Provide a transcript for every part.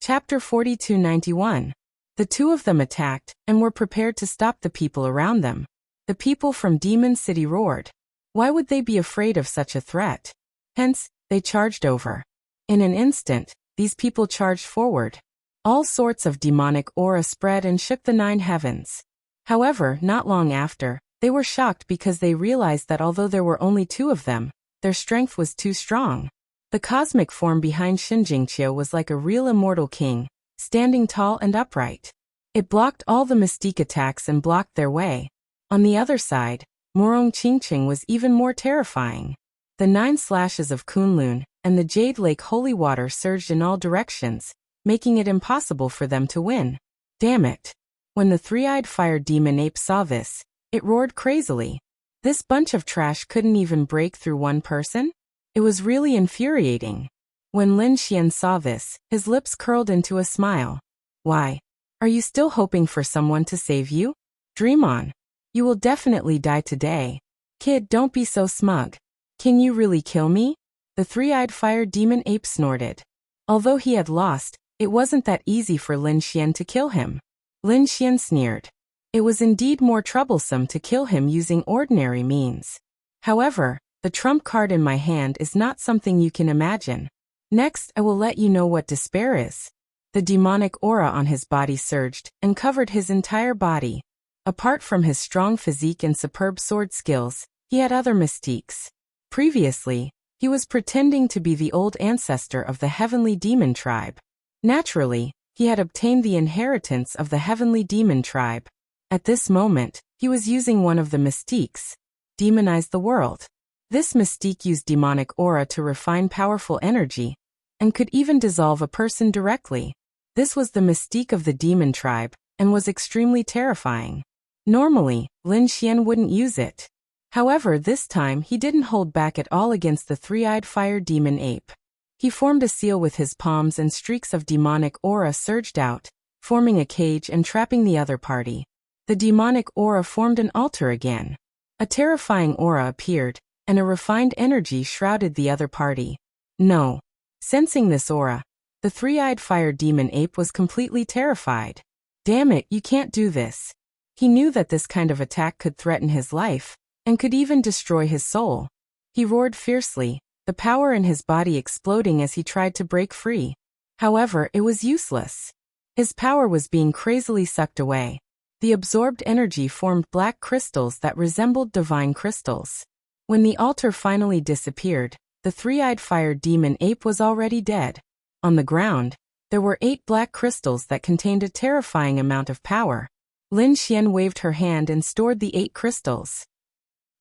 Chapter 4291. The two of them attacked, and were prepared to stop the people around them. The people from Demon City roared. Why would they be afraid of such a threat? Hence, they charged over. In an instant, these people charged forward. All sorts of demonic aura spread and shook the 9 heavens. However, not long after, they were shocked because they realized that although there were only 2 of them, their strength was too strong. The cosmic form behind Shinjingqiu was like a real immortal king, standing tall and upright. It blocked all the mystique attacks and blocked their way. On the other side, Morong Qingqing was even more terrifying. The 9 slashes of Kunlun and the Jade Lake holy water surged in all directions, making it impossible for them to win. Damn it. When the 3-eyed fire demon ape saw this, it roared crazily. This bunch of trash couldn't even break through one person? It was really infuriating. When Lin Xian saw this, his lips curled into a smile. Why? Are you still hoping for someone to save you? Dream on. You will definitely die today. Kid, don't be so smug. Can you really kill me? The 3-eyed fire demon ape snorted. Although he had lost, it wasn't that easy for Lin Xian to kill him. Lin Xian sneered. It was indeed more troublesome to kill him using ordinary means. However, the trump card in my hand is not something you can imagine. Next, I will let you know what despair is. The demonic aura on his body surged and covered his entire body. Apart from his strong physique and superb sword skills, he had other mystiques. Previously, he was pretending to be the old ancestor of the heavenly demon tribe. Naturally, he had obtained the inheritance of the heavenly demon tribe. At this moment, he was using one of the mystiques. Demonize the world. This mystique used demonic aura to refine powerful energy, and could even dissolve a person directly. This was the mystique of the demon tribe, and was extremely terrifying. Normally, Lin Xian wouldn't use it. However, this time he didn't hold back at all against the 3-eyed fire demon ape. He formed a seal with his palms and streaks of demonic aura surged out, forming a cage and trapping the other party. The demonic aura formed an altar again. A terrifying aura appeared, and a refined energy shrouded the other party. No. Sensing this aura, the 3-eyed fire demon ape was completely terrified. Damn it, you can't do this. He knew that this kind of attack could threaten his life, and could even destroy his soul. He roared fiercely, the power in his body exploding as he tried to break free. However, it was useless. His power was being crazily sucked away. The absorbed energy formed black crystals that resembled divine crystals. When the altar finally disappeared, the 3-eyed fire demon ape was already dead. On the ground, there were 8 black crystals that contained a terrifying amount of power. Lin Xian waved her hand and stored the 8 crystals.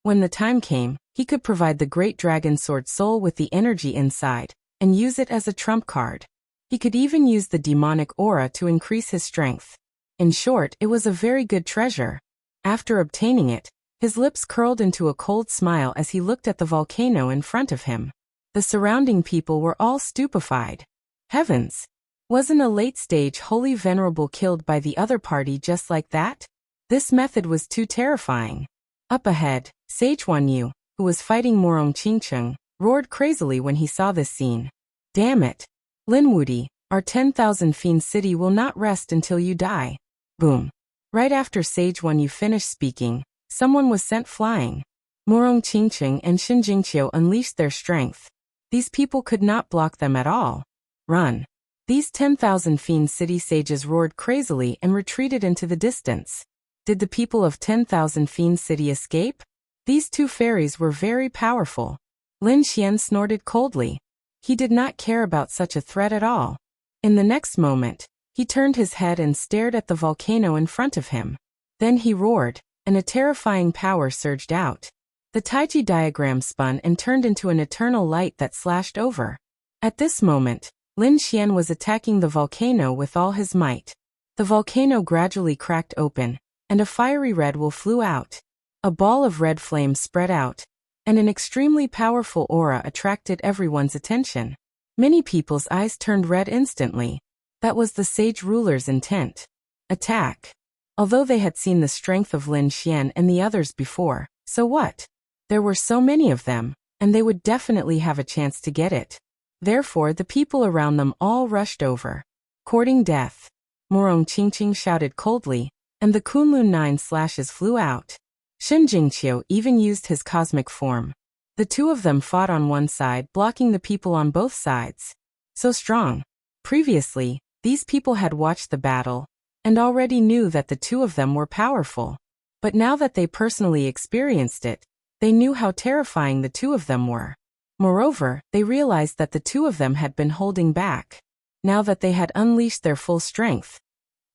When the time came, he could provide the great dragon sword soul with the energy inside, and use it as a trump card. He could even use the demonic aura to increase his strength. In short, it was a very good treasure. After obtaining it, his lips curled into a cold smile as he looked at the volcano in front of him. The surrounding people were all stupefied. Heavens! Wasn't a late-stage holy venerable killed by the other party just like that? This method was too terrifying. Up ahead, Sage Wanyu, who was fighting Morong Qingqing, roared crazily when he saw this scene. Damn it! Lin Wudi, our 10,000 fiend city will not rest until you die. Boom. Right after Sage Wanyu finished speaking, someone was sent flying. Morong Qingqing and Shinjingqiu unleashed their strength. These people could not block them at all. Run. These 10,000 fiend city sages roared crazily and retreated into the distance. Did the people of 10,000 fiend city escape? These 2 fairies were very powerful. Lin Xian snorted coldly. He did not care about such a threat at all. In the next moment, he turned his head and stared at the volcano in front of him. Then he roared, and a terrifying power surged out. The Taiji diagram spun and turned into an eternal light that slashed over. At this moment, Lin Xian was attacking the volcano with all his might. The volcano gradually cracked open, and a fiery red wool flew out. A ball of red flame spread out, and an extremely powerful aura attracted everyone's attention. Many people's eyes turned red instantly. That was the sage ruler's intent. Attack. Although they had seen the strength of Lin Xian and the others before, so what? There were so many of them, and they would definitely have a chance to get it. Therefore, the people around them all rushed over. Courting death. Morong Qingqing shouted coldly, and the Kunlun 9 slashes flew out. Shen Jingqiu even used his cosmic form. The two of them fought on one side, blocking the people on both sides. So strong. Previously, these people had watched the battle, and already knew that the two of them were powerful. But now that they personally experienced it, they knew how terrifying the two of them were. Moreover, they realized that the two of them had been holding back. Now that they had unleashed their full strength,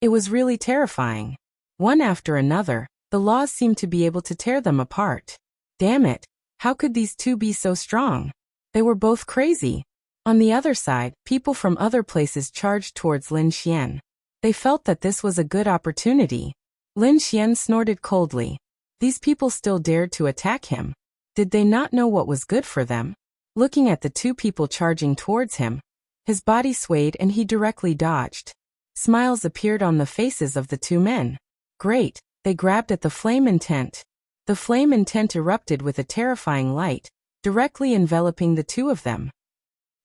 it was really terrifying. One after another, the laws seemed to be able to tear them apart. Damn it, how could these two be so strong? They were both crazy. On the other side, people from other places charged towards Lin Xian. They felt that this was a good opportunity. Lin Xian snorted coldly. These people still dared to attack him. Did they not know what was good for them? Looking at the two people charging towards him, his body swayed and he directly dodged. Smiles appeared on the faces of the two men. Great, they grabbed at the flame intent. The flame intent erupted with a terrifying light, directly enveloping the two of them.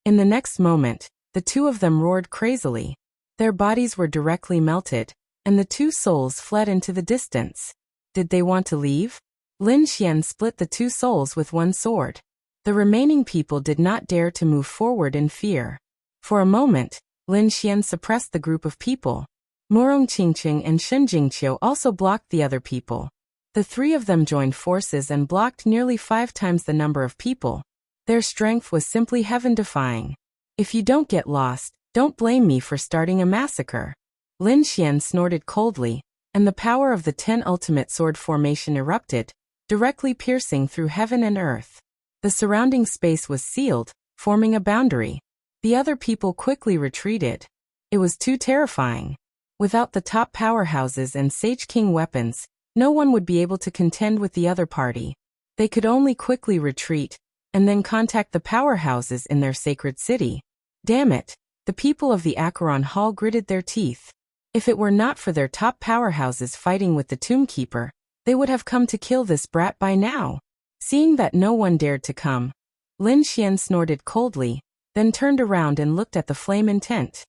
In the next moment, the two of them roared crazily. Their bodies were directly melted, and the two souls fled into the distance. Did they want to leave? Lin Xian split the two souls with one sword. The remaining people did not dare to move forward in fear. For a moment, Lin Xian suppressed the group of people. Morong Qingqing and Shen Jingqiu also blocked the other people. The three of them joined forces and blocked nearly 5 times the number of people. Their strength was simply heaven-defying. If you don't get lost, don't blame me for starting a massacre. Lin Xian snorted coldly, and the power of the 10 ultimate sword formation erupted, directly piercing through heaven and earth. The surrounding space was sealed, forming a boundary. The other people quickly retreated. It was too terrifying. Without the top powerhouses and Sage King weapons, no one would be able to contend with the other party. They could only quickly retreat, and then contact the powerhouses in their sacred city. Damn it, the people of the Acheron Hall gritted their teeth. If it were not for their top powerhouses fighting with the Tombkeeper, they would have come to kill this brat by now. Seeing that no one dared to come, Lin Xian snorted coldly, then turned around and looked at the flame intent.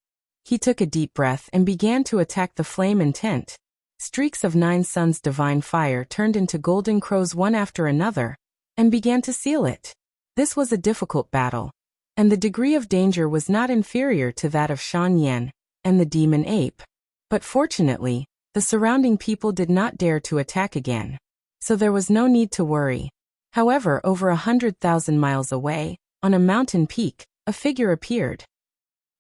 He took a deep breath and began to attack the flame intent. Streaks of 9 suns divine fire turned into golden crows one after another, and began to seal it. This was a difficult battle, and the degree of danger was not inferior to that of Shan Yan and the demon ape. But fortunately, the surrounding people did not dare to attack again, so there was no need to worry. However, over 100,000 miles away, on a mountain peak, a figure appeared.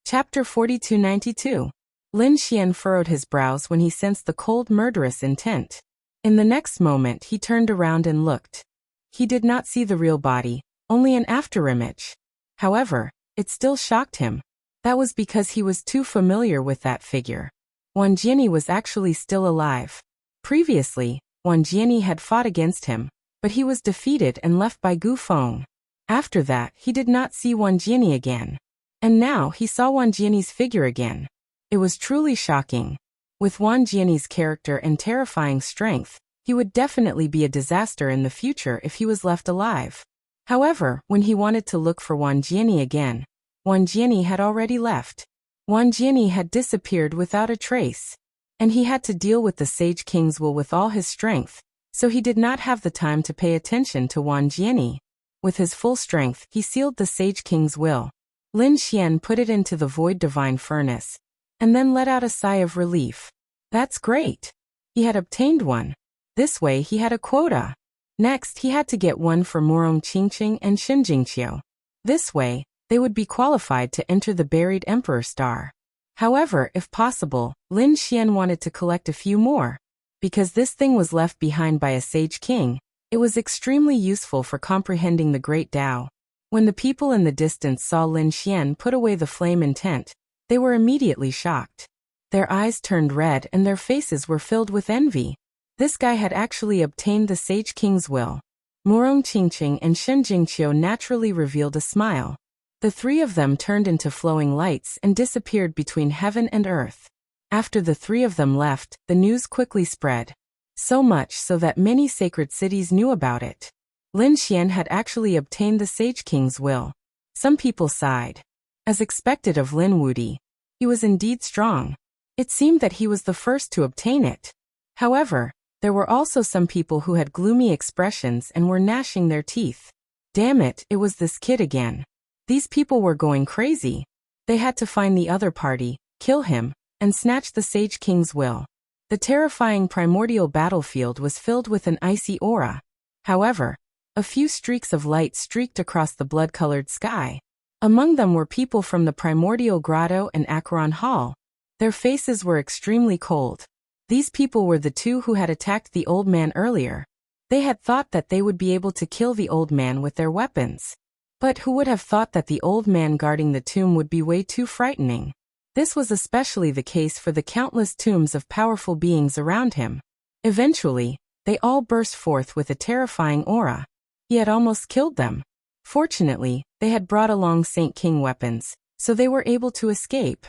Chapter 4292. Lin Xian furrowed his brows when he sensed the cold, murderous intent. In the next moment he turned around and looked. He did not see the real body, only an afterimage. However, it still shocked him. That was because he was too familiar with that figure. Wang Jiani was actually still alive. Previously, Wang Jiani had fought against him, but he was defeated and left by Gu Feng. After that, he did not see Wang Jiani again. And now he saw Wang Jiani's figure again. It was truly shocking. With Wang Jiani's character and terrifying strength, he would definitely be a disaster in the future if he was left alive. However, when he wanted to look for Wang Jiani again, Wang Jiani had already left. Wang Jiani had disappeared without a trace, and he had to deal with the Sage King's will with all his strength, so he did not have the time to pay attention to Wang Jiani. With his full strength, he sealed the Sage King's will. Lin Xian put it into the void divine furnace, and then let out a sigh of relief. That's great. He had obtained one. This way he had a quota. Next he had to get one for Morong Qingqing and Shen Jingqiu. This way, they would be qualified to enter the buried Emperor Star. However, if possible, Lin Xian wanted to collect a few more. Because this thing was left behind by a Sage King, it was extremely useful for comprehending the Great Tao. When the people in the distance saw Lin Xian put away the flame intent, they were immediately shocked. Their eyes turned red and their faces were filled with envy. This guy had actually obtained the Sage King's will. Morong Qingqing and Shen Jingqiu naturally revealed a smile. The three of them turned into flowing lights and disappeared between heaven and earth. After the three of them left, the news quickly spread. So much so that many sacred cities knew about it. Lin Xian had actually obtained the Sage King's will. Some people sighed. As expected of Lin Wudi, He was indeed strong. It seemed that he was the first to obtain it. However, there were also some people who had gloomy expressions and were gnashing their teeth. Damn it, it was this kid again. These people were going crazy. They had to find the other party, kill him, and snatch the Sage King's will. The terrifying primordial battlefield was filled with an icy aura. However, a few streaks of light streaked across the blood-colored sky. Among them were people from the primordial grotto and Acheron Hall. Their faces were extremely cold. These people were the two who had attacked the old man earlier. They had thought that they would be able to kill the old man with their weapons. But who would have thought that the old man guarding the tomb would be way too frightening? This was especially the case for the countless tombs of powerful beings around him. Eventually, they all burst forth with a terrifying aura. He had almost killed them. Fortunately, they had brought along Saint King weapons, so they were able to escape.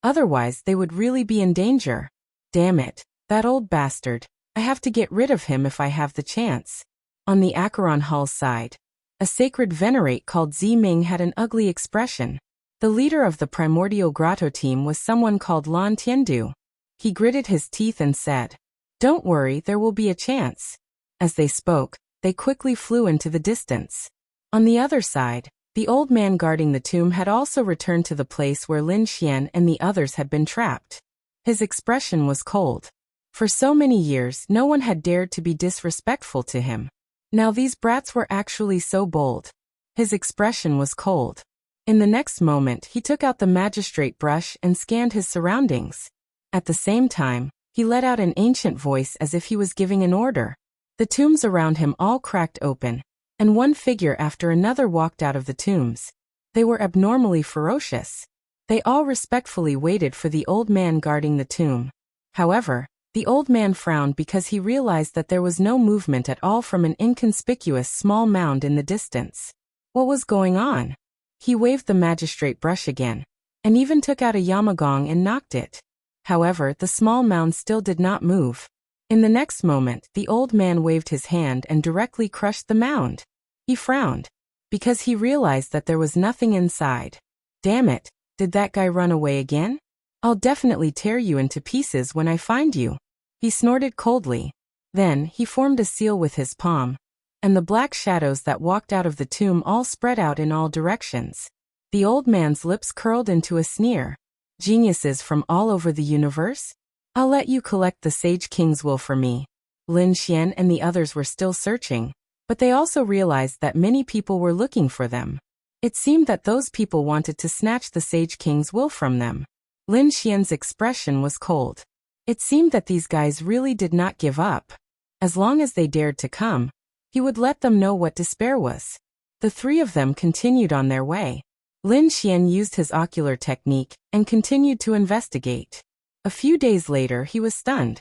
Otherwise, they would really be in danger. Damn it, that old bastard. I have to get rid of him if I have the chance. On the Acheron Hall's side, a sacred venerate called Ziming had an ugly expression. The leader of the primordial grotto team was someone called Lan Tiandu. He gritted his teeth and said, "Don't worry, there will be a chance." As they spoke, they quickly flew into the distance. On the other side, the old man guarding the tomb had also returned to the place where Lin Xian and the others had been trapped. His expression was cold. For so many years, no one had dared to be disrespectful to him. Now these brats were actually so bold. His expression was cold. In the next moment, he took out the magistrate brush and scanned his surroundings. At the same time, he let out an ancient voice as if he was giving an order. The tombs around him all cracked open, and one figure after another walked out of the tombs. They were abnormally ferocious. They all respectfully waited for the old man guarding the tomb. However, the old man frowned because he realized that there was no movement at all from an inconspicuous small mound in the distance. What was going on? He waved the magistrate brush again, and even took out a yamagong and knocked it. However, the small mound still did not move. In the next moment, the old man waved his hand and directly crushed the mound. He frowned, because he realized that there was nothing inside. Damn it, did that guy run away again? I'll definitely tear you into pieces when I find you. He snorted coldly. Then, he formed a seal with his palm, and the black shadows that walked out of the tomb all spread out in all directions. The old man's lips curled into a sneer. Geniuses from all over the universe? I'll let you collect the Sage King's will for me. Lin Xian and the others were still searching, but they also realized that many people were looking for them. It seemed that those people wanted to snatch the Sage King's will from them. Lin Xian's expression was cold. It seemed that these guys really did not give up. As long as they dared to come, he would let them know what despair was. The three of them continued on their way. Lin Xian used his ocular technique and continued to investigate. A few days later, he was stunned.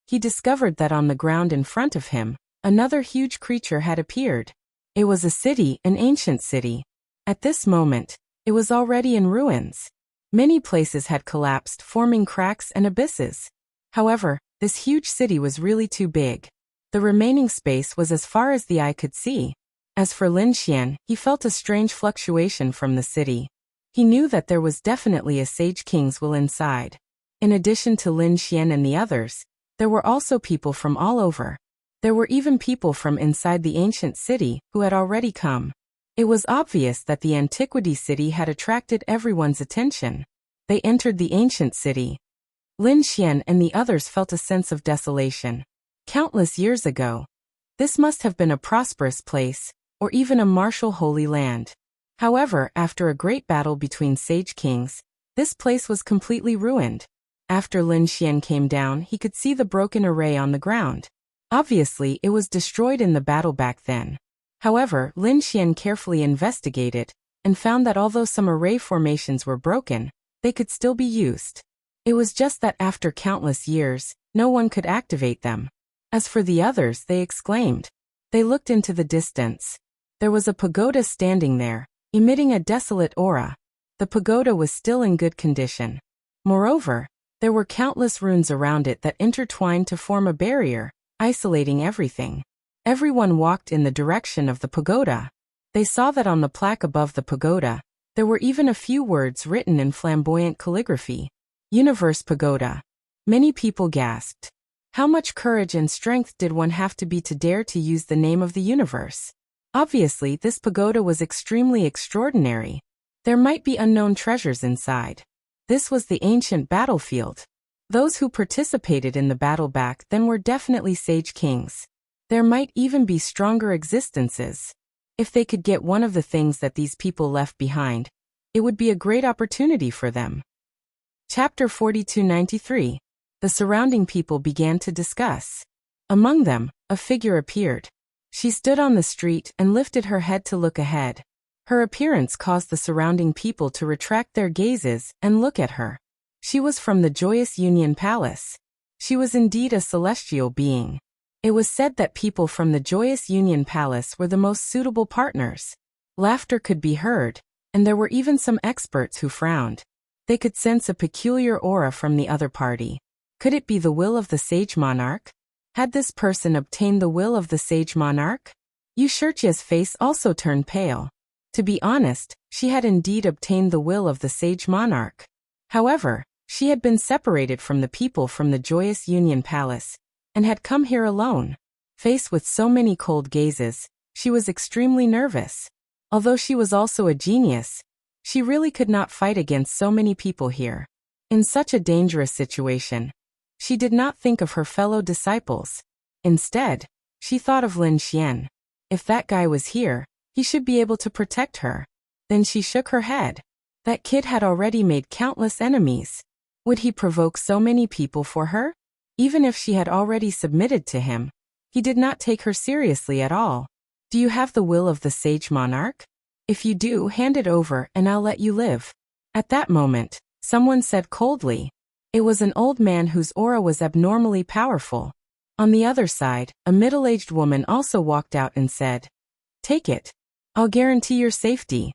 He discovered that on the ground in front of him, another huge creature had appeared. It was a city, an ancient city. At this moment, it was already in ruins. Many places had collapsed, forming cracks and abysses. However, this huge city was really too big. The remaining space was as far as the eye could see. As for Lin Xian, he felt a strange fluctuation from the city. He knew that there was definitely a Sage King's will inside. In addition to Lin Xian and the others, there were also people from all over. There were even people from inside the ancient city who had already come. It was obvious that the antiquity city had attracted everyone's attention. They entered the ancient city. Lin Xian and the others felt a sense of desolation. Countless years ago, this must have been a prosperous place, or even a martial holy land. However, after a great battle between Sage Kings, this place was completely ruined. After Lin Xian came down, he could see the broken array on the ground. Obviously, it was destroyed in the battle back then. However, Lin Xian carefully investigated, and found that although some array formations were broken, they could still be used. It was just that after countless years, no one could activate them. As for the others, they exclaimed. They looked into the distance. There was a pagoda standing there, emitting a desolate aura. The pagoda was still in good condition. Moreover, there were countless runes around it that intertwined to form a barrier, isolating everything. Everyone walked in the direction of the pagoda. They saw that on the plaque above the pagoda, There were even a few words written in flamboyant calligraphy. Universe Pagoda. Many people gasped. How much courage and strength did one have to be to dare to use the name of the universe? Obviously, this pagoda was extremely extraordinary. There might be unknown treasures inside. This was the ancient battlefield. Those who participated in the battle back then were definitely sage kings. There might even be stronger existences. If they could get one of the things that these people left behind, it would be a great opportunity for them. Chapter 4293. The surrounding people began to discuss. Among them, a figure appeared. She stood on the street and lifted her head to look ahead. Her appearance caused the surrounding people to retract their gazes and look at her. She was from the Joyous Union Palace. She was indeed a celestial being. It was said that people from the Joyous Union Palace were the most suitable partners. Laughter could be heard, and there were even some experts who frowned. They could sense a peculiar aura from the other party. Could it be the will of the sage monarch? Had this person obtained the will of the sage monarch? Yushurtia's face also turned pale. To be honest, she had indeed obtained the will of the sage monarch. However, she had been separated from the people from the Joyous Union Palace, and had come here alone. Faced with so many cold gazes, she was extremely nervous. Although she was also a genius, she really could not fight against so many people here. In such a dangerous situation, she did not think of her fellow disciples. Instead, she thought of Lin Xian. If that guy was here, he should be able to protect her. Then she shook her head. That kid had already made countless enemies. Would he provoke so many people for her? Even if she had already submitted to him, he did not take her seriously at all. Do you have the will of the sage monarch? If you do, hand it over and I'll let you live. At that moment, someone said coldly. It was an old man whose aura was abnormally powerful. On the other side, a middle-aged woman also walked out and said, "Take it. I'll guarantee your safety."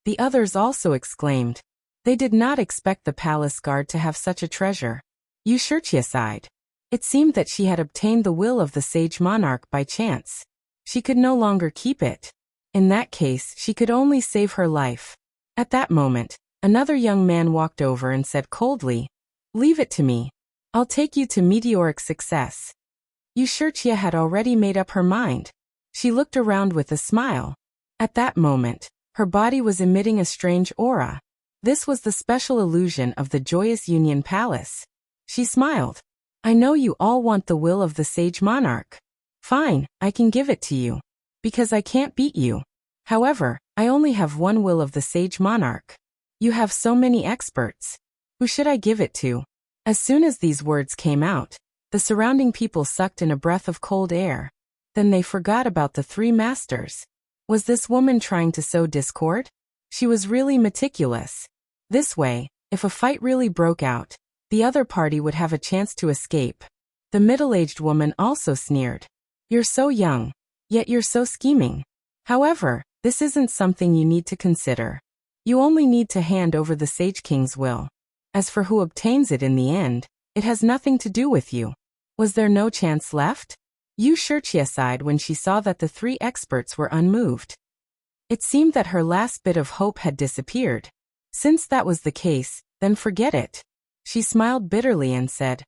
The others also exclaimed. They did not expect the palace guard to have such a treasure. Yushurtia sighed. It seemed that she had obtained the will of the sage monarch by chance. She could no longer keep it. In that case, she could only save her life. At that moment, another young man walked over and said coldly, "Leave it to me. I'll take you to meteoric success." Yushurtia had already made up her mind. She looked around with a smile. At that moment, her body was emitting a strange aura. This was the special illusion of the Joyous Union Palace. She smiled. "I know you all want the will of the sage monarch. Fine, I can give it to you. Because I can't beat you. However, I only have one will of the sage monarch. You have so many experts. Who should I give it to?" As soon as these words came out, the surrounding people sucked in a breath of cold air. Then they forgot about the three masters. Was this woman trying to sow discord? She was really meticulous. This way, if a fight really broke out, the other party would have a chance to escape. The middle-aged woman also sneered. "You're so young, yet you're so scheming. However, this isn't something you need to consider. You only need to hand over the Sage King's will. As for who obtains it in the end, it has nothing to do with you." Was there no chance left? Yushurtia sighed when she saw that the three experts were unmoved. It seemed that her last bit of hope had disappeared. Since that was the case, then forget it. She smiled bitterly and said,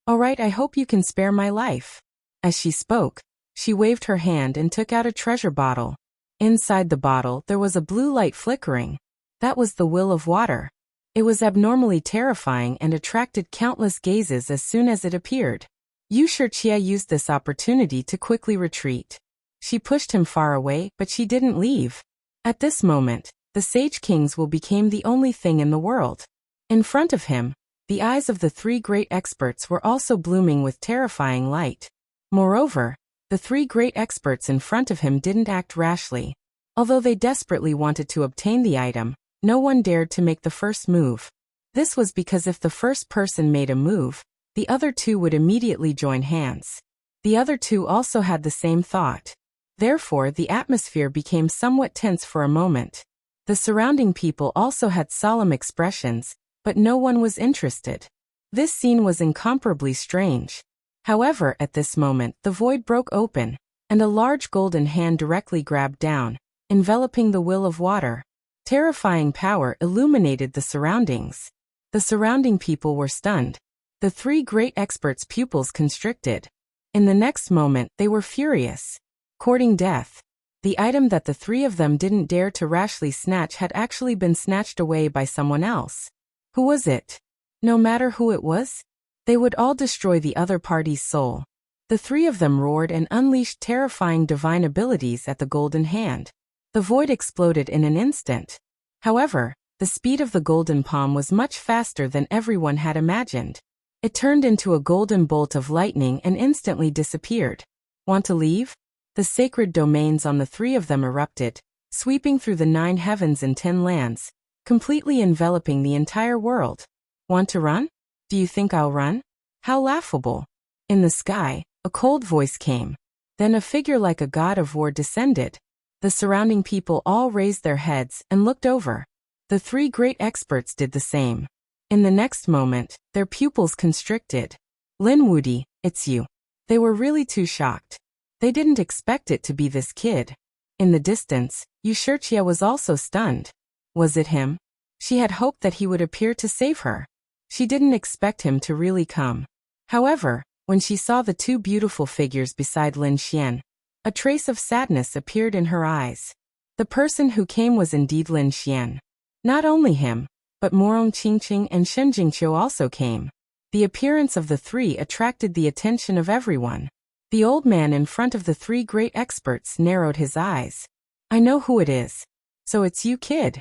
"All right, I hope you can spare my life." As she spoke, she waved her hand and took out a treasure bottle. Inside the bottle there was a blue light flickering. That was the will of water. It was abnormally terrifying and attracted countless gazes as soon as it appeared. Yushurtia used this opportunity to quickly retreat. She pushed him far away, but she didn't leave. At this moment, the Sage King's will became the only thing in the world. In front of him, the eyes of the three great experts were also blooming with terrifying light. Moreover, the three great experts in front of him didn't act rashly. Although they desperately wanted to obtain the item, no one dared to make the first move. This was because if the first person made a move, the other two would immediately join hands. The other two also had the same thought. Therefore, the atmosphere became somewhat tense for a moment. The surrounding people also had solemn expressions, but no one was interested. This scene was incomparably strange. However, at this moment, the void broke open, and a large golden hand directly grabbed down, enveloping the will of water. Terrifying power illuminated the surroundings. The surrounding people were stunned. The three great experts' pupils constricted. In the next moment, they were furious. Courting death. The item that the three of them didn't dare to rashly snatch had actually been snatched away by someone else. Who was it? No matter who it was, they would all destroy the other party's soul. The three of them roared and unleashed terrifying divine abilities at the golden hand. The void exploded in an instant. However, the speed of the golden palm was much faster than everyone had imagined. It turned into a golden bolt of lightning and instantly disappeared. Want to leave? The sacred domains on the three of them erupted, sweeping through the 9 heavens and 10 lands, completely enveloping the entire world. Want to run? Do you think I'll run? How laughable. In the sky, a cold voice came. Then a figure like a god of war descended. The surrounding people all raised their heads and looked over. The three great experts did the same. In the next moment, their pupils constricted. Lin Wudi, it's you. They were really too shocked. They didn't expect it to be this kid. In the distance, Wuxia was also stunned. Was it him? She had hoped that he would appear to save her. She didn't expect him to really come. However, when she saw the two beautiful figures beside Lin Xian, a trace of sadness appeared in her eyes. The person who came was indeed Lin Xian. Not only him, but Morong Qingqing and Shen Jingqiu also came. The appearance of the three attracted the attention of everyone. The old man in front of the three great experts narrowed his eyes. I know who it is. So it's you, kid.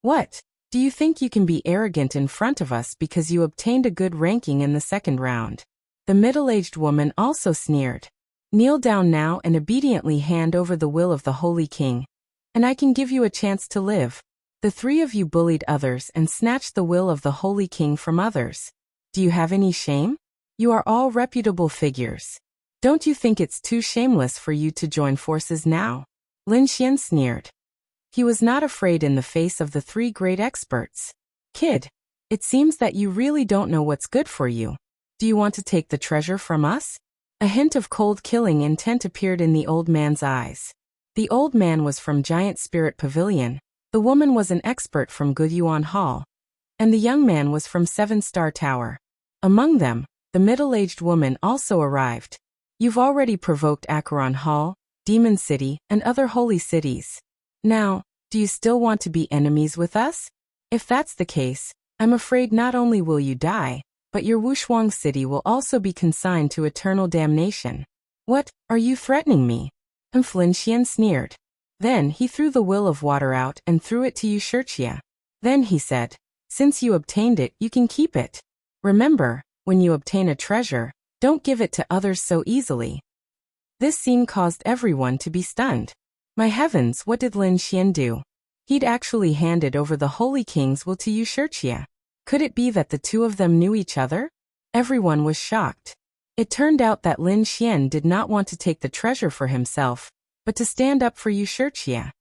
What? Do you think you can be arrogant in front of us because you obtained a good ranking in the second round? The middle-aged woman also sneered. Kneel down now and obediently hand over the will of the Holy King, and I can give you a chance to live. The three of you bullied others and snatched the will of the Holy King from others. Do you have any shame? You are all reputable figures. Don't you think it's too shameless for you to join forces now? Lin Xian sneered. He was not afraid in the face of the three great experts. Kid, it seems that you really don't know what's good for you. Do you want to take the treasure from us? A hint of cold killing intent appeared in the old man's eyes. The old man was from Giant Spirit Pavilion, the woman was an expert from Gudyuan Hall, and the young man was from 7-Star Tower. Among them, the middle-aged woman also arrived. You've already provoked Acheron Hall, Demon City, and other holy cities. Now, do you still want to be enemies with us? If that's the case, I'm afraid not only will you die, but your Wushuang city will also be consigned to eternal damnation. What, are you threatening me? Lin Xian sneered. Then he threw the will of water out and threw it to Wuxia. Then he said, since you obtained it, you can keep it. Remember, when you obtain a treasure, don't give it to others so easily. This scene caused everyone to be stunned. My heavens, what did Lin Xian do? He'd actually handed over the Holy King's will to Wuxia. Could it be that the two of them knew each other? Everyone was shocked. It turned out that Lin Xian did not want to take the treasure for himself, but to stand up for Wuxia.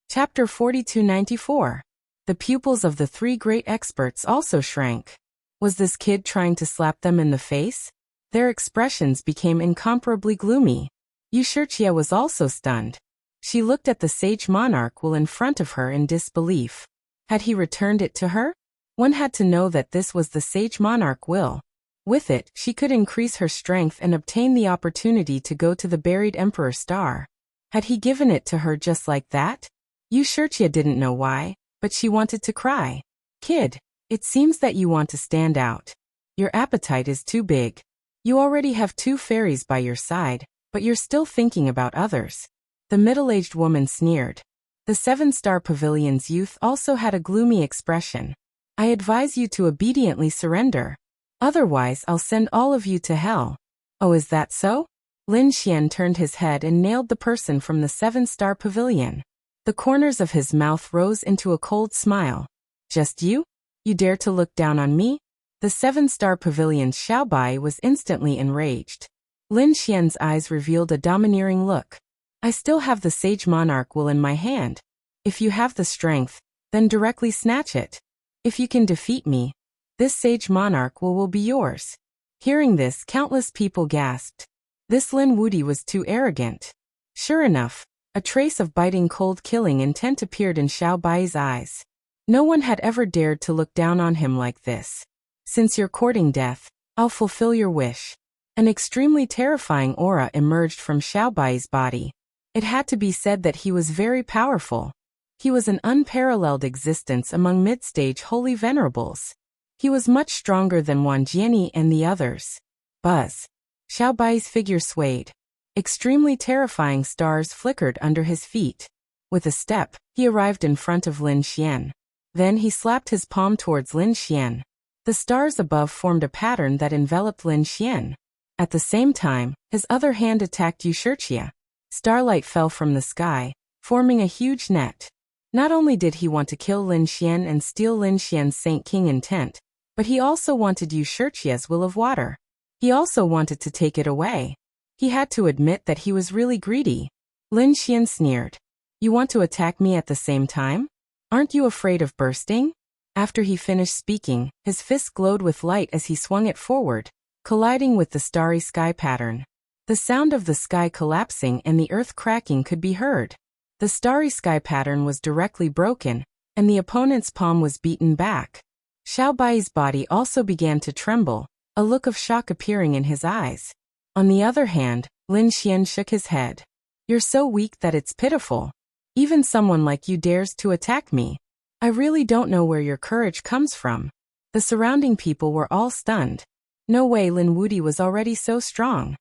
Chapter 4294. The pupils of the three great experts also shrank. Was this kid trying to slap them in the face? Their expressions became incomparably gloomy. Wuxia was also stunned. She looked at the sage monarch will in front of her in disbelief. Had he returned it to her? One had to know that this was the sage monarch will. With it, she could increase her strength and obtain the opportunity to go to the buried Emperor Star. Had he given it to her just like that? Wuxia didn't know why, but she wanted to cry. Kid, it seems that you want to stand out. Your appetite is too big. You already have 2 fairies by your side, but you're still thinking about others. The middle-aged woman sneered. The 7-Star Pavilion's youth also had a gloomy expression. I advise you to obediently surrender. Otherwise, I'll send all of you to hell. Oh, is that so? Lin Xian turned his head and nailed the person from the 7-Star Pavilion. The corners of his mouth rose into a cold smile. Just you? You dare to look down on me? The 7-Star Pavilion's Xiaobai was instantly enraged. Lin Xian's eyes revealed a domineering look. I still have the Sage Monarch will in my hand. If you have the strength, then directly snatch it. If you can defeat me, this Sage Monarch will be yours. Hearing this, countless people gasped. This Lin Wudi was too arrogant. Sure enough, A trace of biting cold killing intent appeared in Xiao Bai's eyes. No one had ever dared to look down on him like this. Since you're courting death, I'll fulfill your wish. An extremely terrifying aura emerged from Xiao Bai's body. It had to be said that he was very powerful. He was an unparalleled existence among mid-stage holy venerables. He was much stronger than Wan Jianyi and the others. Buzz. Xiao Bai's figure swayed. Extremely terrifying stars flickered under his feet. With a step, he arrived in front of Lin Xian. Then he slapped his palm towards Lin Xian. The stars above formed a pattern that enveloped Lin Xian. At the same time, his other hand attacked Wuxia. Starlight fell from the sky, forming a huge net. Not only did he want to kill Lin Xian and steal Lin Xian's Saint King intent, but he also wanted Wuxia's will of water. He also wanted to take it away. He had to admit that he was really greedy. Lin Xian sneered. You want to attack me at the same time? Aren't you afraid of bursting? After he finished speaking, his fist glowed with light as he swung it forward, colliding with the starry sky pattern. The sound of the sky collapsing and the earth cracking could be heard. The starry sky pattern was directly broken, and the opponent's palm was beaten back. Xiao Bai's body also began to tremble, a look of shock appearing in his eyes. On the other hand, Lin Xian shook his head. You're so weak that it's pitiful. Even someone like you dares to attack me. I really don't know where your courage comes from. The surrounding people were all stunned. No way Lin Wudi was already so strong.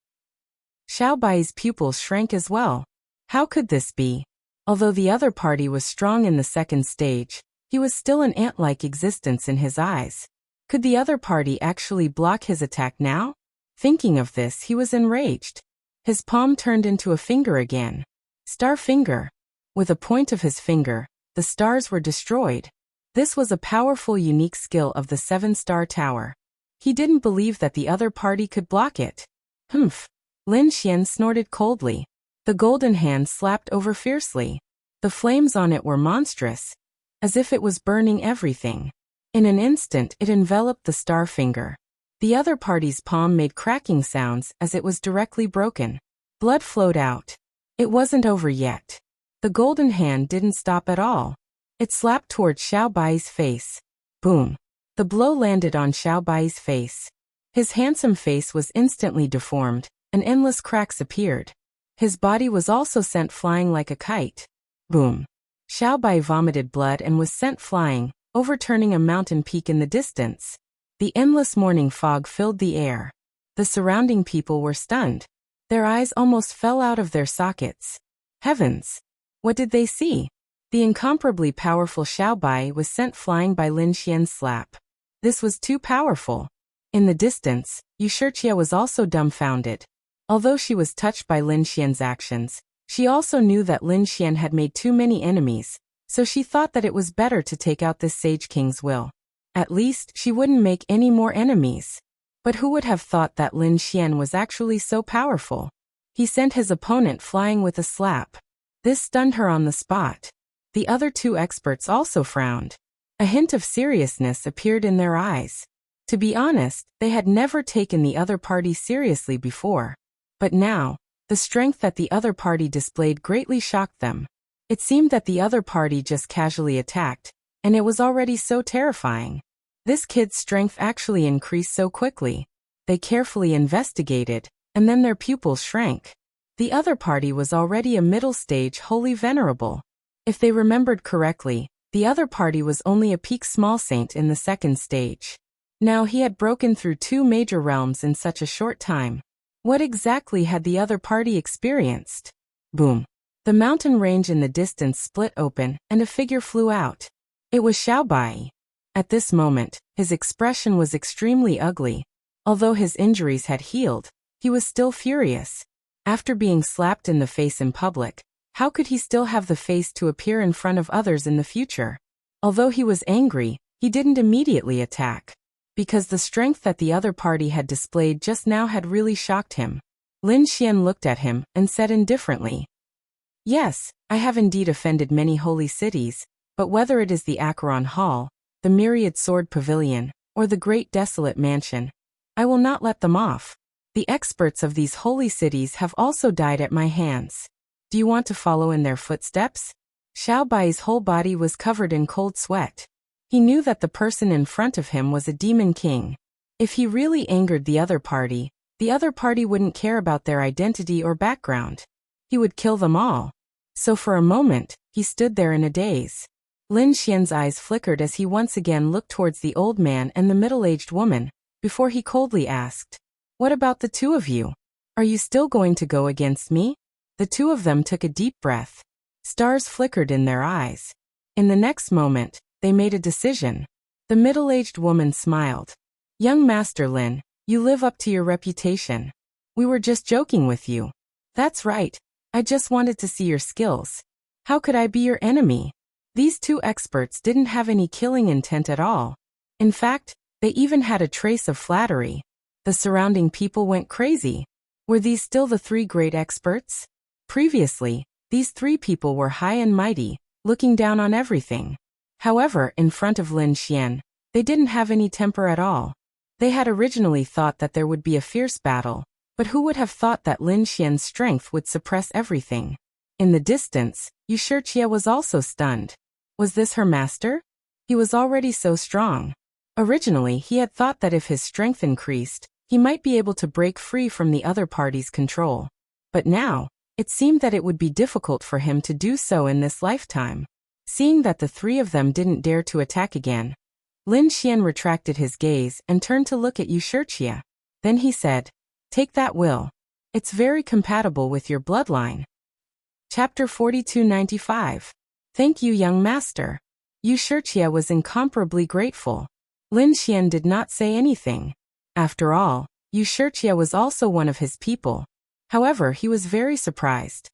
Xiao Bai's pupils shrank as well. How could this be? Although the other party was strong in the second stage, he was still an ant-like existence in his eyes. Could the other party actually block his attack now? Thinking of this, he was enraged. His palm turned into a finger again. Star finger. With a point of his finger, the stars were destroyed. This was a powerful unique skill of the 7-star tower. He didn't believe that the other party could block it. Humph. Lin Xian snorted coldly. The golden hand slapped over fiercely. The flames on it were monstrous, as if it was burning everything. In an instant it enveloped the star finger. The other party's palm made cracking sounds as it was directly broken. Blood flowed out. It wasn't over yet. The golden hand didn't stop at all. It slapped towards Xiao Bai's face. Boom. The blow landed on Xiao Bai's face. His handsome face was instantly deformed, and endless cracks appeared. His body was also sent flying like a kite. Boom. Xiao Bai vomited blood and was sent flying, overturning a mountain peak in the distance. The endless morning fog filled the air. The surrounding people were stunned. Their eyes almost fell out of their sockets. Heavens! What did they see? The incomparably powerful Xiao Bai was sent flying by Lin Xian's slap. This was too powerful. In the distance, Wuxia was also dumbfounded. Although she was touched by Lin Xian's actions, she also knew that Lin Xian had made too many enemies, so she thought that it was better to take out this Sage King's will. At least, she wouldn't make any more enemies. But who would have thought that Lin Xian was actually so powerful? He sent his opponent flying with a slap. This stunned her on the spot. The other two experts also frowned. A hint of seriousness appeared in their eyes. To be honest, they had never taken the other party seriously before. But now, the strength that the other party displayed greatly shocked them. It seemed that the other party just casually attacked, and it was already so terrifying. This kid's strength actually increased so quickly. They carefully investigated, and then their pupils shrank. The other party was already a middle-stage holy venerable. If they remembered correctly, the other party was only a peak small saint in the second stage. Now he had broken through 2 major realms in such a short time. What exactly had the other party experienced? Boom. The mountain range in the distance split open, and a figure flew out. It was Xiao Bai. At this moment, his expression was extremely ugly. Although his injuries had healed, he was still furious. After being slapped in the face in public, how could he still have the face to appear in front of others in the future? Although he was angry, he didn't immediately attack. Because the strength that the other party had displayed just now had really shocked him. Lin Xian looked at him and said indifferently, "Yes, I have indeed offended many holy cities, but whether it is the Acheron Hall, the Myriad Sword Pavilion, or the Great Desolate Mansion, I will not let them off. The experts of these holy cities have also died at my hands. Do you want to follow in their footsteps? Xiao Bai's whole body was covered in cold sweat. He knew that the person in front of him was a demon king. If he really angered the other party wouldn't care about their identity or background. He would kill them all. So for a moment, he stood there in a daze. Lin Xian's eyes flickered as he once again looked towards the old man and the middle-aged woman, before he coldly asked, "What about the two of you? Are you still going to go against me?" The two of them took a deep breath. Stars flickered in their eyes. In the next moment, they made a decision. The middle-aged woman smiled. "Young Master Lin, you live up to your reputation. We were just joking with you." "That's right. I just wanted to see your skills. How could I be your enemy?" These two experts didn't have any killing intent at all. In fact, they even had a trace of flattery. The surrounding people went crazy. Were these still the three great experts? Previously, these three people were high and mighty, looking down on everything. However, in front of Lin Xian, they didn't have any temper at all. They had originally thought that there would be a fierce battle, but who would have thought that Lin Xian's strength would suppress everything? In the distance, Wuxia was also stunned. Was this her master? He was already so strong. Originally, he had thought that if his strength increased, he might be able to break free from the other party's control. But now, it seemed that it would be difficult for him to do so in this lifetime. Seeing that the three of them didn't dare to attack again, Lin Xian retracted his gaze and turned to look at Wuxia. Then he said, "Take that will. It's very compatible with your bloodline." Chapter 4295. Thank you, young master. Wuxia was incomparably grateful. Lin Xian did not say anything. After all, Wuxia was also one of his people. However, he was very surprised.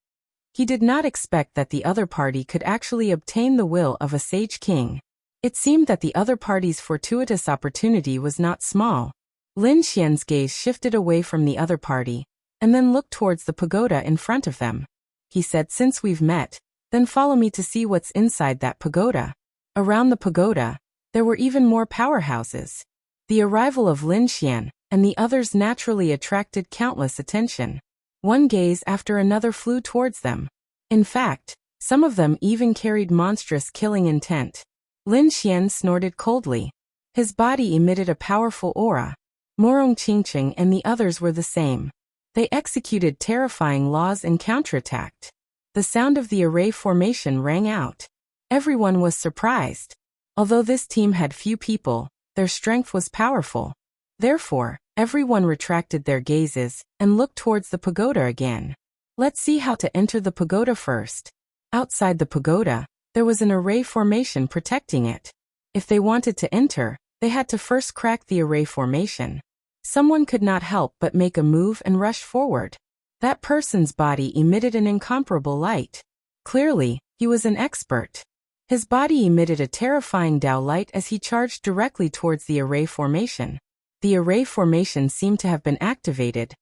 He did not expect that the other party could actually obtain the will of a sage king. It seemed that the other party's fortuitous opportunity was not small. Lin Xian's gaze shifted away from the other party, and then looked towards the pagoda in front of them. He said, "Since we've met, then follow me to see what's inside that pagoda." Around the pagoda, there were even more powerhouses. The arrival of Lin Xian and the others naturally attracted countless attention. One gaze after another flew towards them. In fact, some of them even carried monstrous killing intent. Lin Xian snorted coldly. His body emitted a powerful aura. Morong Qingqing and the others were the same. They executed terrifying laws and counterattacked. The sound of the array formation rang out. Everyone was surprised. Although this team had few people, their strength was powerful. Therefore, everyone retracted their gazes and looked towards the pagoda again. Let's see how to enter the pagoda first. Outside the pagoda, there was an array formation protecting it. If they wanted to enter, they had to first crack the array formation. Someone could not help but make a move and rush forward. That person's body emitted an incomparable light. Clearly, he was an expert. His body emitted a terrifying Dao light as he charged directly towards the array formation. The array formation seemed to have been activated,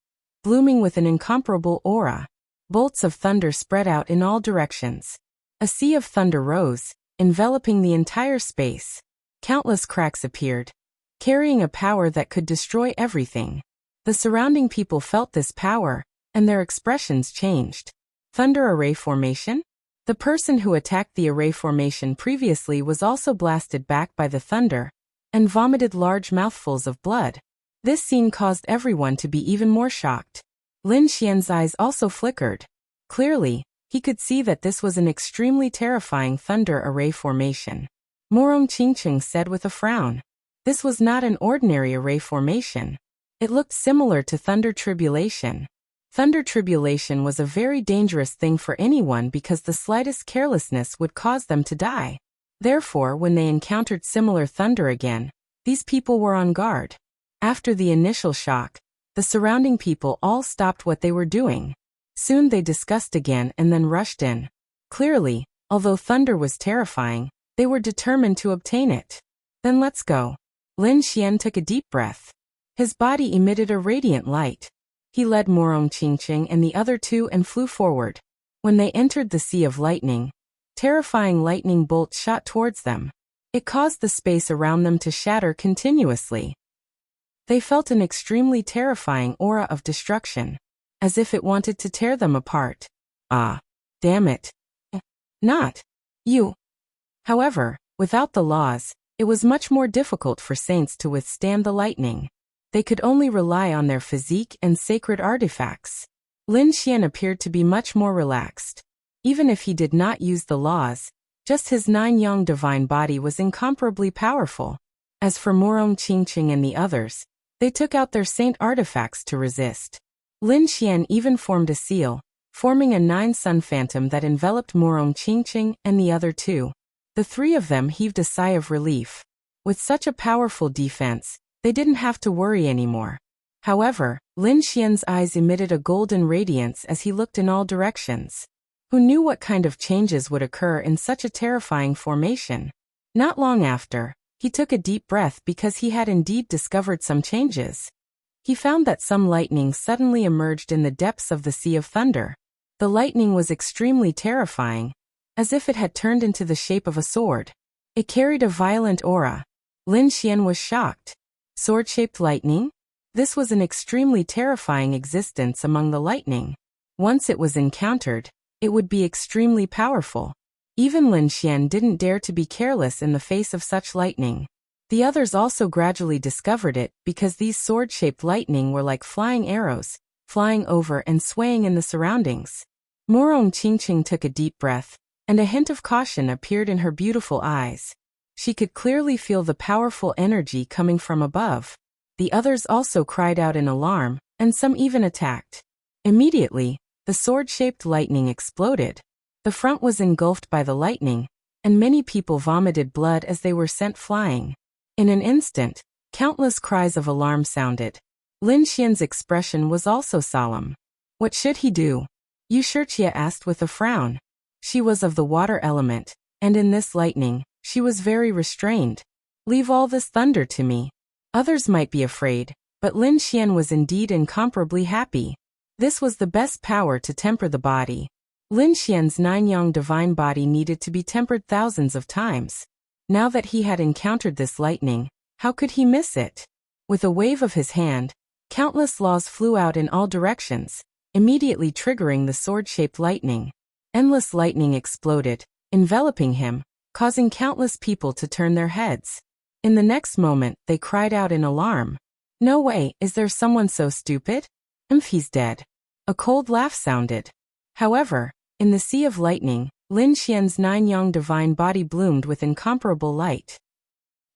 blooming with an incomparable aura. Bolts of thunder spread out in all directions. A sea of thunder rose, enveloping the entire space. Countless cracks appeared, carrying a power that could destroy everything. The surrounding people felt this power, and their expressions changed. Thunder array formation? The person who attacked the array formation previously was also blasted back by the thunder, and vomited large mouthfuls of blood. This scene caused everyone to be even more shocked. Lin Xian's eyes also flickered. Clearly, he could see that this was an extremely terrifying thunder array formation. Morong Qingqing said with a frown. This was not an ordinary array formation. It looked similar to thunder tribulation. Thunder tribulation was a very dangerous thing for anyone because the slightest carelessness would cause them to die. Therefore, when they encountered similar thunder again, these people were on guard. After the initial shock, the surrounding people all stopped what they were doing. Soon they discussed again and then rushed in. Clearly, although thunder was terrifying, they were determined to obtain it. Then let's go. Lin Xian took a deep breath. His body emitted a radiant light. He led Morong Qingqing and the other two and flew forward. When they entered the sea of lightning, terrifying lightning bolts shot towards them. It caused the space around them to shatter continuously. They felt an extremely terrifying aura of destruction, as if it wanted to tear them apart. Ah! Damn it. Not you. However, without the laws, it was much more difficult for saints to withstand the lightning. They could only rely on their physique and sacred artifacts. Lin Xian appeared to be much more relaxed. Even if he did not use the laws, just his 9-yang divine body was incomparably powerful. As for Morong Qingqing and the others, they took out their saint artifacts to resist. Lin Xian even formed a seal, forming a 9-sun phantom that enveloped Morong Qingqing and the other 2. The 3 of them heaved a sigh of relief. With such a powerful defense, they didn't have to worry anymore. However, Lin Xian's eyes emitted a golden radiance as he looked in all directions. Who knew what kind of changes would occur in such a terrifying formation? Not long after, he took a deep breath because he had indeed discovered some changes. He found that some lightning suddenly emerged in the depths of the Sea of Thunder. The lightning was extremely terrifying, as if it had turned into the shape of a sword. It carried a violent aura. Lin Xian was shocked. Sword-shaped lightning? This was an extremely terrifying existence among the lightning. Once it was encountered, it would be extremely powerful. Even Lin Xian didn't dare to be careless in the face of such lightning. The others also gradually discovered it because these sword-shaped lightning were like flying arrows, flying over and swaying in the surroundings. Morong Qingqing took a deep breath, and a hint of caution appeared in her beautiful eyes. She could clearly feel the powerful energy coming from above. The others also cried out in alarm, and some even attacked. Immediately, the sword-shaped lightning exploded. The front was engulfed by the lightning, and many people vomited blood as they were sent flying. In an instant, countless cries of alarm sounded. Lin Xian's expression was also solemn. What should he do? Wuxia asked with a frown. She was of the water element, and in this lightning, she was very restrained. Leave all this thunder to me. Others might be afraid, but Lin Xian was indeed incomparably happy. This was the best power to temper the body. Lin Xian's 9-yang divine body needed to be tempered thousands of times. Now that he had encountered this lightning, how could he miss it? With a wave of his hand, countless laws flew out in all directions, immediately triggering the sword-shaped lightning. Endless lightning exploded, enveloping him, causing countless people to turn their heads. In the next moment, they cried out in alarm. No way, is there someone so stupid? He's dead. A cold laugh sounded. However, in the sea of lightning, Lin Xian's 9-yang divine body bloomed with incomparable light.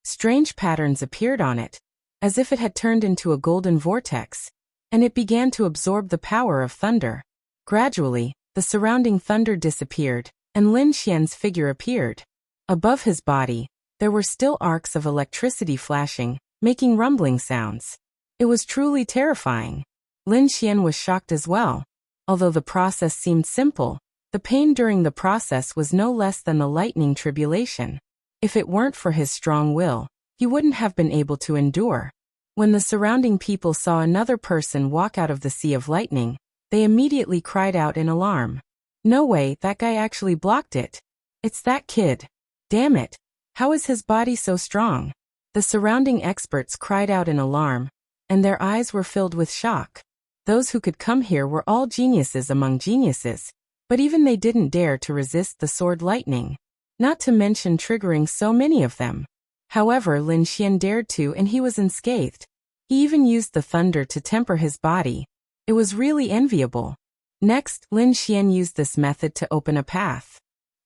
Strange patterns appeared on it, as if it had turned into a golden vortex, and it began to absorb the power of thunder. Gradually, the surrounding thunder disappeared, and Lin Xian's figure appeared. Above his body, there were still arcs of electricity flashing, making rumbling sounds. It was truly terrifying. Lin Xian was shocked as well. Although the process seemed simple, the pain during the process was no less than the lightning tribulation. If it weren't for his strong will, he wouldn't have been able to endure. When the surrounding people saw another person walk out of the sea of lightning, they immediately cried out in alarm. No way, that guy actually blocked it. It's that kid. Damn it. How is his body so strong? The surrounding experts cried out in alarm, and their eyes were filled with shock. Those who could come here were all geniuses among geniuses, but even they didn't dare to resist the sword lightning, not to mention triggering so many of them. However, Lin Xian dared to, and he was unscathed. He even used the thunder to temper his body. It was really enviable. Next, Lin Xian used this method to open a path.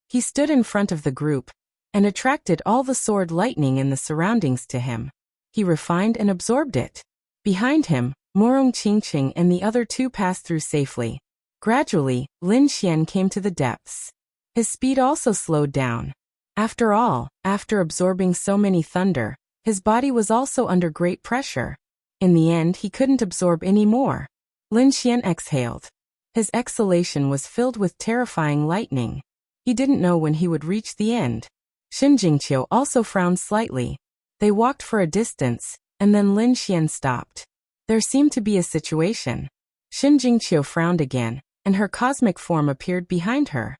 He stood in front of the group, and attracted all the sword lightning in the surroundings to him. He refined and absorbed it. Behind him, Morong Qingqing and the other 2 passed through safely. Gradually, Lin Xian came to the depths. His speed also slowed down. After all, after absorbing so many thunder, his body was also under great pressure. In the end, he couldn't absorb any more. Lin Xian exhaled. His exhalation was filled with terrifying lightning. He didn't know when he would reach the end. Xin Jingqiu also frowned slightly. They walked for a distance, and then Lin Xian stopped. There seemed to be a situation. Xin Jingqiu frowned again, and her cosmic form appeared behind her.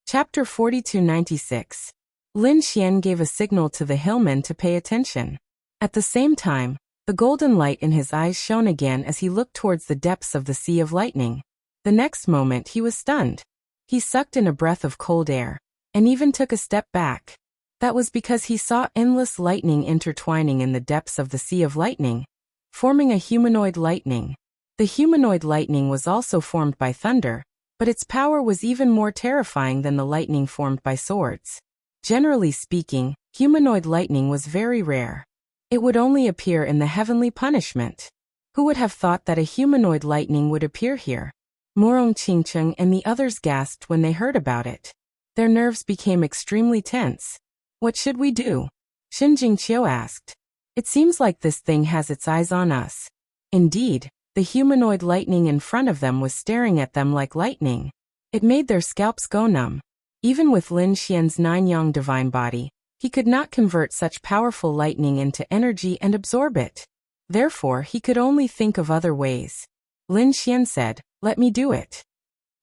Chapter 4296. Lin Xian gave a signal to the hillmen to pay attention. At the same time, the golden light in his eyes shone again as he looked towards the depths of the sea of lightning. The next moment he was stunned. He sucked in a breath of cold air, and even took a step back. That was because he saw endless lightning intertwining in the depths of the Sea of Lightning, forming a humanoid lightning. The humanoid lightning was also formed by thunder, but its power was even more terrifying than the lightning formed by swords. Generally speaking, humanoid lightning was very rare. It would only appear in the heavenly punishment. Who would have thought that a humanoid lightning would appear here? Morong Qingcheng and the others gasped when they heard about it. Their nerves became extremely tense. What should we do? Shin Jingqiu asked. It seems like this thing has its eyes on us. Indeed, the humanoid lightning in front of them was staring at them like lightning. It made their scalps go numb. Even with Lin Xian's 9-yang divine body, he could not convert such powerful lightning into energy and absorb it. Therefore, he could only think of other ways. Lin Xian said, "Let me do it."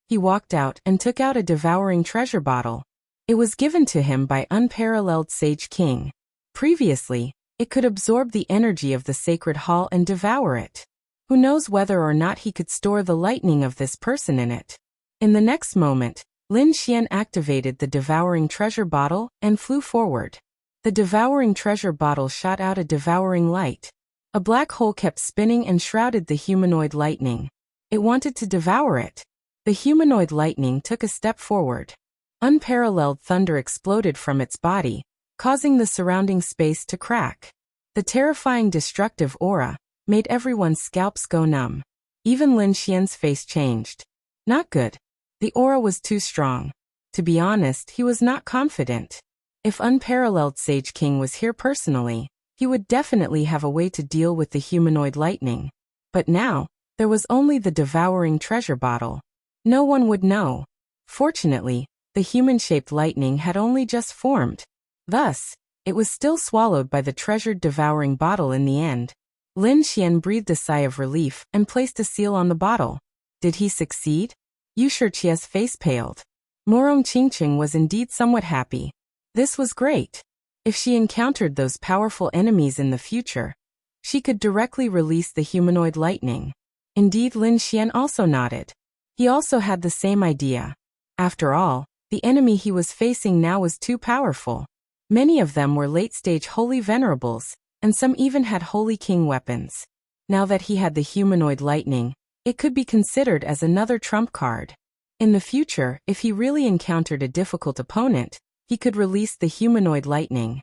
He walked out and took out a devouring treasure bottle. It was given to him by unparalleled Sage King. Previously, it could absorb the energy of the sacred hall and devour it. Who knows whether or not he could store the lightning of this person in it. In the next moment, Lin Xian activated the devouring treasure bottle and flew forward. The devouring treasure bottle shot out a devouring light. A black hole kept spinning and shrouded the humanoid lightning. It wanted to devour it. The humanoid lightning took a step forward. Unparalleled thunder exploded from its body, causing the surrounding space to crack. The terrifying destructive aura made everyone's scalps go numb. Even Lin Xian's face changed. Not good. The aura was too strong. To be honest, he was not confident. If unparalleled Sage King was here personally, he would definitely have a way to deal with the humanoid lightning. But now, there was only the devouring treasure bottle. No one would know. Fortunately, the human-shaped lightning had only just formed. Thus, it was still swallowed by the treasured devouring bottle in the end. Lin Xian breathed a sigh of relief and placed a seal on the bottle. Did he succeed? Yu Shiqia's face paled. Morong Qingcheng was indeed somewhat happy. This was great. If she encountered those powerful enemies in the future, she could directly release the humanoid lightning. Indeed, Lin Xian also nodded. He also had the same idea. After all, the enemy he was facing now was too powerful. Many of them were late-stage holy venerables, and some even had holy king weapons. Now that he had the humanoid lightning, it could be considered as another trump card. In the future, if he really encountered a difficult opponent, he could release the humanoid lightning.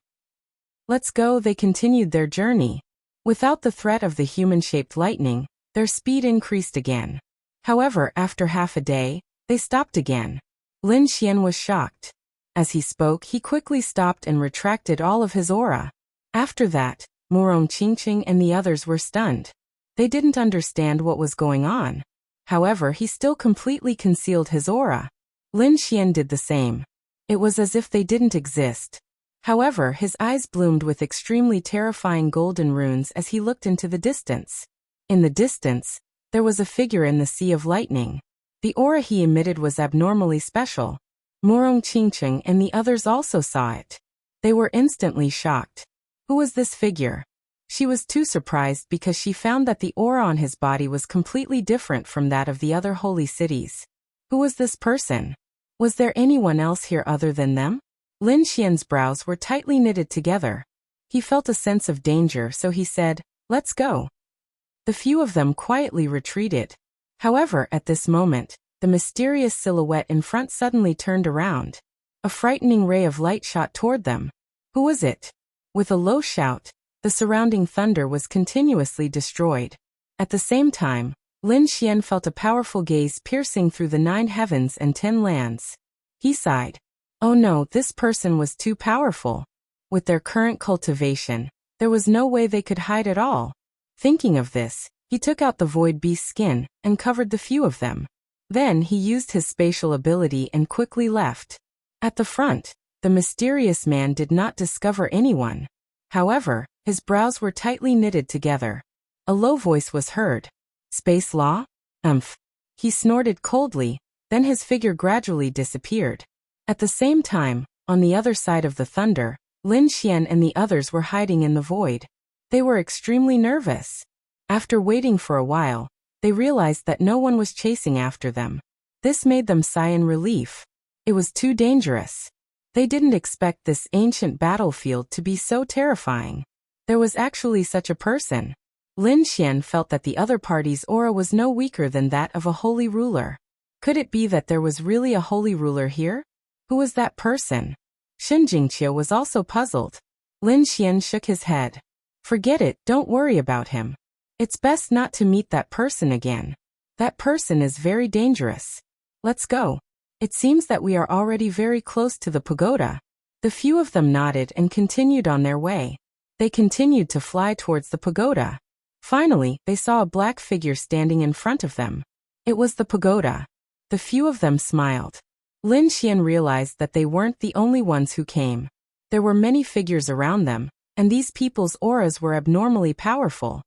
Let's go. They continued their journey. Without the threat of the human-shaped lightning, their speed increased again. However, after half a day, they stopped again. Lin Xian was shocked. As he spoke, he quickly stopped and retracted all of his aura. After that, Morong Qingcheng and the others were stunned. They didn't understand what was going on. However, he still completely concealed his aura. Lin Xian did the same. It was as if they didn't exist. However, his eyes bloomed with extremely terrifying golden runes as he looked into the distance. In the distance, there was a figure in the Sea of Lightning. The aura he emitted was abnormally special. Morong Qingcheng and the others also saw it. They were instantly shocked. Who was this figure? She was too surprised because she found that the aura on his body was completely different from that of the other holy cities. Who was this person? Was there anyone else here other than them? Lin Xian's brows were tightly knitted together. He felt a sense of danger, so he said, "Let's go." The few of them quietly retreated. However, at this moment, the mysterious silhouette in front suddenly turned around. A frightening ray of light shot toward them. Who was it? With a low shout, the surrounding thunder was continuously destroyed. At the same time, Lin Xian felt a powerful gaze piercing through the 9 heavens and 10 lands. He sighed. Oh no, this person was too powerful. With their current cultivation, there was no way they could hide at all. Thinking of this, he took out the void beast skin and covered the few of them. Then he used his spatial ability and quickly left. At the front, the mysterious man did not discover anyone. However, his brows were tightly knitted together. A low voice was heard. Space law? Umph. He snorted coldly, then his figure gradually disappeared. At the same time, on the other side of the thunder, Lin Xian and the others were hiding in the void. They were extremely nervous. After waiting for a while, they realized that no one was chasing after them. This made them sigh in relief. It was too dangerous. They didn't expect this ancient battlefield to be so terrifying. There was actually such a person. Lin Xian felt that the other party's aura was no weaker than that of a holy ruler. Could it be that there was really a holy ruler here? Who was that person? Shen Jingqiu was also puzzled. Lin Xian shook his head. Forget it, don't worry about him. It's best not to meet that person again. That person is very dangerous. Let's go. It seems that we are already very close to the pagoda. The few of them nodded and continued on their way. They continued to fly towards the pagoda. Finally, they saw a black figure standing in front of them. It was the pagoda. The few of them smiled. Lin Xian realized that they weren't the only ones who came. There were many figures around them, and these people's auras were abnormally powerful.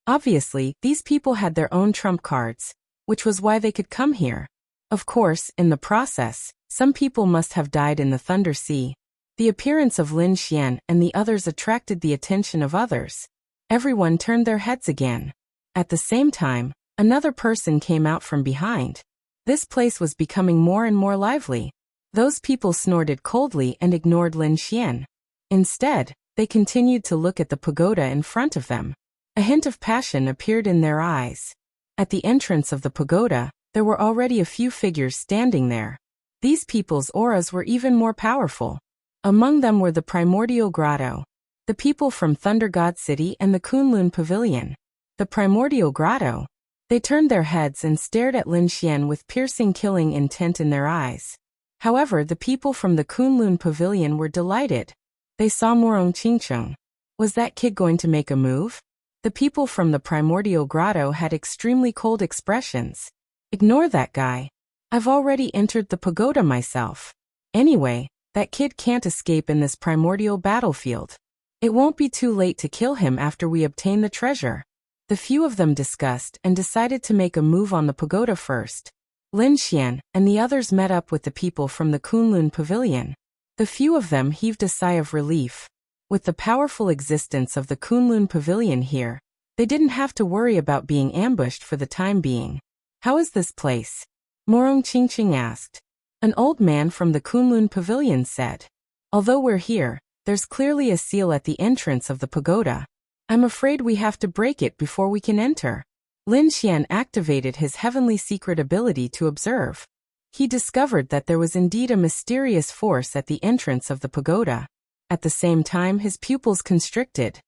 Obviously, these people had their own trump cards, which was why they could come here. Of course, in the process, some people must have died in the Thunder Sea. The appearance of Lin Xian and the others attracted the attention of others. Everyone turned their heads again. At the same time, another person came out from behind. This place was becoming more and more lively. Those people snorted coldly and ignored Lin Xian. Instead, they continued to look at the pagoda in front of them. A hint of passion appeared in their eyes. At the entrance of the pagoda, there were already a few figures standing there. These people's auras were even more powerful. Among them were the Primordial Grotto, the people from Thunder God City and the Kunlun Pavilion. The Primordial Grotto. They turned their heads and stared at Lin Xian with piercing killing intent in their eyes. However, the people from the Kunlun Pavilion were delighted. They saw Morong Qingcheng. Was that kid going to make a move? The people from the Primordial Grotto had extremely cold expressions. Ignore that guy. I've already entered the pagoda myself. Anyway, that kid can't escape in this primordial battlefield. It won't be too late to kill him after we obtain the treasure. The few of them discussed and decided to make a move on the pagoda first. Lin Xian and the others met up with the people from the Kunlun Pavilion. The few of them heaved a sigh of relief. With the powerful existence of the Kunlun Pavilion here, they didn't have to worry about being ambushed for the time being. How is this place? Morong Qingqing asked. An old man from the Kunlun Pavilion said. Although we're here, there's clearly a seal at the entrance of the pagoda. I'm afraid we have to break it before we can enter. Lin Xian activated his heavenly secret ability to observe. He discovered that there was indeed a mysterious force at the entrance of the pagoda. At the same time, his pupils constricted.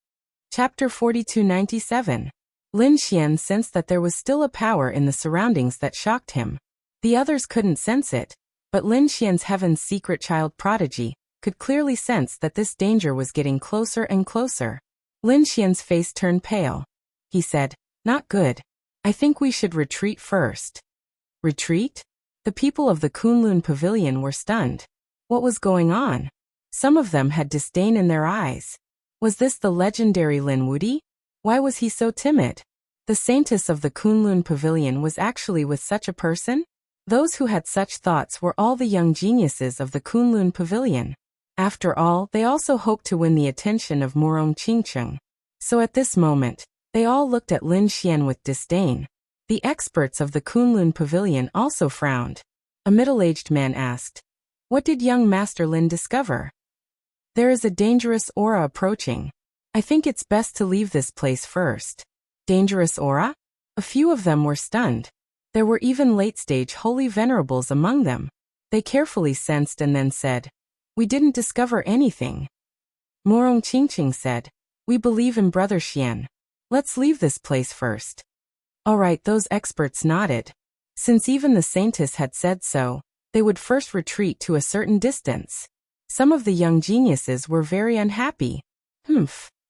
Chapter 4297. Lin Xian sensed that there was still a power in the surroundings that shocked him. The others couldn't sense it, but Lin Xian's heaven's secret child prodigy could clearly sense that this danger was getting closer and closer. Lin Xian's face turned pale. He said, "Not good. I think we should retreat first." Retreat? The people of the Kunlun Pavilion were stunned. What was going on? Some of them had disdain in their eyes. Was this the legendary Lin Wudi? Why was he so timid? The saintess of the Kunlun Pavilion was actually with such a person? Those who had such thoughts were all the young geniuses of the Kunlun Pavilion. After all, they also hoped to win the attention of Morong Qingcheng. So at this moment, they all looked at Lin Xian with disdain. The experts of the Kunlun Pavilion also frowned. A middle-aged man asked, "What did young Master Lin discover?" "There is a dangerous aura approaching. I think it's best to leave this place first." Dangerous aura? A few of them were stunned. There were even late-stage holy venerables among them. They carefully sensed and then said, "We didn't discover anything." Morong Qingqing said, "We believe in Brother Xian. Let's leave this place first." All right, those experts nodded. Since even the saintess had said so, they would first retreat to a certain distance. Some of the young geniuses were very unhappy.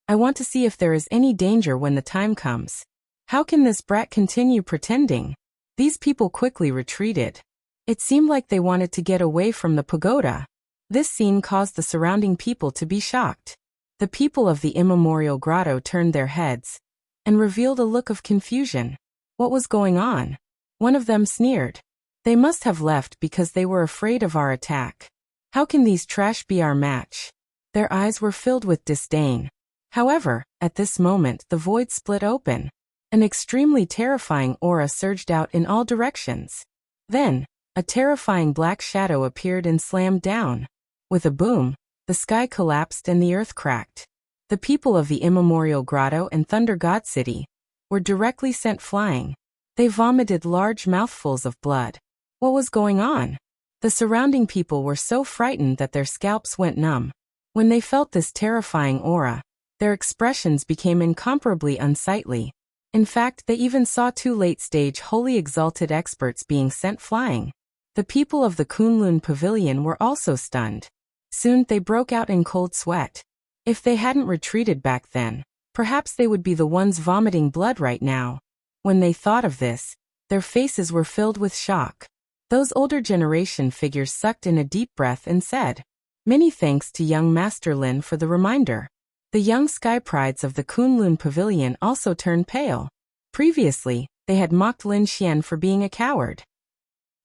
I want to see if there is any danger when the time comes. How can this brat continue pretending? These people quickly retreated. It seemed like they wanted to get away from the pagoda. This scene caused the surrounding people to be shocked. The people of the immemorial grotto turned their heads and revealed a look of confusion. What was going on? One of them sneered. They must have left because they were afraid of our attack. How can these trash be our match? Their eyes were filled with disdain. However, at this moment the void split open. An extremely terrifying aura surged out in all directions. Then, a terrifying black shadow appeared and slammed down. With a boom, the sky collapsed and the earth cracked. The people of the Immemorial Grotto and Thunder God City were directly sent flying. They vomited large mouthfuls of blood. What was going on? The surrounding people were so frightened that their scalps went numb. When they felt this terrifying aura, their expressions became incomparably unsightly. In fact, they even saw 2 late-stage wholly exalted experts being sent flying. The people of the Kunlun Pavilion were also stunned. Soon they broke out in cold sweat. If they hadn't retreated back then, perhaps they would be the ones vomiting blood right now. When they thought of this, their faces were filled with shock. Those older generation figures sucked in a deep breath and said, "Many thanks to young Master Lin for the reminder." The young sky prides of the Kunlun Pavilion also turned pale. Previously, they had mocked Lin Xian for being a coward.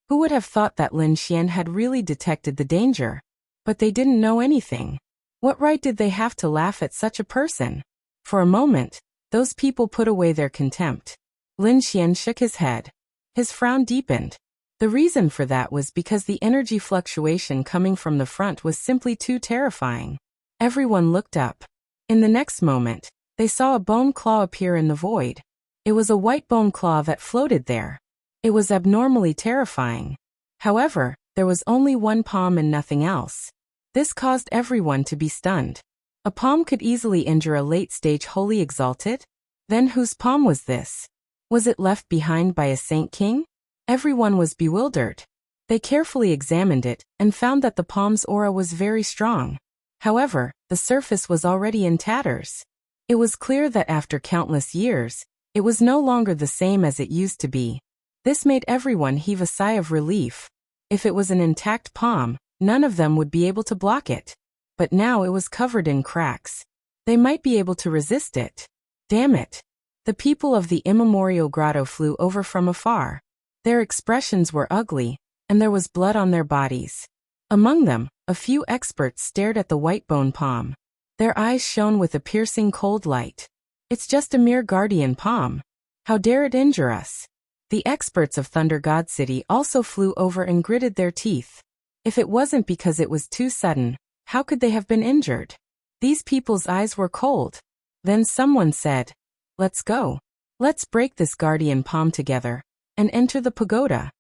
Who would have thought that Lin Xian had really detected the danger? But they didn't know anything. What right did they have to laugh at such a person? For a moment, those people put away their contempt. Lin Xian shook his head. His frown deepened. The reason for that was because the energy fluctuation coming from the front was simply too terrifying. Everyone looked up. In the next moment, they saw a bone claw appear in the void. It was a white bone claw that floated there. It was abnormally terrifying. However, there was only one palm and nothing else. This caused everyone to be stunned. A palm could easily injure a late-stage wholly exalted? Then whose palm was this? Was it left behind by a Saint King? Everyone was bewildered. They carefully examined it and found that the palm's aura was very strong. However, the surface was already in tatters. It was clear that after countless years, it was no longer the same as it used to be. This made everyone heave a sigh of relief. If it was an intact palm, none of them would be able to block it. But now it was covered in cracks. They might be able to resist it. Damn it! The people of the Immemorial Grotto flew over from afar. Their expressions were ugly, and there was blood on their bodies. Among them, a few experts stared at the white bone palm. Their eyes shone with a piercing cold light. It's just a mere guardian palm. How dare it injure us? The experts of Thunder God City also flew over and gritted their teeth. If it wasn't because it was too sudden, how could they have been injured? These people's eyes were cold. Then someone said, "Let's go. Let's break this guardian palm together and enter the pagoda."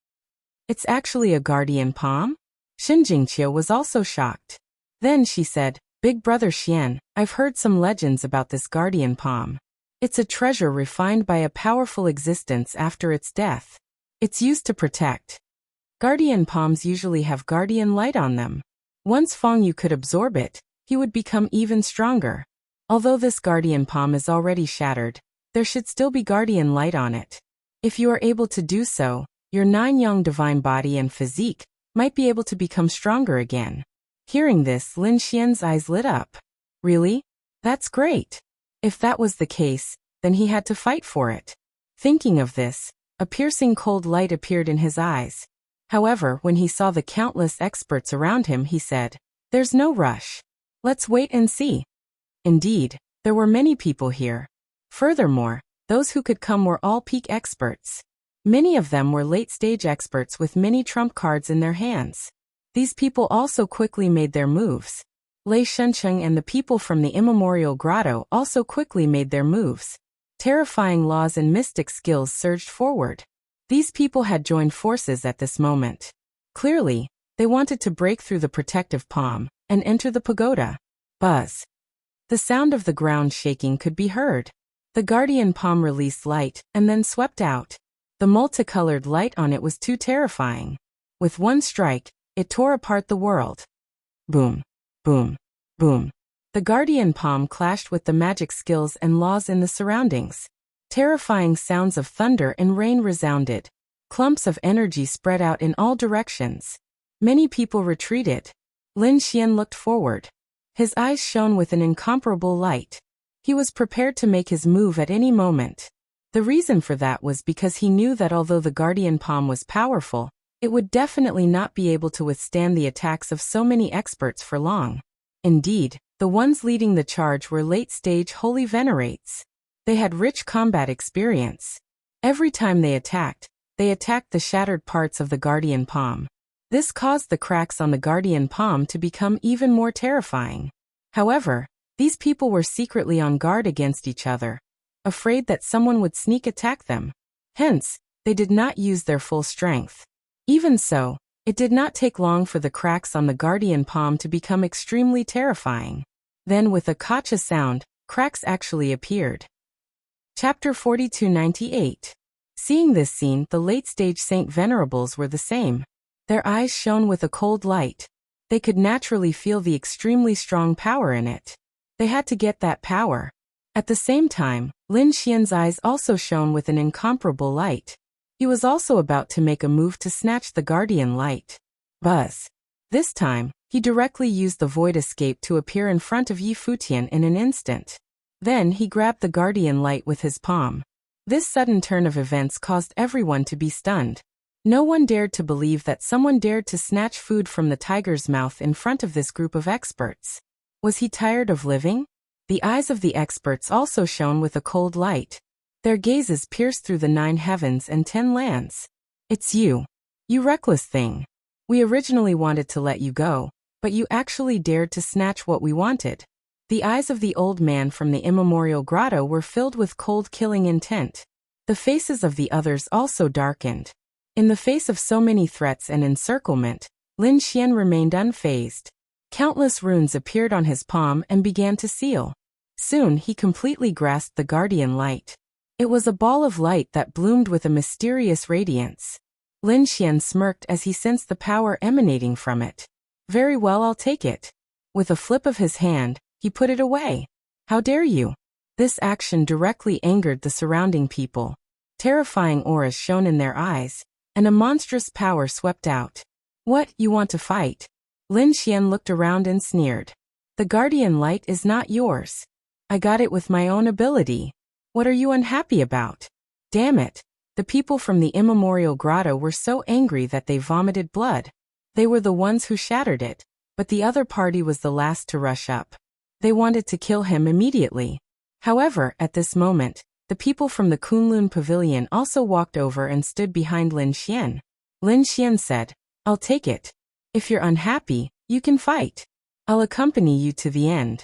It's actually a guardian palm? Shinjingqiu was also shocked. Then she said, "Big brother Xian, I've heard some legends about this guardian palm. It's a treasure refined by a powerful existence after its death. It's used to protect. Guardian palms usually have guardian light on them. Once Feng Yu could absorb it, he would become even stronger. Although this guardian palm is already shattered, there should still be guardian light on it. If you are able to do so, your 9-yang divine body and physique might be able to become stronger again." Hearing this, Lin Xian's eyes lit up. Really? That's great. If that was the case, then he had to fight for it. Thinking of this, a piercing cold light appeared in his eyes. However, when he saw the countless experts around him, he said, "There's no rush. Let's wait and see." Indeed, there were many people here. Furthermore, those who could come were all peak experts. Many of them were late-stage experts with many trump cards in their hands. These people also quickly made their moves. Lei Shuncheng and the people from the Immemorial Grotto also quickly made their moves. Terrifying laws and mystic skills surged forward. These people had joined forces at this moment. Clearly, they wanted to break through the protective palm and enter the pagoda. Buzz. The sound of the ground shaking could be heard. The guardian palm released light and then swept out. The multicolored light on it was too terrifying. With one strike, it tore apart the world. Boom, boom, boom. The guardian palm clashed with the magic skills and laws in the surroundings. Terrifying sounds of thunder and rain resounded. Clumps of energy spread out in all directions. Many people retreated. Lin Xian looked forward. His eyes shone with an incomparable light. He was prepared to make his move at any moment. The reason for that was because he knew that although the guardian palm was powerful, it would definitely not be able to withstand the attacks of so many experts for long. Indeed, the ones leading the charge were late-stage holy venerates. They had rich combat experience. Every time they attacked, they attacked the shattered parts of the guardian palm. This caused the cracks on the guardian palm to become even more terrifying. However, these people were secretly on guard against each other, afraid that someone would sneak attack them. Hence, they did not use their full strength. Even so, it did not take long for the cracks on the guardian palm to become extremely terrifying. Then with a gotcha sound, cracks actually appeared. Chapter 4298. Seeing this scene, the late-stage Saint Venerables were the same. Their eyes shone with a cold light. They could naturally feel the extremely strong power in it. They had to get that power. At the same time, Lin Xian's eyes also shone with an incomparable light. He was also about to make a move to snatch the guardian light. Buzz. This time, he directly used the void escape to appear in front of Yi Futian in an instant. Then he grabbed the guardian light with his palm. This sudden turn of events caused everyone to be stunned. No one dared to believe that someone dared to snatch food from the tiger's mouth in front of this group of experts. Was he tired of living? The eyes of the experts also shone with a cold light. Their gazes pierced through the 9 heavens and 10 lands. It's you. You reckless thing. We originally wanted to let you go, but you actually dared to snatch what we wanted. The eyes of the old man from the immemorial grotto were filled with cold killing intent. The faces of the others also darkened. In the face of so many threats and encirclement, Lin Xian remained unfazed. Countless runes appeared on his palm and began to seal. Soon he completely grasped the guardian light. It was a ball of light that bloomed with a mysterious radiance. Lin Xian smirked as he sensed the power emanating from it. Very well, I'll take it. With a flip of his hand, he put it away. How dare you? This action directly angered the surrounding people. Terrifying auras shone in their eyes, and a monstrous power swept out. What, you want to fight? Lin Xian looked around and sneered. The guardian light is not yours. I got it with my own ability. What are you unhappy about? Damn it. The people from the immemorial grotto were so angry that they vomited blood. They were the ones who shattered it, but the other party was the last to rush up. They wanted to kill him immediately. However, at this moment, the people from the Kunlun Pavilion also walked over and stood behind Lin Xian. Lin Xian said, I'll take it. If you're unhappy, you can fight. I'll accompany you to the end.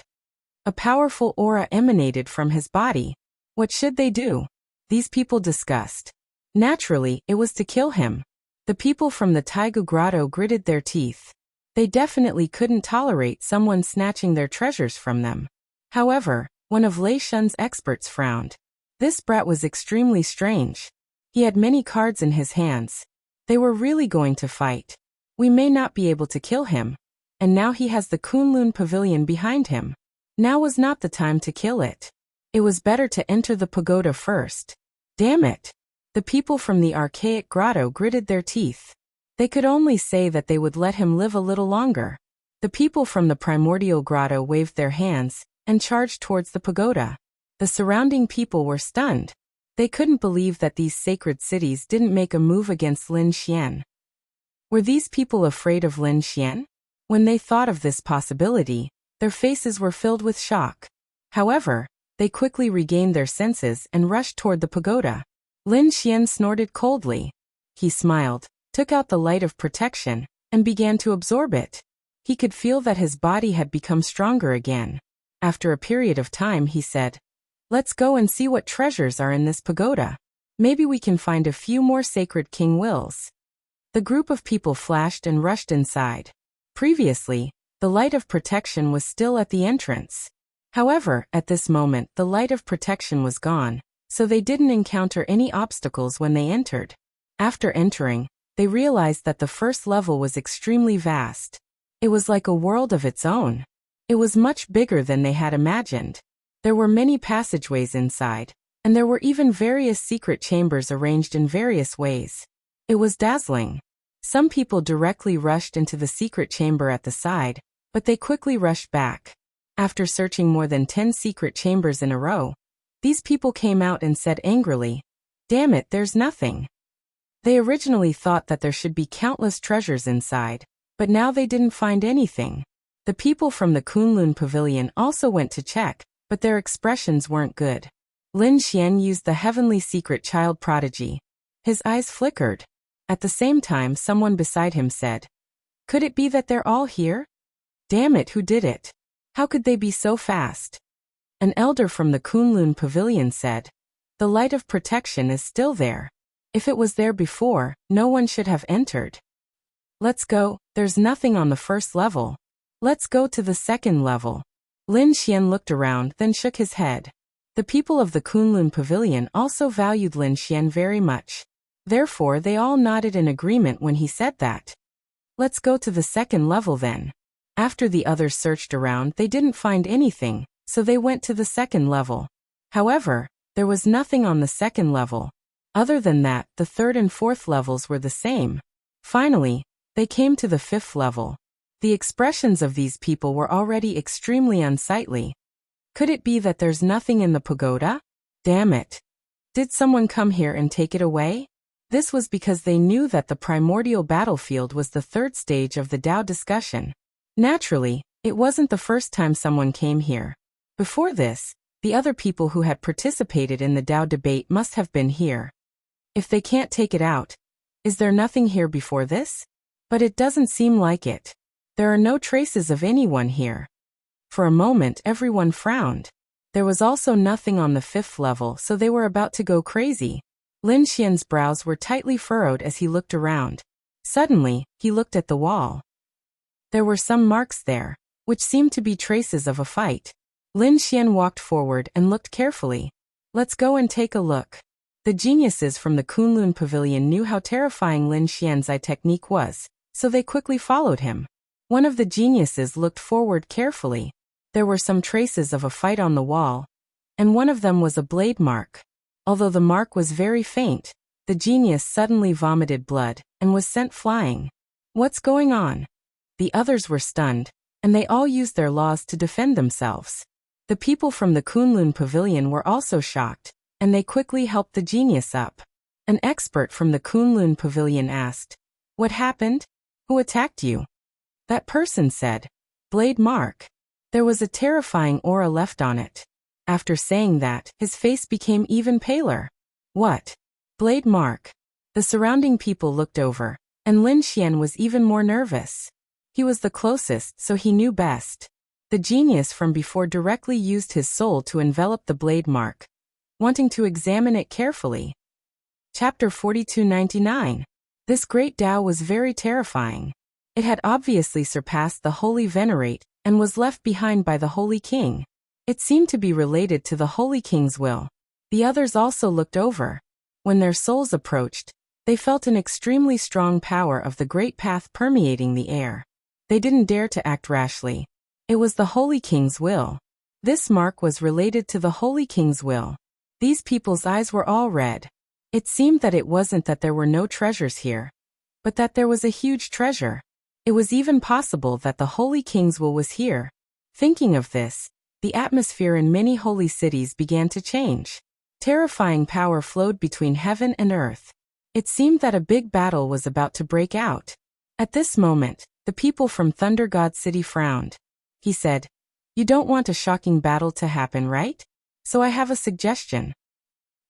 A powerful aura emanated from his body. What should they do? These people discussed. Naturally, it was to kill him. The people from the Taigu Grotto gritted their teeth. They definitely couldn't tolerate someone snatching their treasures from them. However, one of Lei Shun's experts frowned. This brat was extremely strange. He had many cards in his hands. They were really going to fight. We may not be able to kill him. And now he has the Kunlun Pavilion behind him. Now was not the time to kill it. It was better to enter the pagoda first. Damn it! The people from the archaic grotto gritted their teeth. They could only say that they would let him live a little longer. The people from the primordial grotto waved their hands and charged towards the pagoda. The surrounding people were stunned. They couldn't believe that these sacred cities didn't make a move against Lin Xian. Were these people afraid of Lin Xian? When they thought of this possibility, their faces were filled with shock. However, they quickly regained their senses and rushed toward the pagoda. Lin Xian snorted coldly. He smiled, took out the light of protection, and began to absorb it. He could feel that his body had become stronger again. After a period of time, he said, Let's go and see what treasures are in this pagoda. Maybe we can find a few more sacred king wills. The group of people flashed and rushed inside. Previously, the light of protection was still at the entrance. However, at this moment the light of protection was gone, so they didn't encounter any obstacles when they entered. After entering, they realized that the first level was extremely vast. It was like a world of its own. It was much bigger than they had imagined. There were many passageways inside, and there were even various secret chambers arranged in various ways. It was dazzling. Some people directly rushed into the secret chamber at the side, but they quickly rushed back. After searching more than 10 secret chambers in a row, these people came out and said angrily, Damn it, there's nothing. They originally thought that there should be countless treasures inside, but now they didn't find anything. The people from the Kunlun Pavilion also went to check, but their expressions weren't good. Lin Xian used the heavenly secret child prodigy. His eyes flickered. At the same time, someone beside him said, "Could it be that they're all here? Damn it, who did it? How could they be so fast?" An elder from the Kunlun pavilion said, "The light of protection is still there. If it was there before, no one should have entered. Let's go, there's nothing on the first level. Let's go to the second level." Lin Xian looked around, then shook his head. The people of the Kunlun pavilion also valued Lin Xian very much. Therefore, they all nodded in agreement when he said that. "Let's go to the second level then." After the others searched around, they didn't find anything, so they went to the second level. However, there was nothing on the second level. Other than that, the third and fourth levels were the same. Finally, they came to the fifth level. The expressions of these people were already extremely unsightly. Could it be that there's nothing in the pagoda? Damn it. Did someone come here and take it away? This was because they knew that the primordial battlefield was the third stage of the Tao discussion. Naturally, it wasn't the first time someone came here. Before this, the other people who had participated in the Tao debate must have been here. If they can't take it out, is there nothing here before this? But it doesn't seem like it. There are no traces of anyone here. For a moment, everyone frowned. There was also nothing on the fifth level, so they were about to go crazy. Lin Xian's brows were tightly furrowed as he looked around. Suddenly, he looked at the wall. There were some marks there, which seemed to be traces of a fight. Lin Xian walked forward and looked carefully. "Let's go and take a look." The geniuses from the Kunlun pavilion knew how terrifying Lin Xian's eye technique was, so they quickly followed him. One of the geniuses looked forward carefully. There were some traces of a fight on the wall, and one of them was a blade mark. Although the mark was very faint, the genius suddenly vomited blood and was sent flying. "What's going on?" The others were stunned, and they all used their laws to defend themselves. The people from the Kunlun pavilion were also shocked, and they quickly helped the genius up. An expert from the Kunlun pavilion asked, "What happened? Who attacked you?" That person said, "Blade mark." There was a terrifying aura left on it. After saying that, his face became even paler. "What? Blade mark?" The surrounding people looked over, and Lin Xian was even more nervous. He was the closest, so he knew best. The genius from before directly used his soul to envelop the blade mark, wanting to examine it carefully. Chapter 4299. This great Tao was very terrifying. It had obviously surpassed the Holy Venerate and was left behind by the Holy King. It seemed to be related to the Holy King's will. The others also looked over. When their souls approached, they felt an extremely strong power of the great path permeating the air. They didn't dare to act rashly. It was the Holy King's will. This mark was related to the Holy King's will. These people's eyes were all red. It seemed that it wasn't that there were no treasures here, but that there was a huge treasure. It was even possible that the Holy King's will was here. Thinking of this, the atmosphere in many holy cities began to change. Terrifying power flowed between heaven and earth. It seemed that a big battle was about to break out. At this moment, the people from Thunder God City frowned. He said, "You don't want a shocking battle to happen, right? So I have a suggestion."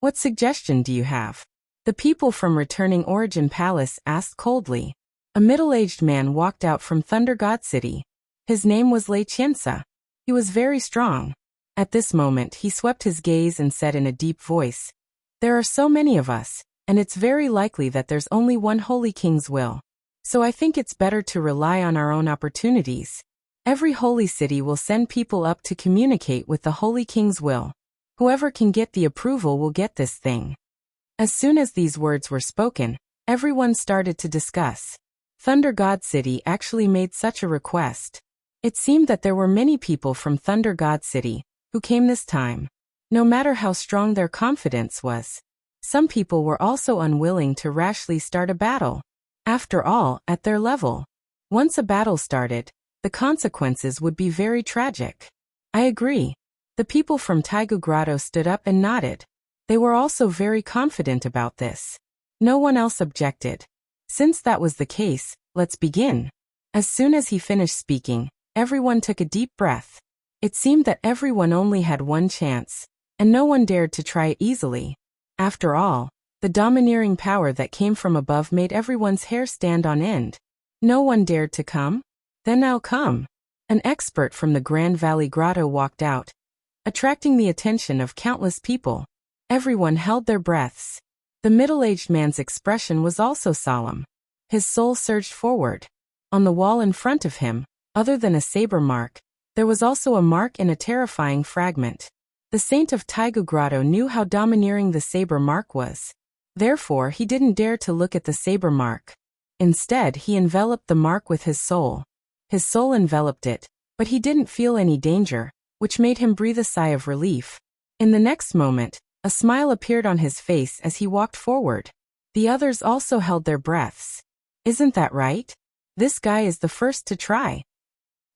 "What suggestion do you have?" The people from Returning Origin Palace asked coldly. A middle-aged man walked out from Thunder God City. His name was Lei Qiansa. He was very strong. At this moment, he swept his gaze and said in a deep voice, "There are so many of us, and it's very likely that there's only one Holy King's will. So I think it's better to rely on our own opportunities. Every holy city will send people up to communicate with the Holy King's will. Whoever can get the approval will get this thing." As soon as these words were spoken, everyone started to discuss. Thunder God City actually made such a request. It seemed that there were many people from Thunder God City who came this time. No matter how strong their confidence was, some people were also unwilling to rashly start a battle. After all, at their level, once a battle started, the consequences would be very tragic. "I agree." The people from Taigu Grotto stood up and nodded. They were also very confident about this. No one else objected. Since that was the case, let's begin. As soon as he finished speaking, everyone took a deep breath. It seemed that everyone only had one chance, and no one dared to try it easily. After all, The domineering power that came from above made everyone's hair stand on end. No one dared to come? Then I'll come. An expert from the Grand Valley Grotto walked out, attracting the attention of countless people. Everyone held their breaths. The middle-aged man's expression was also solemn. His soul surged forward. On the wall in front of him, other than a saber mark, there was also a mark in a terrifying fragment. The saint of Taigu Grotto knew how domineering the saber mark was. Therefore, he didn't dare to look at the saber mark. Instead, he enveloped the mark with his soul. His soul enveloped it, but he didn't feel any danger, which made him breathe a sigh of relief. In the next moment, a smile appeared on his face as he walked forward. The others also held their breaths. Isn't that right? This guy is the first to try.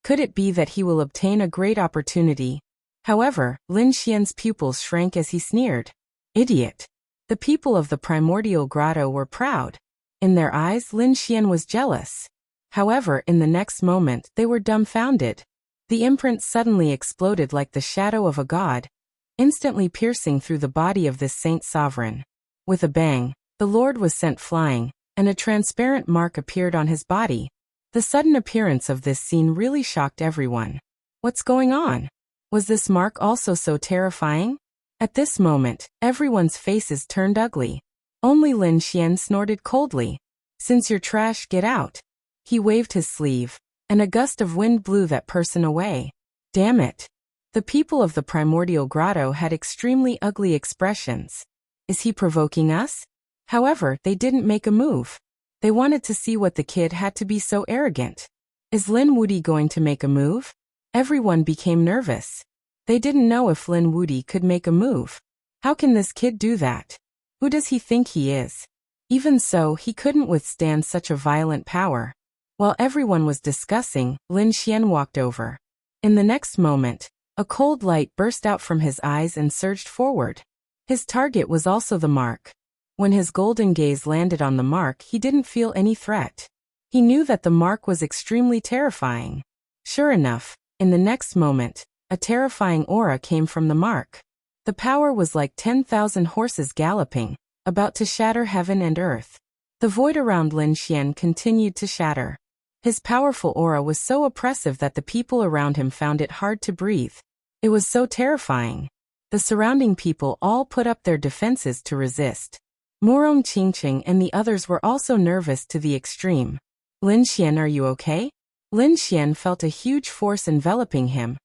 Could it be that he will obtain a great opportunity? However, Lin Xian's pupils shrank as he sneered. Idiot! The people of the primordial grotto were proud. In their eyes, Lin Xian was jealous. However, in the next moment, they were dumbfounded. The imprint suddenly exploded like the shadow of a god, instantly piercing through the body of this saint sovereign. With a bang, the Lord was sent flying, and a transparent mark appeared on his body. The sudden appearance of this scene really shocked everyone. What's going on? Was this mark also so terrifying? At this moment, everyone's faces turned ugly. Only Lin Xian snorted coldly. Since you're trash, get out. He waved his sleeve, and a gust of wind blew that person away. Damn it. The people of the primordial grotto had extremely ugly expressions. Is he provoking us? However, they didn't make a move. They wanted to see what the kid had to be so arrogant. Is Lin Wudi going to make a move? Everyone became nervous. They didn't know if Lin Wudi could make a move. How can this kid do that? Who does he think he is? Even so, he couldn't withstand such a violent power. While everyone was discussing, Lin Xian walked over. In the next moment, a cold light burst out from his eyes and surged forward. His target was also the mark. When his golden gaze landed on the mark, he didn't feel any threat. He knew that the mark was extremely terrifying. Sure enough, in the next moment, a terrifying aura came from the mark. The power was like 10,000 horses galloping, about to shatter heaven and earth. The void around Lin Xian continued to shatter. His powerful aura was so oppressive that the people around him found it hard to breathe. It was so terrifying. The surrounding people all put up their defenses to resist. Murong Qingqing and the others were also nervous to the extreme. Lin Xian, are you okay? Lin Xian felt a huge force enveloping him,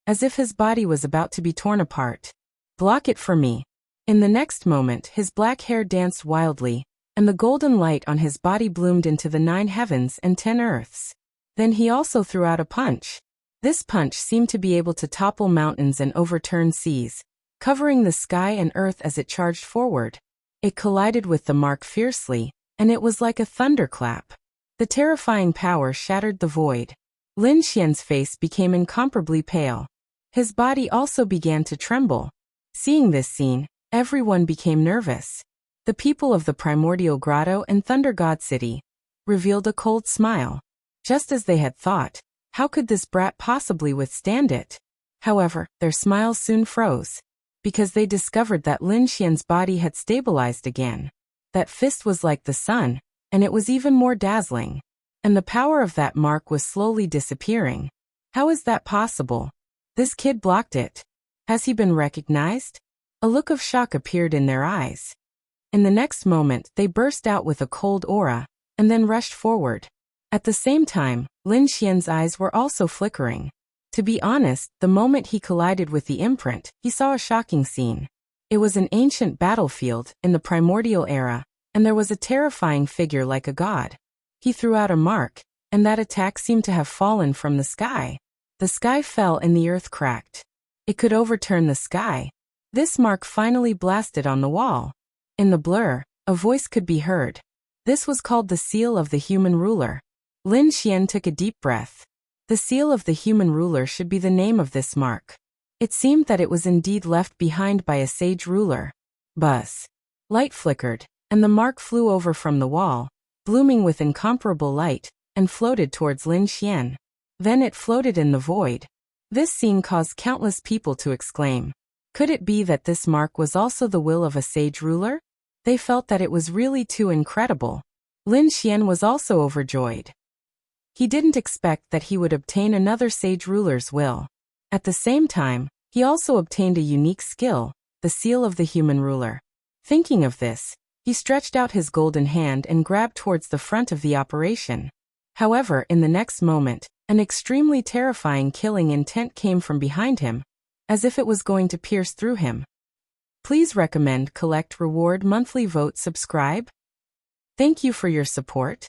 as if his body was about to be torn apart. Block it for me. In the next moment, his black hair danced wildly, and the golden light on his body bloomed into the 9 heavens and 10 earths. Then he also threw out a punch. This punch seemed to be able to topple mountains and overturn seas, covering the sky and earth as it charged forward. It collided with the mark fiercely, and it was like a thunderclap. The terrifying power shattered the void. Lin Xian's face became incomparably pale. His body also began to tremble. Seeing this scene, everyone became nervous. The people of the Primordial Grotto and Thunder God City revealed a cold smile. Just as they had thought, how could this brat possibly withstand it? However, their smiles soon froze, because they discovered that Lin Xian's body had stabilized again. That fist was like the sun, and it was even more dazzling. And the power of that mark was slowly disappearing. How is that possible? This kid blocked it. Has he been recognized? A look of shock appeared in their eyes. In the next moment, they burst out with a cold aura, and then rushed forward. At the same time, Lin Xian's eyes were also flickering. To be honest, the moment he collided with the imprint, he saw a shocking scene. It was an ancient battlefield in the primordial era, and there was a terrifying figure like a god. He threw out a mark, and that attack seemed to have fallen from the sky. The sky fell and the earth cracked. It could overturn the sky. This mark finally blasted on the wall. In the blur, a voice could be heard. This was called the seal of the human ruler. Lin Xian took a deep breath. The seal of the human ruler should be the name of this mark. It seemed that it was indeed left behind by a sage ruler. Buzz. Light flickered, and the mark flew over from the wall, blooming with incomparable light, and floated towards Lin Xian. Then it floated in the void. This scene caused countless people to exclaim. Could it be that this mark was also the will of a sage ruler? They felt that it was really too incredible. Lin Xian was also overjoyed. He didn't expect that he would obtain another sage ruler's will. At the same time, he also obtained a unique skill, the seal of the human ruler. Thinking of this, he stretched out his golden hand and grabbed towards the front of the operation. However, in the next moment, an extremely terrifying killing intent came from behind him, as if it was going to pierce through him. Please recommend, collect, reward, monthly vote, subscribe. Thank you for your support.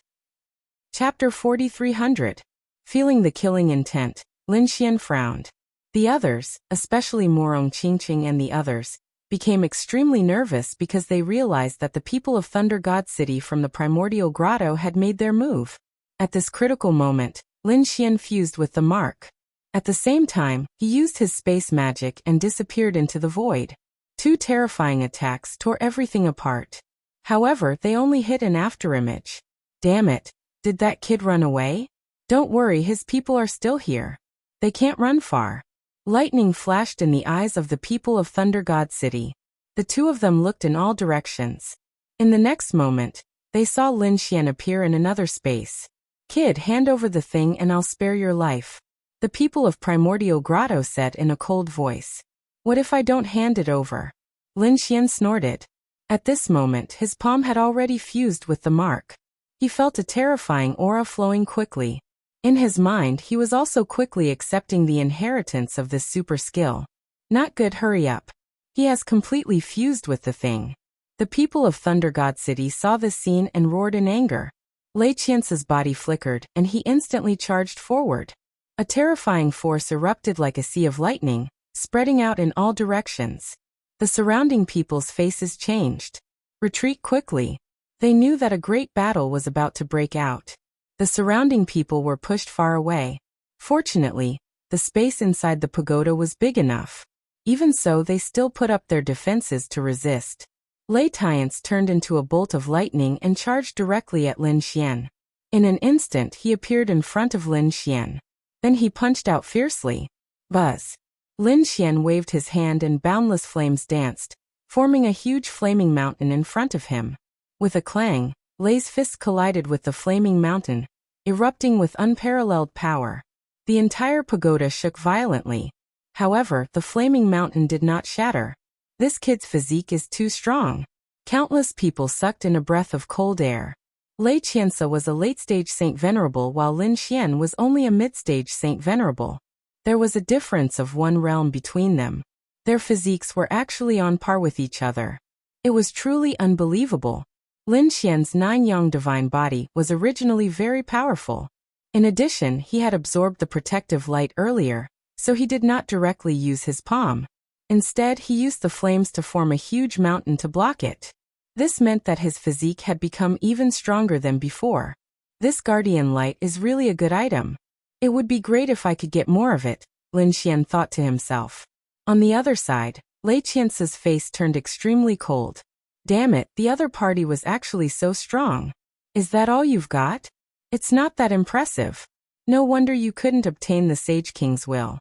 Chapter 4300. Feeling the killing intent, Lin Xian frowned. The others, especially Morong Qingqing and the others, became extremely nervous because they realized that the people of Thunder God City from the Primordial Grotto had made their move. At this critical moment, Lin Xian fused with the mark. At the same time, he used his space magic and disappeared into the void. Two terrifying attacks tore everything apart. However, they only hit an afterimage. Damn it, did that kid run away? Don't worry, his people are still here. They can't run far. Lightning flashed in the eyes of the people of Thunder God City. The two of them looked in all directions. In the next moment, they saw Lin Xian appear in another space. Kid, hand over the thing and I'll spare your life. The people of Primordial Grotto said in a cold voice. What if I don't hand it over? Lin Xian snorted. At this moment, his palm had already fused with the mark. He felt a terrifying aura flowing quickly. In his mind, he was also quickly accepting the inheritance of this super skill. Not good, hurry up. He has completely fused with the thing. The people of Thunder God City saw this scene and roared in anger. Lei Qiance's body flickered, and he instantly charged forward. A terrifying force erupted like a sea of lightning, spreading out in all directions. The surrounding people's faces changed. Retreat quickly. They knew that a great battle was about to break out. The surrounding people were pushed far away. Fortunately, the space inside the pagoda was big enough. Even so, they still put up their defenses to resist. Lei Tiance turned into a bolt of lightning and charged directly at Lin Xian. In an instant, he appeared in front of Lin Xian. Then he punched out fiercely. Buzz. Lin Xian waved his hand and boundless flames danced, forming a huge flaming mountain in front of him. With a clang, Lei's fist collided with the flaming mountain, erupting with unparalleled power. The entire pagoda shook violently. However, the flaming mountain did not shatter. This kid's physique is too strong. Countless people sucked in a breath of cold air. Lei Qianse was a late-stage Saint Venerable while Lin Xian was only a mid-stage Saint Venerable. There was a difference of one realm between them. Their physiques were actually on par with each other. It was truly unbelievable. Lin Xian's 9-yang divine body was originally very powerful. In addition, he had absorbed the protective light earlier, so he did not directly use his palm. Instead, he used the flames to form a huge mountain to block it. This meant that his physique had become even stronger than before. This guardian light is really a good item. It would be great if I could get more of it, Lin Xian thought to himself. On the other side, Lei Qiance's face turned extremely cold. Damn it, the other party was actually so strong. Is that all you've got? It's not that impressive. No wonder you couldn't obtain the Sage King's will.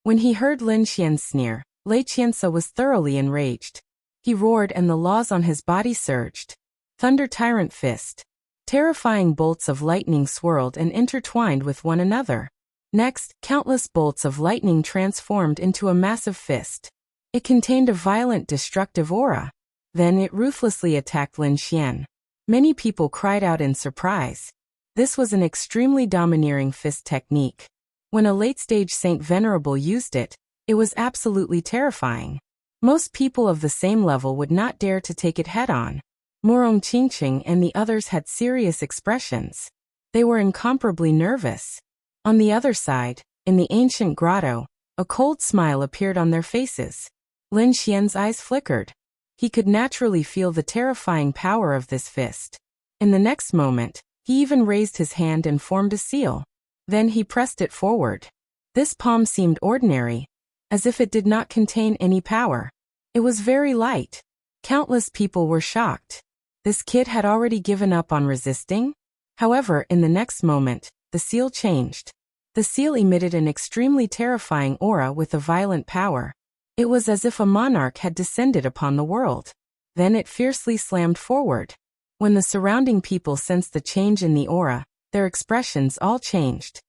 When he heard Lin Xian's sneer, Lei Qianse was thoroughly enraged. He roared and the laws on his body surged. Thunder Tyrant Fist. Terrifying bolts of lightning swirled and intertwined with one another. Next, countless bolts of lightning transformed into a massive fist. It contained a violent destructive aura. Then it ruthlessly attacked Lin Xian. Many people cried out in surprise. This was an extremely domineering fist technique. When a late-stage Saint Venerable used it, it was absolutely terrifying. Most people of the same level would not dare to take it head-on. Morong Qingqing and the others had serious expressions. They were incomparably nervous. On the other side, in the ancient grotto, a cold smile appeared on their faces. Lin Xian's eyes flickered. He could naturally feel the terrifying power of this fist. In the next moment, he even raised his hand and formed a seal. Then he pressed it forward. This palm seemed ordinary, as if it did not contain any power. It was very light. Countless people were shocked. This kid had already given up on resisting? However, in the next moment, the seal changed. The seal emitted an extremely terrifying aura with a violent power. It was as if a monarch had descended upon the world. Then it fiercely slammed forward. When the surrounding people sensed the change in the aura, their expressions all changed.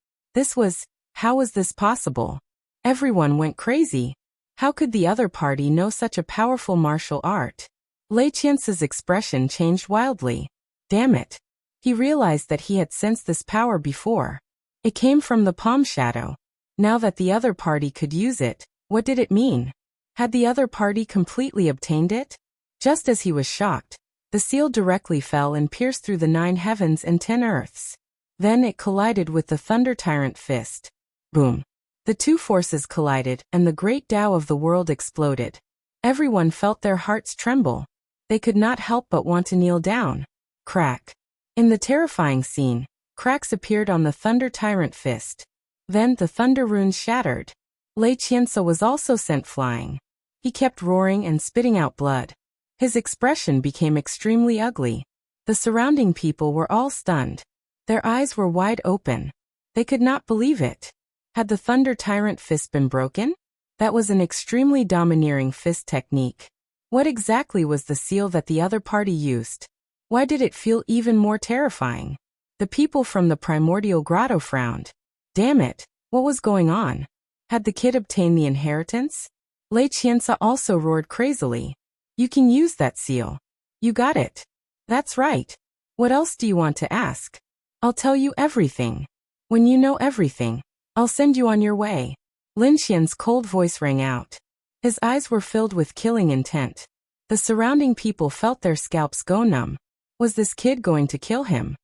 How was this possible? Everyone went crazy. How could the other party know such a powerful martial art? Lei Qiance's expression changed wildly. Damn it. He realized that he had sensed this power before. It came from the palm shadow. Now that the other party could use it, what did it mean? Had the other party completely obtained it? Just as he was shocked, the seal directly fell and pierced through the 9 heavens and 10 earths. Then it collided with the Thunder Tyrant fist. Boom. The two forces collided and the great Tao of the world exploded. Everyone felt their hearts tremble. They could not help but want to kneel down. Crack. In the terrifying scene, cracks appeared on the Thunder Tyrant fist. Then the thunder runes shattered. Lei Qiance was also sent flying. He kept roaring and spitting out blood. His expression became extremely ugly. The surrounding people were all stunned. Their eyes were wide open. They could not believe it. Had the Thunder Tyrant fist been broken? That was an extremely domineering fist technique. What exactly was the seal that the other party used? Why did it feel even more terrifying? The people from the primordial grotto frowned. Damn it, what was going on? Had the kid obtained the inheritance? Lei Qiance also roared crazily. You can use that seal. You got it. That's right. What else do you want to ask? I'll tell you everything. When you know everything, I'll send you on your way. Lin Xian's cold voice rang out. His eyes were filled with killing intent. The surrounding people felt their scalps go numb. Was this kid going to kill him?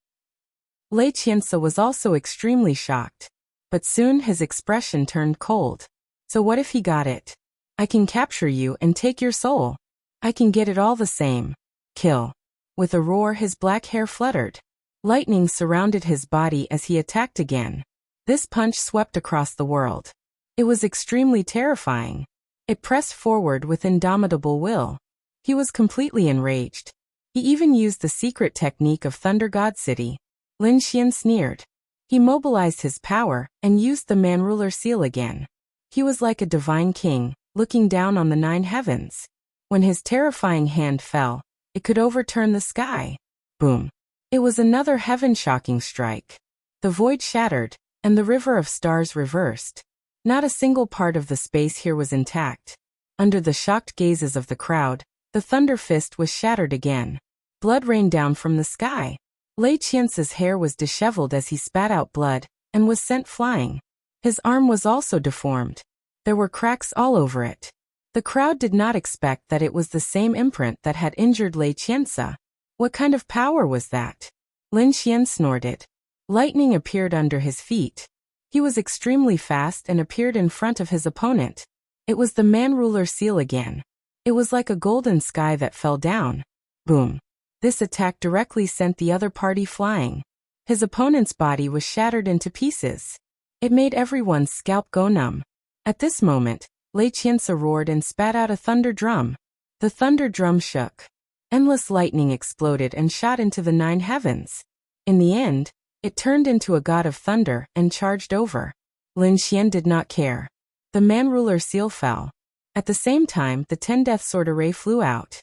Lei Qiance was also extremely shocked. But soon his expression turned cold. So what if he got it? I can capture you and take your soul. I can get it all the same. Kill. With a roar, his black hair fluttered. Lightning surrounded his body as he attacked again. This punch swept across the world. It was extremely terrifying. It pressed forward with indomitable will. He was completely enraged. He even used the secret technique of Thunder God City. Lin Xian sneered. He mobilized his power and used the Man-Ruler seal again. He was like a divine king, looking down on the 9 heavens. When his terrifying hand fell, it could overturn the sky. Boom. It was another heaven-shocking strike. The void shattered, and the river of stars reversed. Not a single part of the space here was intact. Under the shocked gazes of the crowd, the thunder fist was shattered again. Blood rained down from the sky. Lei Qiance's hair was disheveled as he spat out blood, and was sent flying. His arm was also deformed. There were cracks all over it. The crowd did not expect that it was the same imprint that had injured Lei Qiance. What kind of power was that? Lin Xian snorted. Lightning appeared under his feet. He was extremely fast and appeared in front of his opponent. It was the Man-Ruler seal again. It was like a golden sky that fell down. Boom. This attack directly sent the other party flying. His opponent's body was shattered into pieces. It made everyone's scalp go numb. At this moment, Lei Qiance roared and spat out a thunder drum. The thunder drum shook. Endless lightning exploded and shot into the 9 heavens. In the end, it turned into a god of thunder and charged over. Lin Xian did not care. The Man-Ruler seal fell. At the same time, the 10 Death Sword array flew out.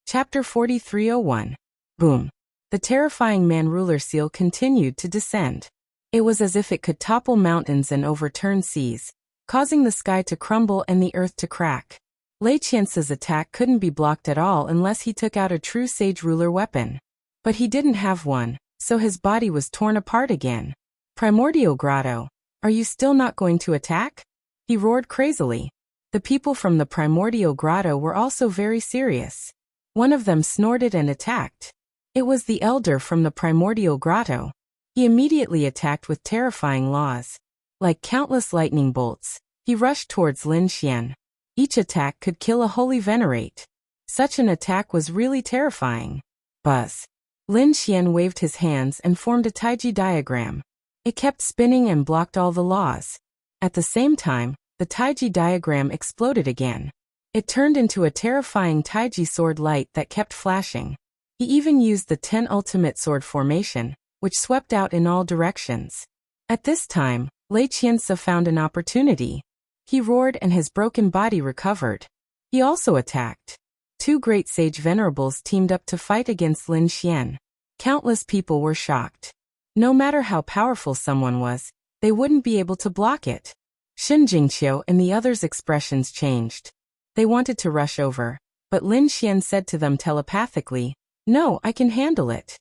Chapter 4301. Boom. The terrifying Man-Ruler seal continued to descend. It was as if it could topple mountains and overturn seas, causing the sky to crumble and the earth to crack. Lei Qiance's attack couldn't be blocked at all unless he took out a true sage ruler weapon. But he didn't have one, so his body was torn apart again. Primordial Grotto, are you still not going to attack? He roared crazily. The people from the Primordial Grotto were also very serious. One of them snorted and attacked. It was the elder from the Primordial Grotto. He immediately attacked with terrifying laws. Like countless lightning bolts, he rushed towards Lin Xian. Each attack could kill a holy venerate. Such an attack was really terrifying. Buzz. Lin Xian waved his hands and formed a Taiji diagram. It kept spinning and blocked all the laws. At the same time, the Taiji diagram exploded again. It turned into a terrifying Taiji sword light that kept flashing. He even used the 10 ultimate sword formation, which swept out in all directions. At this time, Lei Qiance found an opportunity. He roared and his broken body recovered. He also attacked. Two great sage venerables teamed up to fight against Lin Xian. Countless people were shocked. No matter how powerful someone was, they wouldn't be able to block it. Shen Jingqiu and the others' expressions changed. They wanted to rush over, but Lin Xian said to them telepathically, "No, I can handle it."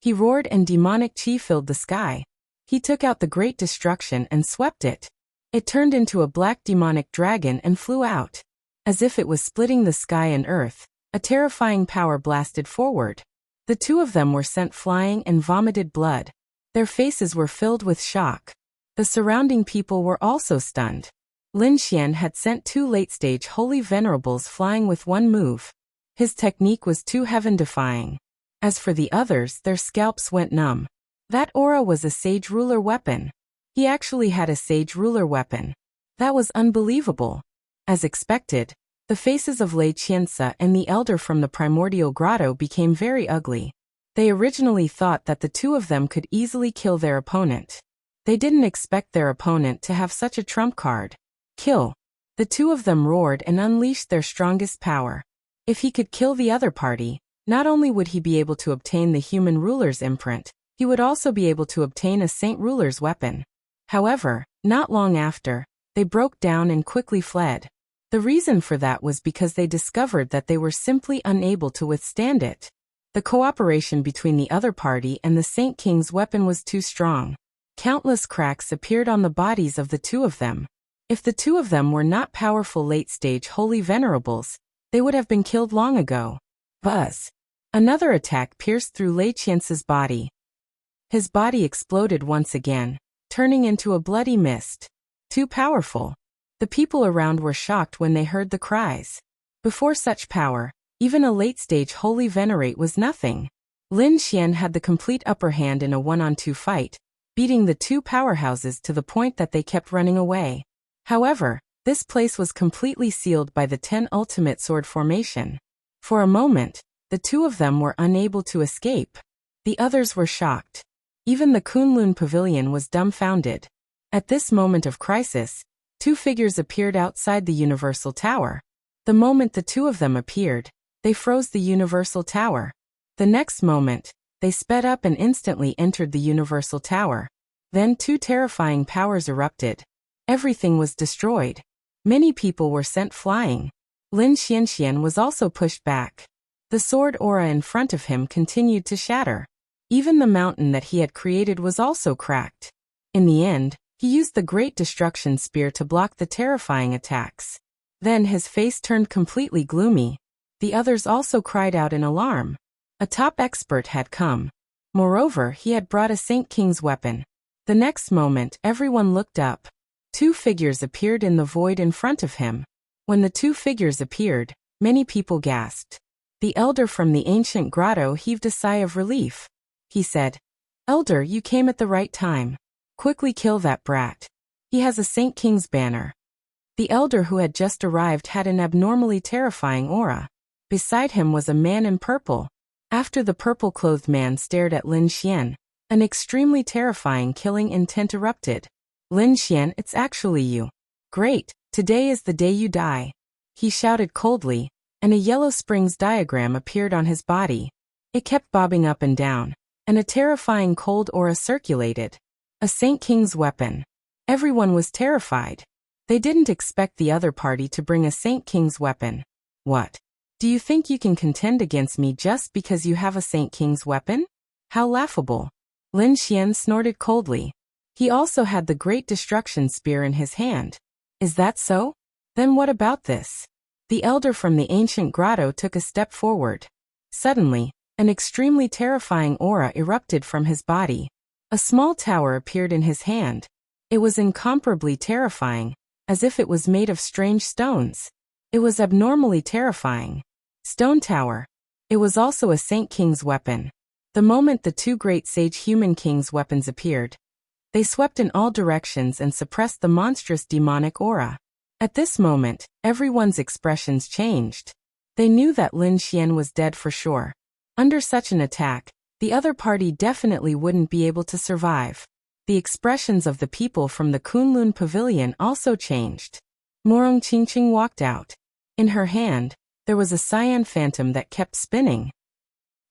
He roared and demonic qi filled the sky. He took out the great destruction and swept it. It turned into a black demonic dragon and flew out. As if it was splitting the sky and earth, a terrifying power blasted forward. The two of them were sent flying and vomited blood. Their faces were filled with shock. The surrounding people were also stunned. Lin Xian had sent two late-stage holy venerables flying with one move. His technique was too heaven-defying. As for the others, their scalps went numb. That aura was a sage ruler weapon. He actually had a sage ruler weapon. That was unbelievable. As expected, the faces of Lei Qiansa and the elder from the primordial grotto became very ugly. They originally thought that the two of them could easily kill their opponent. They didn't expect their opponent to have such a trump card. Kill. The two of them roared and unleashed their strongest power. If he could kill the other party, not only would he be able to obtain the human ruler's imprint, he would also be able to obtain a saint ruler's weapon. However, not long after, they broke down and quickly fled. The reason for that was because they discovered that they were simply unable to withstand it. The cooperation between the other party and the Saint King's weapon was too strong. Countless cracks appeared on the bodies of the two of them. If the two of them were not powerful late-stage holy venerables, they would have been killed long ago. Buzz. Another attack pierced through Lei Qiansa's body. His body exploded once again, turning into a bloody mist. Too powerful. The people around were shocked when they heard the cries. Before such power, even a late-stage holy venerate was nothing. Lin Xian had the complete upper hand in a one-on-two fight, beating the two powerhouses to the point that they kept running away. However, this place was completely sealed by the 10 ultimate sword formation. For a moment, the two of them were unable to escape. The others were shocked. Even the Kunlun Pavilion was dumbfounded. At this moment of crisis, two figures appeared outside the Universal Tower. The moment the two of them appeared, they froze the Universal Tower. The next moment, they sped up and instantly entered the Universal Tower. Then two terrifying powers erupted. Everything was destroyed. Many people were sent flying. Lin Xianxian was also pushed back. The sword aura in front of him continued to shatter. Even the mountain that he had created was also cracked. In the end, he used the Great Destruction Spear to block the terrifying attacks. Then his face turned completely gloomy. The others also cried out in alarm. A top expert had come. Moreover, he had brought a Saint King's weapon. The next moment, everyone looked up. Two figures appeared in the void in front of him. When the two figures appeared, many people gasped. The elder from the ancient grotto heaved a sigh of relief. He said, "Elder, you came at the right time. Quickly kill that brat. He has a Saint King's banner." The elder who had just arrived had an abnormally terrifying aura. Beside him was a man in purple. After the purple-clothed man stared at Lin Xian, an extremely terrifying killing intent erupted. "Lin Xian, it's actually you. Great, today is the day you die." He shouted coldly, and a Yellow Springs diagram appeared on his body. It kept bobbing up and down, and a terrifying cold aura circulated. A Saint King's weapon. Everyone was terrified. They didn't expect the other party to bring a Saint King's weapon. "What? Do you think you can contend against me just because you have a Saint King's weapon? How laughable." Lin Xian snorted coldly. He also had the Great Destruction Spear in his hand. "Is that so? Then what about this?" The elder from the ancient grotto took a step forward. Suddenly, an extremely terrifying aura erupted from his body. A small tower appeared in his hand. It was incomparably terrifying, as if it was made of strange stones. It was abnormally terrifying. Stone Tower. It was also a Saint King's weapon. The moment the two great sage human king's weapons appeared, they swept in all directions and suppressed the monstrous demonic aura. At this moment, everyone's expressions changed. They knew that Lin Xian was dead for sure. Under such an attack, the other party definitely wouldn't be able to survive. The expressions of the people from the Kunlun Pavilion also changed. Morong Qingqing walked out. In her hand, there was a cyan phantom that kept spinning.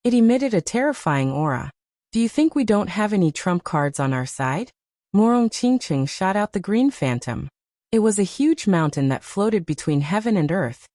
It emitted a terrifying aura. Do you think we don't have any trump cards on our side? Morong Chingcheng shot out the green phantom. It was a huge mountain that floated between heaven and earth,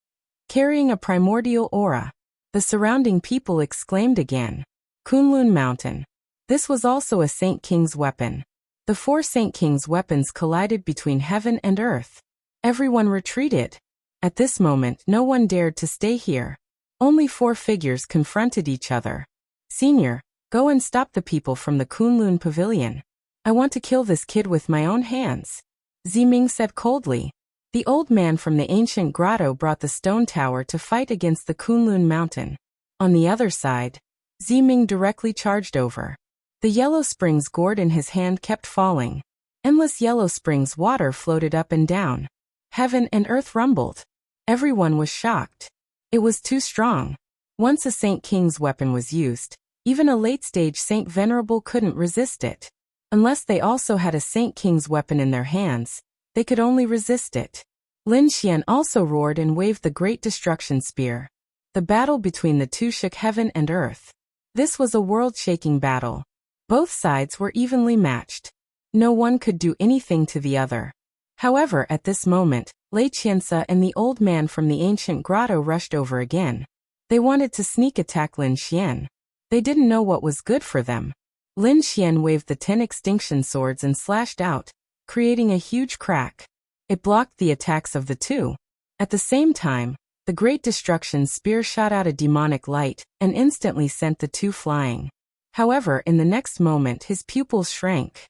carrying a primordial aura. The surrounding people exclaimed again. Kunlun Mountain. This was also a Saint King's weapon. The 4 Saint King's weapons collided between heaven and earth. Everyone retreated. At this moment, no one dared to stay here. Only 4 figures confronted each other. Senior, go and stop the people from the Kunlun Pavilion. I want to kill this kid with my own hands. Ziming said coldly. The old man from the ancient grotto brought the stone tower to fight against the Kunlun Mountain. On the other side, Ziming directly charged over. The yellow springs gourd in his hand kept falling. Endless yellow springs water floated up and down. Heaven and earth rumbled. Everyone was shocked. It was too strong. Once a Saint King's weapon was used, even a late-stage Saint Venerable couldn't resist it. Unless they also had a Saint King's weapon in their hands, they could only resist it. Lin Xian also roared and waved the Great Destruction Spear. The battle between the two shook heaven and earth. This was a world-shaking battle. Both sides were evenly matched. No one could do anything to the other. However, at this moment, Lei Qiansa and the old man from the ancient grotto rushed over again. They wanted to sneak attack Lin Xian. They didn't know what was good for them. Lin Xian waved the 10 extinction swords and slashed out, creating a huge crack. It blocked the attacks of the two. At the same time, the Great Destruction Spear shot out a demonic light and instantly sent the two flying. However, in the next moment his pupils shrank.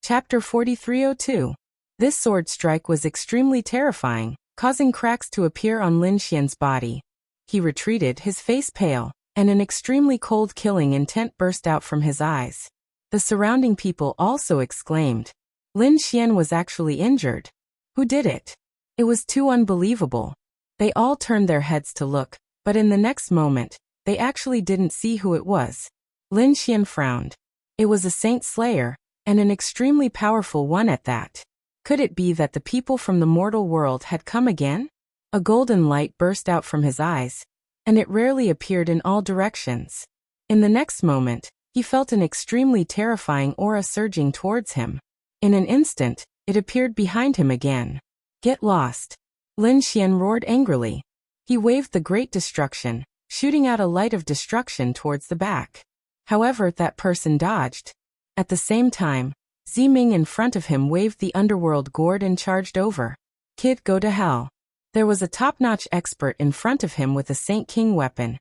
Chapter 4302. This sword strike was extremely terrifying, causing cracks to appear on Lin Xian's body. He retreated, his face pale, and an extremely cold killing intent burst out from his eyes. The surrounding people also exclaimed. Lin Xian was actually injured. Who did it? It was too unbelievable. They all turned their heads to look, but in the next moment, they actually didn't see who it was. Lin Xian frowned. It was a Saint Slayer, and an extremely powerful one at that. Could it be that the people from the mortal world had come again? A golden light burst out from his eyes, and it rarely appeared in all directions. In the next moment, he felt an extremely terrifying aura surging towards him. In an instant, it appeared behind him again. Get lost! Lin Xian roared angrily. He waved the Great Destruction, shooting out a light of destruction towards the back. However, that person dodged. At the same time, Ziming in front of him waved the underworld gourd and charged over. Kid, go to hell. There was a top-notch expert in front of him with a Saint King weapon.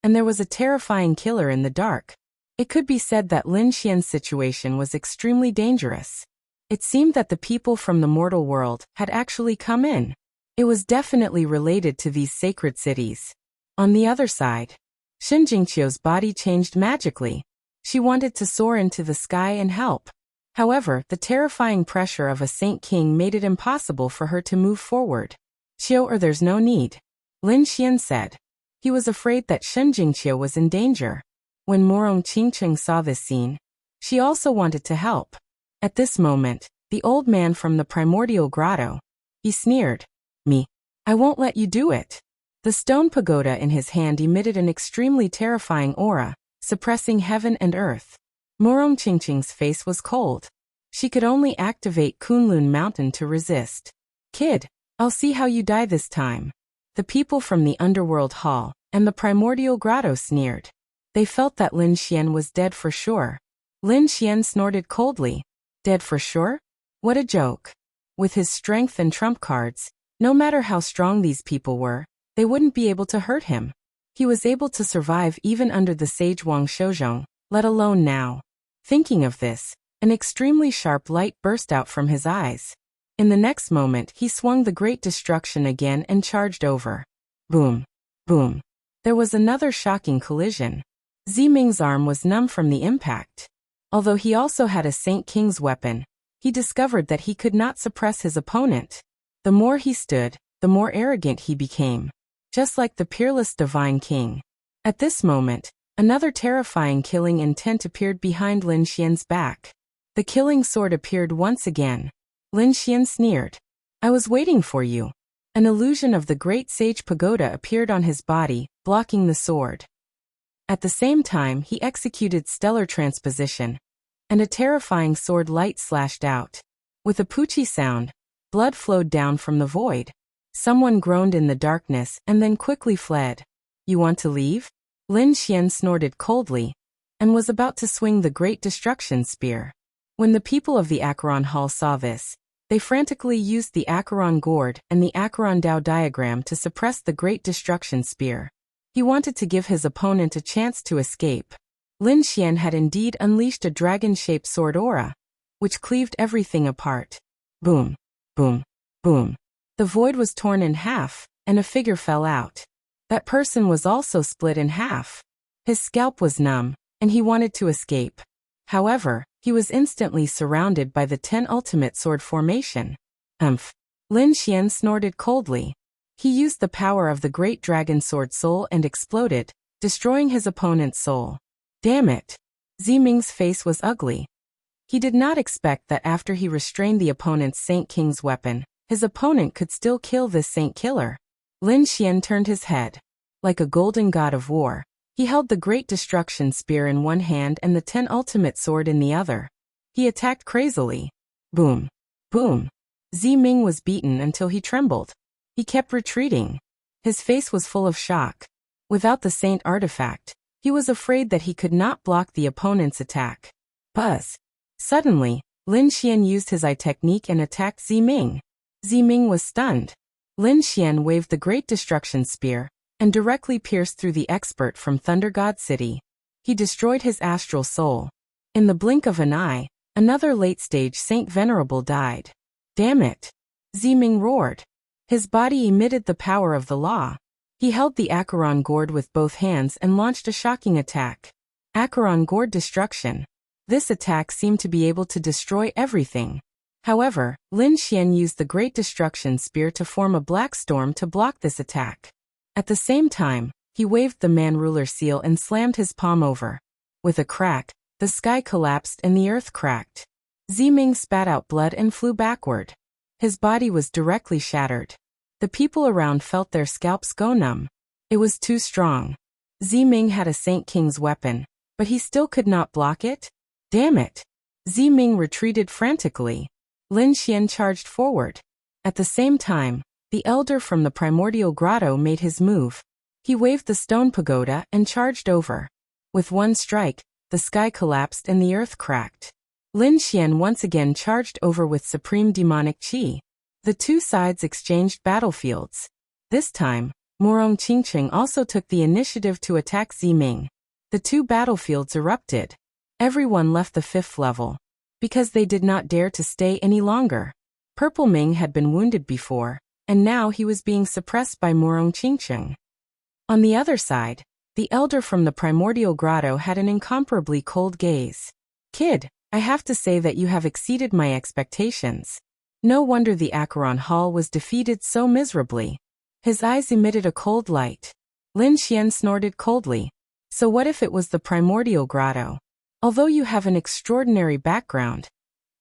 And there was a terrifying killer in the dark. It could be said that Lin Xian's situation was extremely dangerous. It seemed that the people from the mortal world had actually come in. It was definitely related to these sacred cities. On the other side, Shen Jingqiu's body changed magically. She wanted to soar into the sky and help. However, the terrifying pressure of a Saint King made it impossible for her to move forward. Qiu, or there's no need. Lin Xian said. He was afraid that Shen Jingqiu was in danger. When Morong Qingcheng saw this scene, she also wanted to help. At this moment, the old man from the primordial grotto, he sneered. Me. I won't let you do it. The stone pagoda in his hand emitted an extremely terrifying aura, suppressing heaven and earth. Morong Qingcheng's face was cold. She could only activate Kunlun Mountain to resist. Kid, I'll see how you die this time. The people from the underworld hall and the primordial grotto sneered. They felt that Lin Xian was dead for sure. Lin Xian snorted coldly. Dead for sure? What a joke. With his strength and trump cards, no matter how strong these people were, they wouldn't be able to hurt him. He was able to survive even under the sage Wang Shouzhong, let alone now. Thinking of this, an extremely sharp light burst out from his eyes. In the next moment, he swung the Great Destruction again and charged over. Boom. Boom. There was another shocking collision. Ziming's arm was numb from the impact. Although he also had a Saint King's weapon, he discovered that he could not suppress his opponent. The more he stood, the more arrogant he became. Just like the peerless Divine King. At this moment, another terrifying killing intent appeared behind Lin Xian's back. The killing sword appeared once again. Lin Xian sneered. I was waiting for you. An illusion of the great sage pagoda appeared on his body, blocking the sword. At the same time, he executed stellar transposition, and a terrifying sword light slashed out. With a poochie sound, blood flowed down from the void. Someone groaned in the darkness and then quickly fled. You want to leave? Lin Xian snorted coldly, and was about to swing the Great Destruction Spear. When the people of the Acheron Hall saw this, they frantically used the Acheron Gourd and the Acheron Dao diagram to suppress the Great Destruction Spear. He wanted to give his opponent a chance to escape. Lin Xian had indeed unleashed a dragon-shaped sword aura, which cleaved everything apart. Boom, boom, boom. The void was torn in half, and a figure fell out. That person was also split in half. His scalp was numb, and he wanted to escape. However, he was instantly surrounded by the 10 ultimate sword formation. Lin Xian snorted coldly. He used the power of the great dragon sword soul and exploded, destroying his opponent's soul. Damn it! Ziming's face was ugly. He did not expect that after he restrained the opponent's Saint King's weapon, his opponent could still kill this Saint Killer. Lin Xian turned his head. Like a golden god of war, he held the Great Destruction Spear in one hand and the 10 ultimate sword in the other. He attacked crazily. Boom! Boom! Ziming was beaten until he trembled. He kept retreating. His face was full of shock. Without the Saint artifact, he was afraid that he could not block the opponent's attack. Buzz! Suddenly, Lin Xian used his eye technique and attacked Ziming. Ziming was stunned. Lin Xian waved the Great Destruction Spear and directly pierced through the expert from Thunder God City. He destroyed his astral soul. In the blink of an eye, another late-stage Saint Venerable died. Damn it! Ziming roared. His body emitted the power of the law. He held the Acheron Gourd with both hands and launched a shocking attack. Acheron Gourd Destruction. This attack seemed to be able to destroy everything. However, Lin Xian used the Great Destruction Spear to form a black storm to block this attack. At the same time, he waved the Man Ruler seal and slammed his palm over. With a crack, the sky collapsed and the earth cracked. Ziming spat out blood and flew backward. His body was directly shattered. The people around felt their scalps go numb. It was too strong. Ziming had a Saint King's weapon, but he still could not block it? Damn it! Ziming retreated frantically. Lin Xian charged forward. At the same time, the elder from the primordial grotto made his move. He waved the stone pagoda and charged over. With one strike, the sky collapsed and the earth cracked. Lin Xian once again charged over with supreme demonic qi. The two sides exchanged battlefields. This time, Morong Qingqing also took the initiative to attack Ziming. The two battlefields erupted. Everyone left the 5th level, because they did not dare to stay any longer. Purple Ming had been wounded before, and now he was being suppressed by Morong Qingqing. On the other side, the elder from the primordial grotto had an incomparably cold gaze. Kid, I have to say that you have exceeded my expectations. No wonder the Acheron Hall was defeated so miserably. His eyes emitted a cold light. Lin Xian snorted coldly. So what if it was the primordial grotto? Although you have an extraordinary background,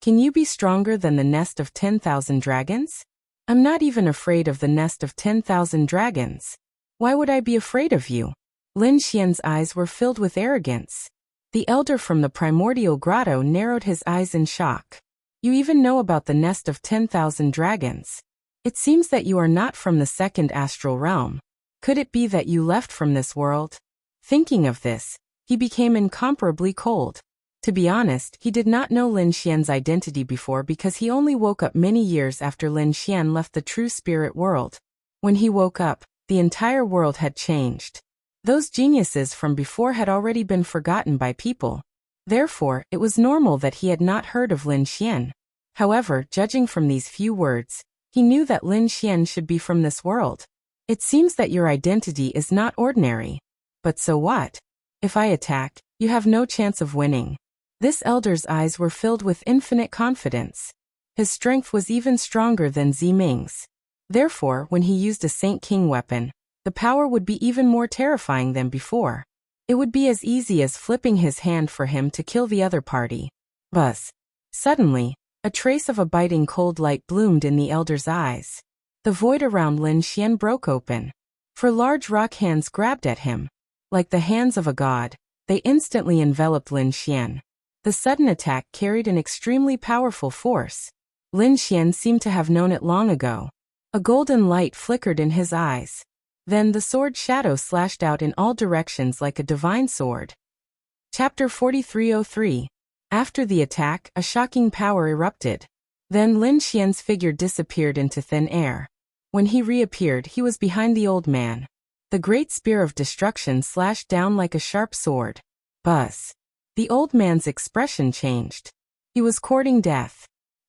can you be stronger than the nest of 10,000 dragons? I'm not even afraid of the nest of 10,000 dragons. Why would I be afraid of you? Lin Xian's eyes were filled with arrogance. The elder from the primordial grotto narrowed his eyes in shock. You even know about the nest of 10,000 dragons. It seems that you are not from the second astral realm. Could it be that you left from this world? Thinking of this, he became incomparably cold. To be honest, he did not know Lin Xian's identity before because he only woke up many years after Lin Xian left the true spirit world. When he woke up, the entire world had changed. Those geniuses from before had already been forgotten by people. Therefore, it was normal that he had not heard of Lin Xian. However, judging from these few words, he knew that Lin Xian should be from this world. It seems that your identity is not ordinary. But so what? If I attack, you have no chance of winning. This elder's eyes were filled with infinite confidence. His strength was even stronger than Ziming's. Therefore, when he used a Saint King weapon, the power would be even more terrifying than before. It would be as easy as flipping his hand for him to kill the other party. Buzz. Suddenly, a trace of a biting cold light bloomed in the elder's eyes. The void around Lin Xian broke open. Four large rock hands grabbed at him. Like the hands of a god, they instantly enveloped Lin Xian. The sudden attack carried an extremely powerful force. Lin Xian seemed to have known it long ago. A golden light flickered in his eyes. Then the sword shadow slashed out in all directions like a divine sword. Chapter 4303. After the attack, a shocking power erupted. Then Lin Xian's figure disappeared into thin air. When he reappeared, he was behind the old man. The great spear of destruction slashed down like a sharp sword. Buzz. The old man's expression changed. He was courting death.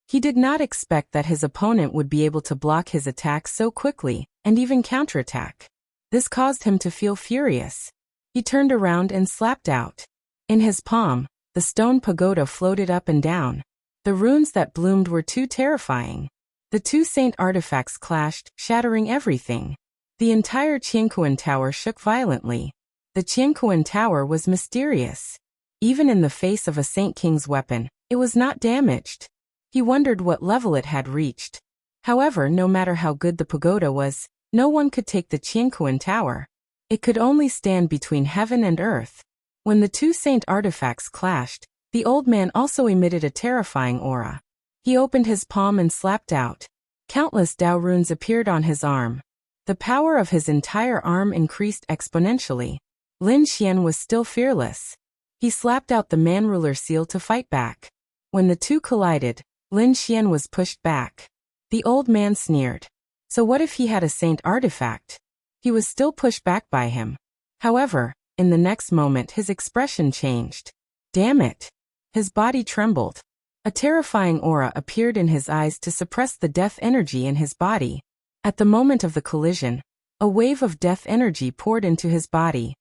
He did not expect that his opponent would be able to block his attack so quickly, and even counterattack. This caused him to feel furious. He turned around and slapped out. In his palm, the stone pagoda floated up and down. The runes that bloomed were too terrifying. The two saint artifacts clashed, shattering everything. The entire Qianquan Tower shook violently. The Qianquan Tower was mysterious. Even in the face of a Saint King's weapon, it was not damaged. He wondered what level it had reached. However, no matter how good the pagoda was, no one could take the Qianquan Tower. It could only stand between heaven and earth. When the two saint artifacts clashed, the old man also emitted a terrifying aura. He opened his palm and slapped out. Countless Dao runes appeared on his arm. The power of his entire arm increased exponentially. Lin Xian was still fearless. He slapped out the man-ruler seal to fight back. When the two collided, Lin Xian was pushed back. The old man sneered. So what if he had a saint artifact? He was still pushed back by him. However, in the next moment his expression changed. Damn it! His body trembled. A terrifying aura appeared in his eyes to suppress the death energy in his body. At the moment of the collision, a wave of death energy poured into his body.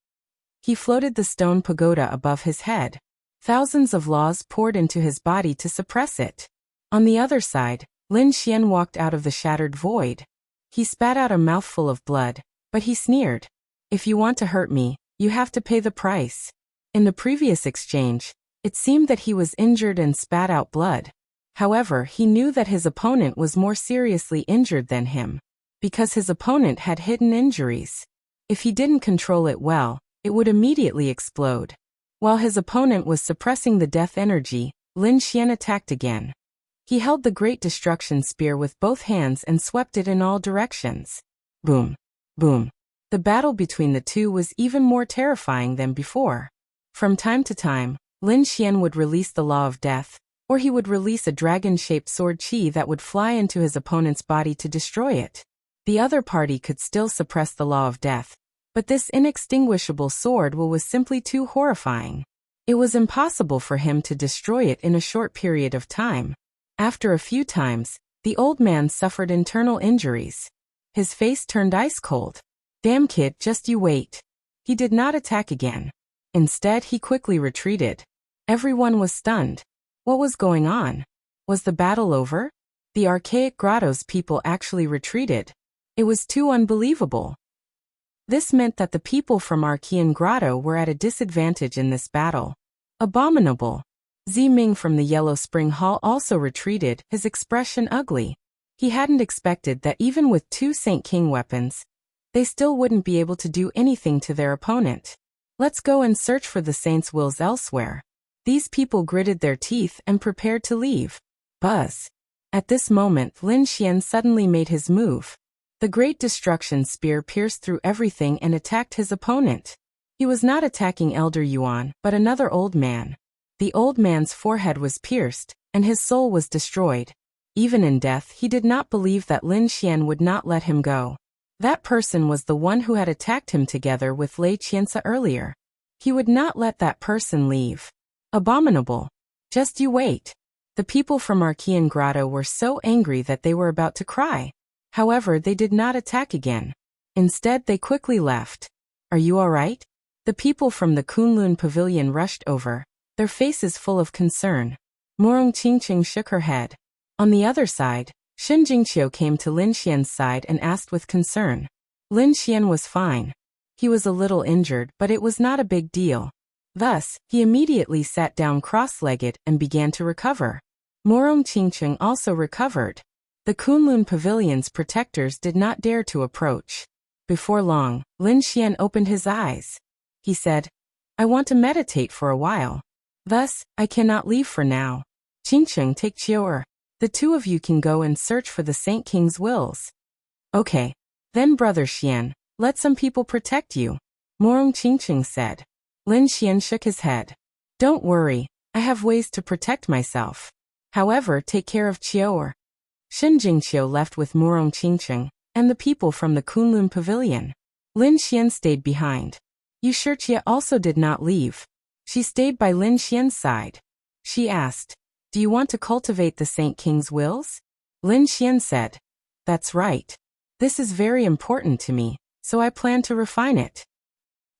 He floated the stone pagoda above his head. Thousands of laws poured into his body to suppress it. On the other side, Lin Xian walked out of the shattered void. He spat out a mouthful of blood, but he sneered. If you want to hurt me, you have to pay the price. In the previous exchange, it seemed that he was injured and spat out blood. However, he knew that his opponent was more seriously injured than him, because his opponent had hidden injuries. If he didn't control it well, it would immediately explode. While his opponent was suppressing the death energy, Lin Xian attacked again. He held the Great Destruction Spear with both hands and swept it in all directions. Boom! Boom! The battle between the two was even more terrifying than before. From time to time, Lin Xian would release the Law of Death, or he would release a dragon-shaped sword qi that would fly into his opponent's body to destroy it. The other party could still suppress the Law of Death, but this inextinguishable sword was simply too horrifying. It was impossible for him to destroy it in a short period of time. After a few times, the old man suffered internal injuries. His face turned ice cold. Damn kid, just you wait. He did not attack again. Instead, he quickly retreated. Everyone was stunned. What was going on? Was the battle over? The archaic grotto's people actually retreated. It was too unbelievable. This meant that the people from Archean Grotto were at a disadvantage in this battle. Abominable. Ziming from the Yellow Spring Hall also retreated, his expression ugly. He hadn't expected that even with two Saint King weapons, they still wouldn't be able to do anything to their opponent. Let's go and search for the Saint's wills elsewhere. These people gritted their teeth and prepared to leave. Buzz. At this moment, Lin Xian suddenly made his move. The Great Destruction Spear pierced through everything and attacked his opponent. He was not attacking Elder Yuan, but another old man. The old man's forehead was pierced, and his soul was destroyed. Even in death, he did not believe that Lin Xian would not let him go. That person was the one who had attacked him together with Lei Qiansa earlier. He would not let that person leave. Abominable. Just you wait. The people from Archean Grotto were so angry that they were about to cry. However, they did not attack again. Instead, they quickly left. Are you alright? The people from the Kunlun Pavilion rushed over, their faces full of concern. Murong Qingqing shook her head. On the other side, Shen Jingqiu came to Lin Xian's side and asked with concern. Lin Xian was fine. He was a little injured, but it was not a big deal. Thus, he immediately sat down cross-legged and began to recover. Murong Qingqing also recovered. The Kunlun Pavilion's protectors did not dare to approach. Before long, Lin Xian opened his eyes. He said, I want to meditate for a while. Thus, I cannot leave for now. Qingcheng, take Qiu'er. The two of you can go and search for the Saint King's wills. Okay. Then Brother Xian, let some people protect you. Morong Qingcheng said. Lin Xian shook his head. Don't worry, I have ways to protect myself. However, take care of Qiu'er. Shen Jingqiu left with Morong Qingcheng and the people from the Kunlun Pavilion. Lin Xian stayed behind. Yu Shijie also did not leave. She stayed by Lin Xian's side. She asked, Do you want to cultivate the Saint King's wills? Lin Xian said, That's right. This is very important to me, so I plan to refine it.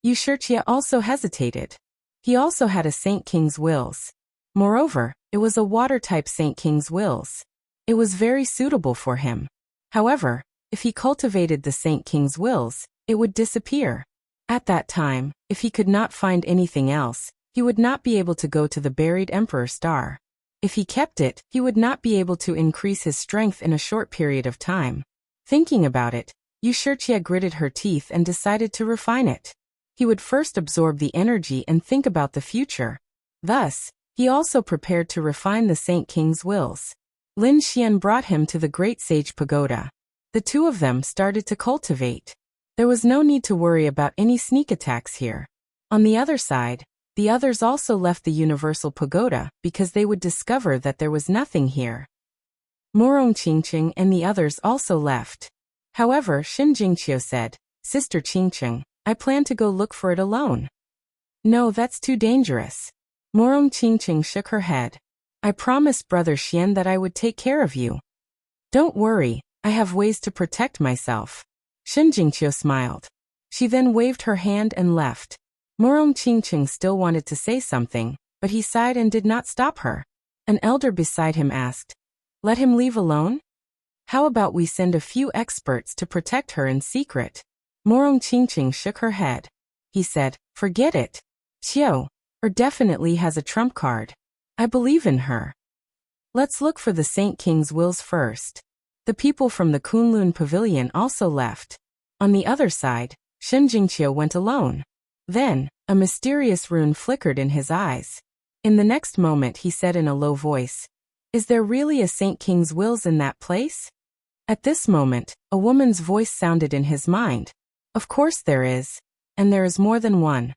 Yu Shijie also hesitated. He also had a Saint King's wills. Moreover, it was a water-type Saint King's wills. It was very suitable for him. However, if he cultivated the Saint King's wills, it would disappear. At that time, if he could not find anything else, he would not be able to go to the buried Emperor Star. If he kept it, he would not be able to increase his strength in a short period of time. Thinking about it, Yu Shijie gritted her teeth and decided to refine it. He would first absorb the energy and think about the future. Thus, he also prepared to refine the Saint King's wills. Lin Xian brought him to the Great Sage Pagoda. The two of them started to cultivate. There was no need to worry about any sneak attacks here. On the other side, the others also left the Universal Pagoda because they would discover that there was nothing here. Morong Qingcheng and the others also left. However, Shen Jingqiu said, Sister Qingcheng, I plan to go look for it alone. No, that's too dangerous. Morong Qingcheng shook her head. I promised Brother Xian that I would take care of you. Don't worry, I have ways to protect myself. Shen Jingqiu smiled. She then waved her hand and left. Morong Qingcheng still wanted to say something, but he sighed and did not stop her. An elder beside him asked, Let him leave alone? How about we send a few experts to protect her in secret? Morong Qingcheng shook her head. He said, Forget it. Qiu'er definitely has a trump card. I believe in her. Let's look for the Saint King's wills first. The people from the Kunlun Pavilion also left. On the other side, Shen Jingqiu went alone. Then, a mysterious rune flickered in his eyes. In the next moment he said in a low voice, Is there really a Saint King's wills in that place? At this moment, a woman's voice sounded in his mind. Of course there is. And there is more than one.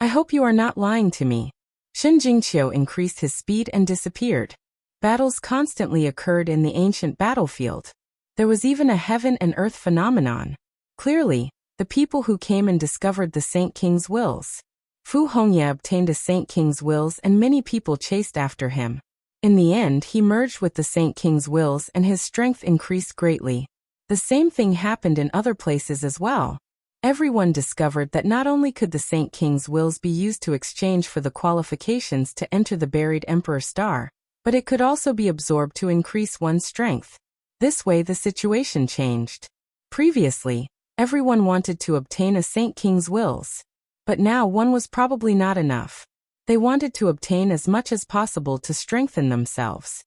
I hope you are not lying to me. Shen Jingqiu increased his speed and disappeared. Battles constantly occurred in the ancient battlefield. There was even a heaven and earth phenomenon. Clearly, the people who came and discovered the Saint King's wills. Fu Hongye obtained a Saint King's wills and many people chased after him. In the end, he merged with the Saint King's wills and his strength increased greatly. The same thing happened in other places as well. Everyone discovered that not only could the Saint King's wills be used to exchange for the qualifications to enter the buried Emperor Star, but it could also be absorbed to increase one's strength. This way the situation changed. Previously, everyone wanted to obtain a Saint King's wills. But now one was probably not enough. They wanted to obtain as much as possible to strengthen themselves.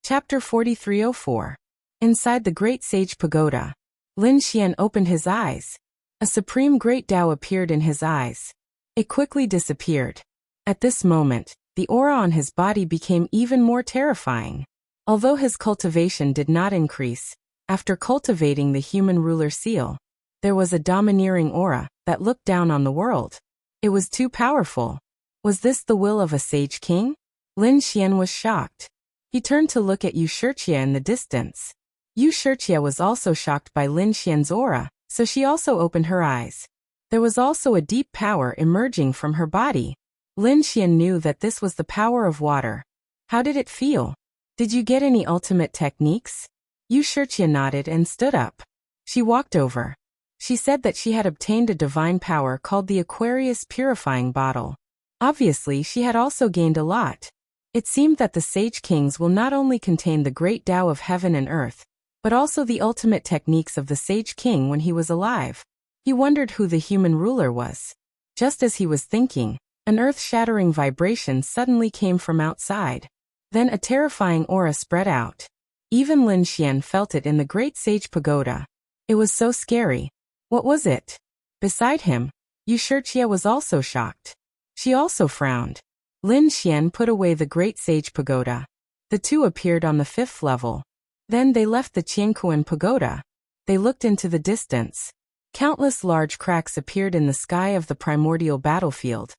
Chapter 4304. Inside the Great Sage Pagoda. Lin Xian opened his eyes. A supreme great Tao appeared in his eyes. It quickly disappeared. At this moment, the aura on his body became even more terrifying. Although his cultivation did not increase, after cultivating the human ruler seal, there was a domineering aura that looked down on the world. It was too powerful. Was this the will of a sage king? Lin Xian was shocked. He turned to look at Yu Shijie in the distance. Yu Shijie was also shocked by Lin Xian's aura, so she also opened her eyes. There was also a deep power emerging from her body. Lin Xian knew that this was the power of water. How did it feel? Did you get any ultimate techniques? Yu Shijie nodded and stood up. She walked over. She said that she had obtained a divine power called the Aquarius Purifying Bottle. Obviously, she had also gained a lot. It seemed that the Sage Kings will not only contain the great Tao of heaven and earth, but also the ultimate techniques of the Sage King when he was alive. He wondered who the human ruler was. Just as he was thinking, an earth-shattering vibration suddenly came from outside. Then a terrifying aura spread out. Even Lin Xian felt it in the Great Sage Pagoda. It was so scary. What was it? Beside him, Wuxia was also shocked. She also frowned. Lin Xian put away the Great Sage Pagoda. The two appeared on the 5th level. Then they left the Qianquan Pagoda. They looked into the distance. Countless large cracks appeared in the sky of the primordial battlefield,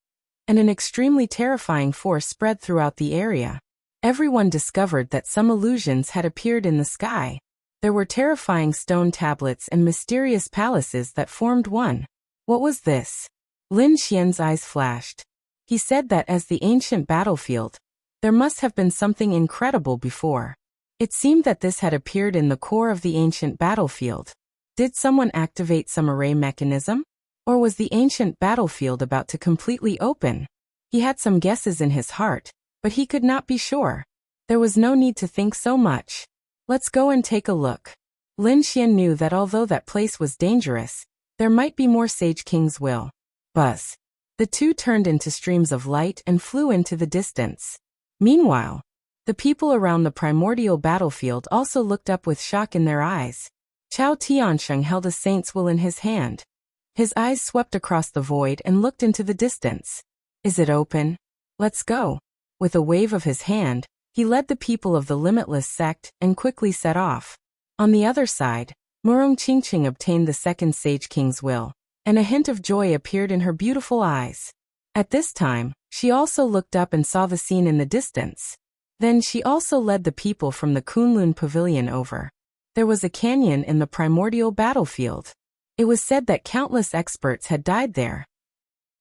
and an extremely terrifying force spread throughout the area. Everyone discovered that some illusions had appeared in the sky. There were terrifying stone tablets and mysterious palaces that formed one. What was this? Lin Xian's eyes flashed. He said that as the ancient battlefield, there must have been something incredible before. It seemed that this had appeared in the core of the ancient battlefield. Did someone activate some array mechanism? Or was the ancient battlefield about to completely open? He had some guesses in his heart, but he could not be sure. There was no need to think so much. Let's go and take a look. Lin Xian knew that although that place was dangerous, there might be more Sage King's will. Buzz. The two turned into streams of light and flew into the distance. Meanwhile, the people around the primordial battlefield also looked up with shock in their eyes. Chao Tiansheng held a saint's will in his hand. His eyes swept across the void and looked into the distance. Is it open? Let's go. With a wave of his hand, he led the people of the Limitless sect and quickly set off. On the other side, Murong Qingqing obtained the second Sage King's will, and a hint of joy appeared in her beautiful eyes. At this time, she also looked up and saw the scene in the distance. Then she also led the people from the Kunlun Pavilion over. There was a canyon in the primordial battlefield. It was said that countless experts had died there.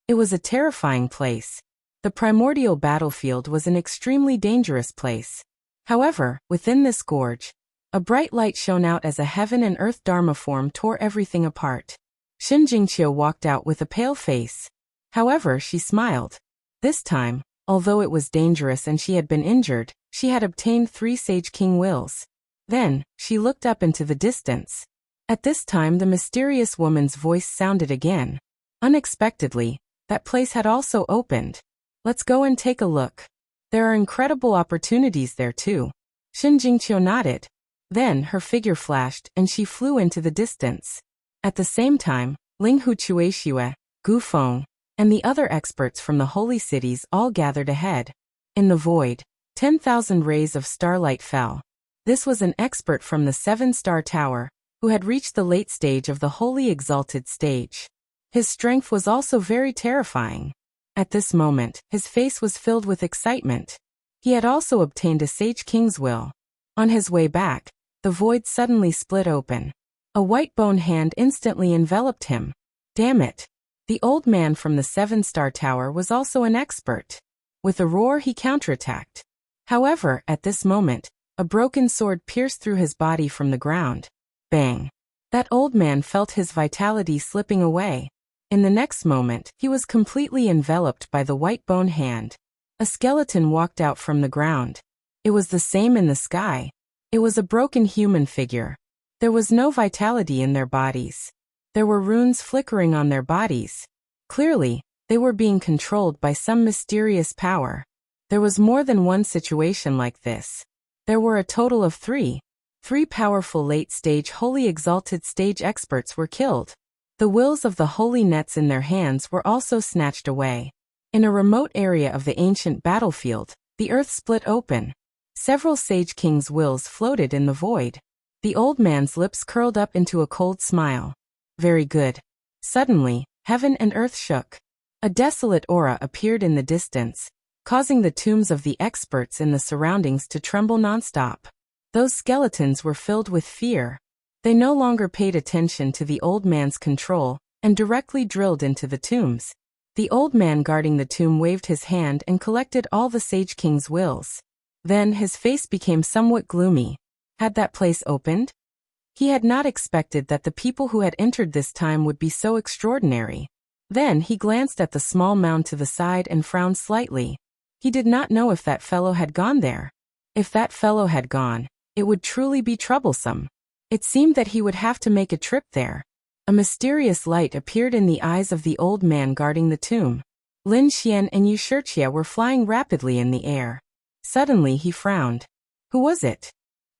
It was a terrifying place. The primordial battlefield was an extremely dangerous place. However, within this gorge, a bright light shone out as a heaven and earth dharma form tore everything apart. Xin Jingqiu walked out with a pale face. However, she smiled. This time, although it was dangerous and she had been injured, she had obtained 3 Sage King wills. Then, she looked up into the distance. At this time the mysterious woman's voice sounded again. Unexpectedly, that place had also opened. Let's go and take a look. There are incredible opportunities there too. Xin Jingqiu nodded. Then her figure flashed and she flew into the distance. At the same time, Ling Hu Chuexue, Gu Feng, and the other experts from the holy cities all gathered ahead. In the void, 10,000 rays of starlight fell. This was an expert from the 7-star tower, who had reached the late stage of the holy exalted stage. His strength was also very terrifying. At this moment, his face was filled with excitement. He had also obtained a Sage King's will. On his way back, the void suddenly split open. A white bone hand instantly enveloped him. Damn it! The old man from the 7-star tower was also an expert. With a roar he counterattacked. However, at this moment, a broken sword pierced through his body from the ground. Bang! That old man felt his vitality slipping away. In the next moment, he was completely enveloped by the white bone hand. A skeleton walked out from the ground. It was the same in the sky. It was a broken human figure. There was no vitality in their bodies. There were runes flickering on their bodies. Clearly, they were being controlled by some mysterious power. There was more than one situation like this. There were a total of 3. 3 powerful late-stage holy exalted stage experts were killed. The wills of the holy nets in their hands were also snatched away. In a remote area of the ancient battlefield, the earth split open. Several Sage King's wills floated in the void. The old man's lips curled up into a cold smile. Very good. Suddenly, heaven and earth shook. A desolate aura appeared in the distance, causing the tombs of the experts in the surroundings to tremble nonstop. Those skeletons were filled with fear. They no longer paid attention to the old man's control, and directly drilled into the tombs. The old man guarding the tomb waved his hand and collected all the Sage King's wills. Then his face became somewhat gloomy. Had that place opened? He had not expected that the people who had entered this time would be so extraordinary. Then he glanced at the small mound to the side and frowned slightly. He did not know if that fellow had gone there. If that fellow had gone, it would truly be troublesome. It seemed that he would have to make a trip there. A mysterious light appeared in the eyes of the old man guarding the tomb. Lin Xian and Wuxia were flying rapidly in the air. Suddenly he frowned. Who was it?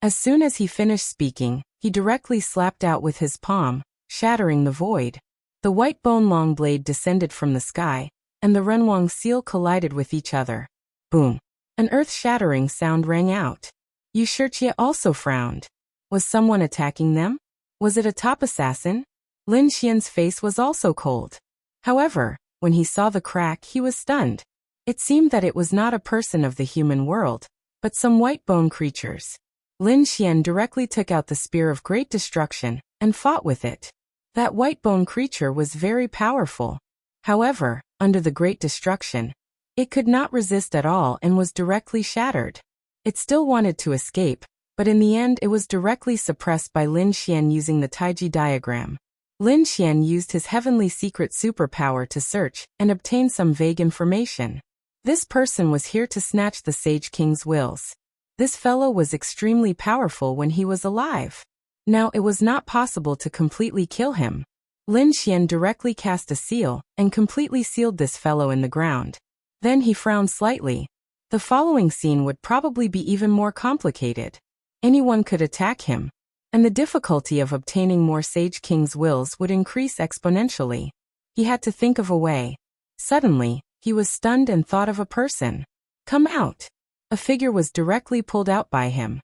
As soon as he finished speaking, he directly slapped out with his palm, shattering the void. The white bone long blade descended from the sky, and the Renwang seal collided with each other. Boom! An earth-shattering sound rang out. Wuxia also frowned. Was someone attacking them? Was it a top assassin? Lin Xian's face was also cold. However, when he saw the crack, he was stunned. It seemed that it was not a person of the human world, but some white bone creatures. Lin Xian directly took out the spear of great destruction and fought with it. That white bone creature was very powerful. However, under the great destruction, it could not resist at all and was directly shattered. It still wanted to escape, but in the end it was directly suppressed by Lin Xian using the Taiji diagram. Lin Xian used his heavenly secret superpower to search and obtain some vague information. This person was here to snatch the Sage King's wills. This fellow was extremely powerful when he was alive. Now it was not possible to completely kill him. Lin Xian directly cast a seal and completely sealed this fellow in the ground. Then he frowned slightly. The following scene would probably be even more complicated. Anyone could attack him, and the difficulty of obtaining more Sage King's wills would increase exponentially. He had to think of a way. Suddenly, he was stunned and thought of a person. Come out! A figure was directly pulled out by him.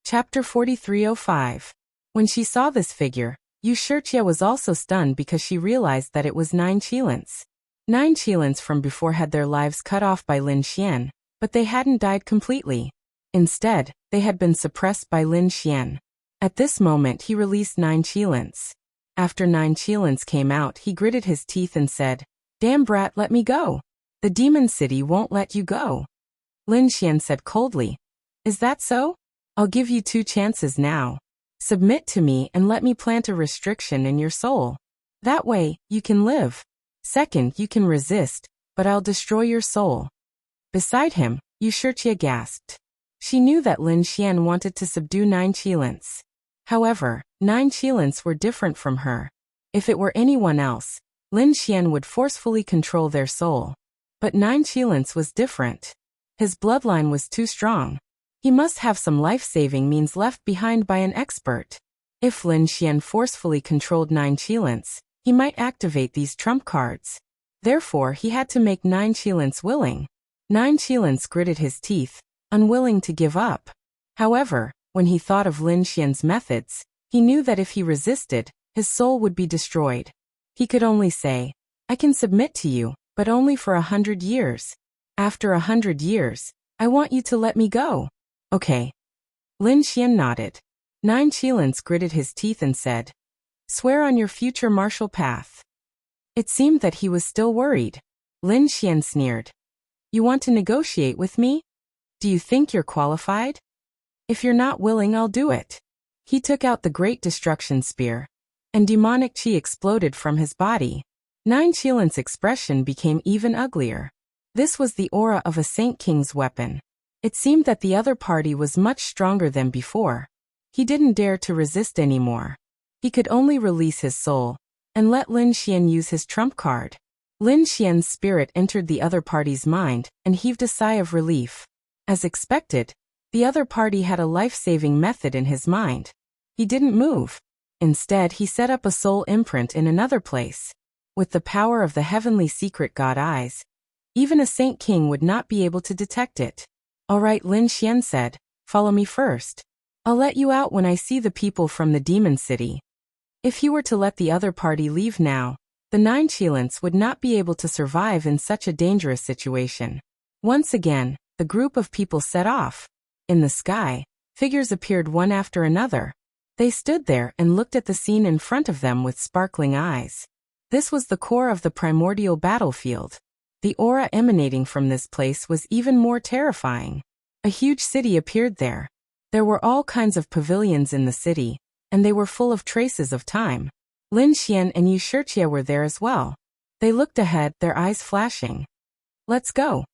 Chapter 4305. When she saw this figure, Wuxia was also stunned because she realized that it was 9 Qilins. 9 Qilins from before had their lives cut off by Lin Xian, but they hadn't died completely. Instead, they had been suppressed by Lin Xian. At this moment he released 9 Qilins. After 9 Qilins came out, he gritted his teeth and said, "Damn brat, let me go. The demon city won't let you go." Lin Xian said coldly, "Is that so? I'll give you 2 chances now. Submit to me and let me plant a restriction in your soul. That way, you can live. Second, you can resist, but I'll destroy your soul." Beside him, Wuxia gasped. She knew that Lin Xian wanted to subdue 9 Qilins. However, 9 Qilins were different from her. If it were anyone else, Lin Xian would forcefully control their soul. But 9 Qilins was different. His bloodline was too strong. He must have some life-saving means left behind by an expert. If Lin Xian forcefully controlled 9 Qilins, he might activate these trump cards. Therefore, he had to make 9 Qilins willing. 9 Qilins gritted his teeth, unwilling to give up. However, when he thought of Lin Xian's methods, he knew that if he resisted, his soul would be destroyed. He could only say, "I can submit to you, but only for 100 years. After 100 years, I want you to let me go." "Okay." Lin Xian nodded. 9 Qilins gritted his teeth and said, "Swear on your future martial path." It seemed that he was still worried. Lin Xian sneered. "You want to negotiate with me? Do you think you're qualified? If you're not willing, I'll do it." He took out the Great Destruction Spear, and demonic chi exploded from his body. 9 Qilin's expression became even uglier. This was the aura of a Saint King's weapon. It seemed that the other party was much stronger than before. He didn't dare to resist anymore. He could only release his soul and let Lin Xian use his trump card. Lin Xian's spirit entered the other party's mind and heaved a sigh of relief. As expected, the other party had a life-saving method in his mind. He didn't move. Instead, he set up a soul imprint in another place. With the power of the heavenly secret God eyes, even a Saint King would not be able to detect it. "All right," Lin Xian said, "follow me first. I'll let you out when I see the people from the demon city." If he were to let the other party leave now, the 9 Qilins would not be able to survive in such a dangerous situation. Once again, the group of people set off. In the sky, figures appeared one after another. They stood there and looked at the scene in front of them with sparkling eyes. This was the core of the primordial battlefield. The aura emanating from this place was even more terrifying. A huge city appeared there. There were all kinds of pavilions in the city, and they were full of traces of time. Lin Xian and Wuxia were there as well. They looked ahead, their eyes flashing. "Let's go."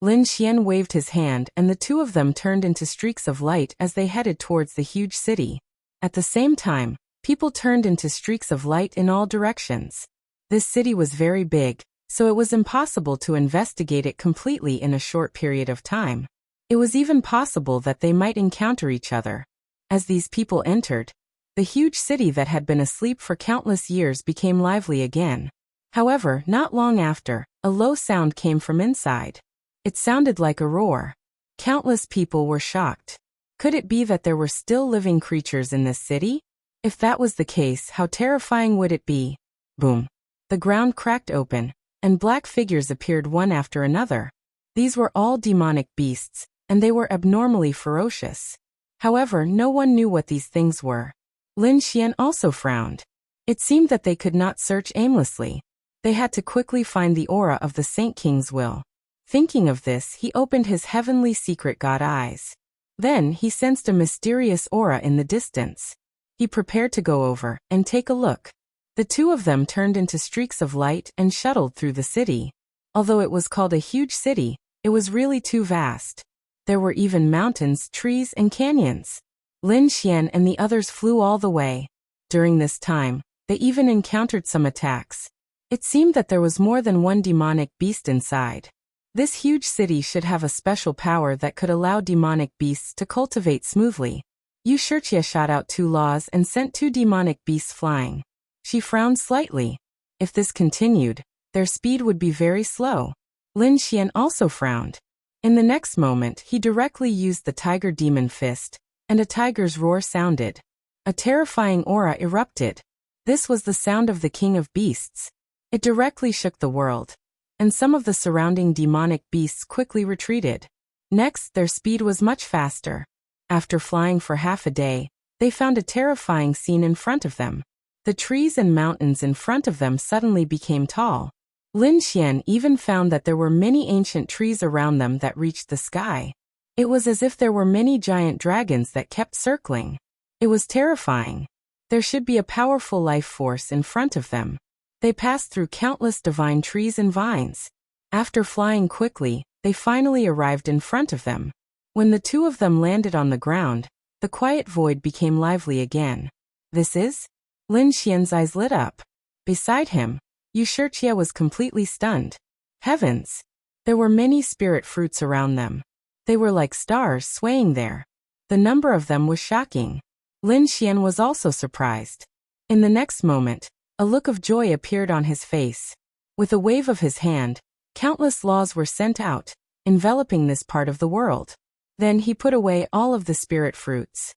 Lin Xian waved his hand and the two of them turned into streaks of light as they headed towards the huge city. At the same time, people turned into streaks of light in all directions. This city was very big, so it was impossible to investigate it completely in a short period of time. It was even possible that they might encounter each other. As these people entered, the huge city that had been asleep for countless years became lively again. However, not long after, a low sound came from inside. It sounded like a roar. Countless people were shocked. Could it be that there were still living creatures in this city? If that was the case, how terrifying would it be? Boom. The ground cracked open, and black figures appeared one after another. These were all demonic beasts, and they were abnormally ferocious. However, no one knew what these things were. Lin Xian also frowned. It seemed that they could not search aimlessly. They had to quickly find the aura of the Saint King's will. Thinking of this, he opened his heavenly secret god eyes. Then, he sensed a mysterious aura in the distance. He prepared to go over and take a look. The two of them turned into streaks of light and shuttled through the city. Although it was called a huge city, it was really too vast. There were even mountains, trees, and canyons. Lin Xian and the others flew all the way. During this time, they even encountered some attacks. It seemed that there was more than one demonic beast inside. This huge city should have a special power that could allow demonic beasts to cultivate smoothly. Wuxia shot out 2 laws and sent 2 demonic beasts flying. She frowned slightly. If this continued, their speed would be very slow. Lin Xian also frowned. In the next moment, he directly used the tiger demon fist, and a tiger's roar sounded. A terrifying aura erupted. This was the sound of the king of beasts. It directly shook the world, and some of the surrounding demonic beasts quickly retreated. Next, their speed was much faster. After flying for half a day, they found a terrifying scene in front of them. The trees and mountains in front of them suddenly became tall. Lin Xian even found that there were many ancient trees around them that reached the sky. It was as if there were many giant dragons that kept circling. It was terrifying. There should be a powerful life force in front of them. They passed through countless divine trees and vines. After flying quickly, they finally arrived in front of them. When the two of them landed on the ground, the quiet void became lively again. This is? Lin Xian's eyes lit up. Beside him, Wuxia was completely stunned. Heavens! There were many spirit fruits around them. They were like stars swaying there. The number of them was shocking. Lin Xian was also surprised. In the next moment, a look of joy appeared on his face. With a wave of his hand, countless laws were sent out, enveloping this part of the world. Then he put away all of the spirit fruits.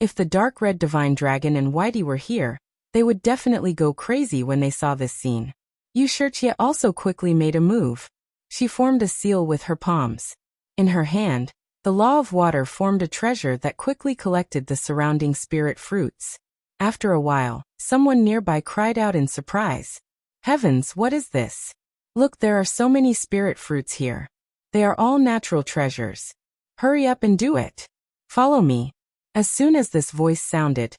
If the dark red divine dragon and Whitey were here, they would definitely go crazy when they saw this scene. Wuxia also quickly made a move. She formed a seal with her palms. In her hand, the law of water formed a treasure that quickly collected the surrounding spirit fruits. After a while, someone nearby cried out in surprise. Heavens, what is this? Look, there are so many spirit fruits here. They are all natural treasures. Hurry up and do it. Follow me. As soon as this voice sounded,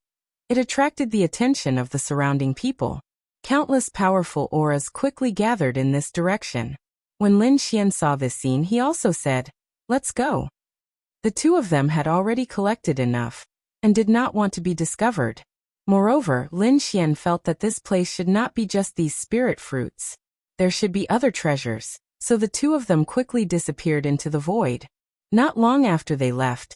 it attracted the attention of the surrounding people. Countless powerful auras quickly gathered in this direction. When Lin Xian saw this scene, he also said, "Let's go." The two of them had already collected enough, and did not want to be discovered. Moreover, Lin Xian felt that this place should not be just these spirit fruits. There should be other treasures, so the two of them quickly disappeared into the void. Not long after they left,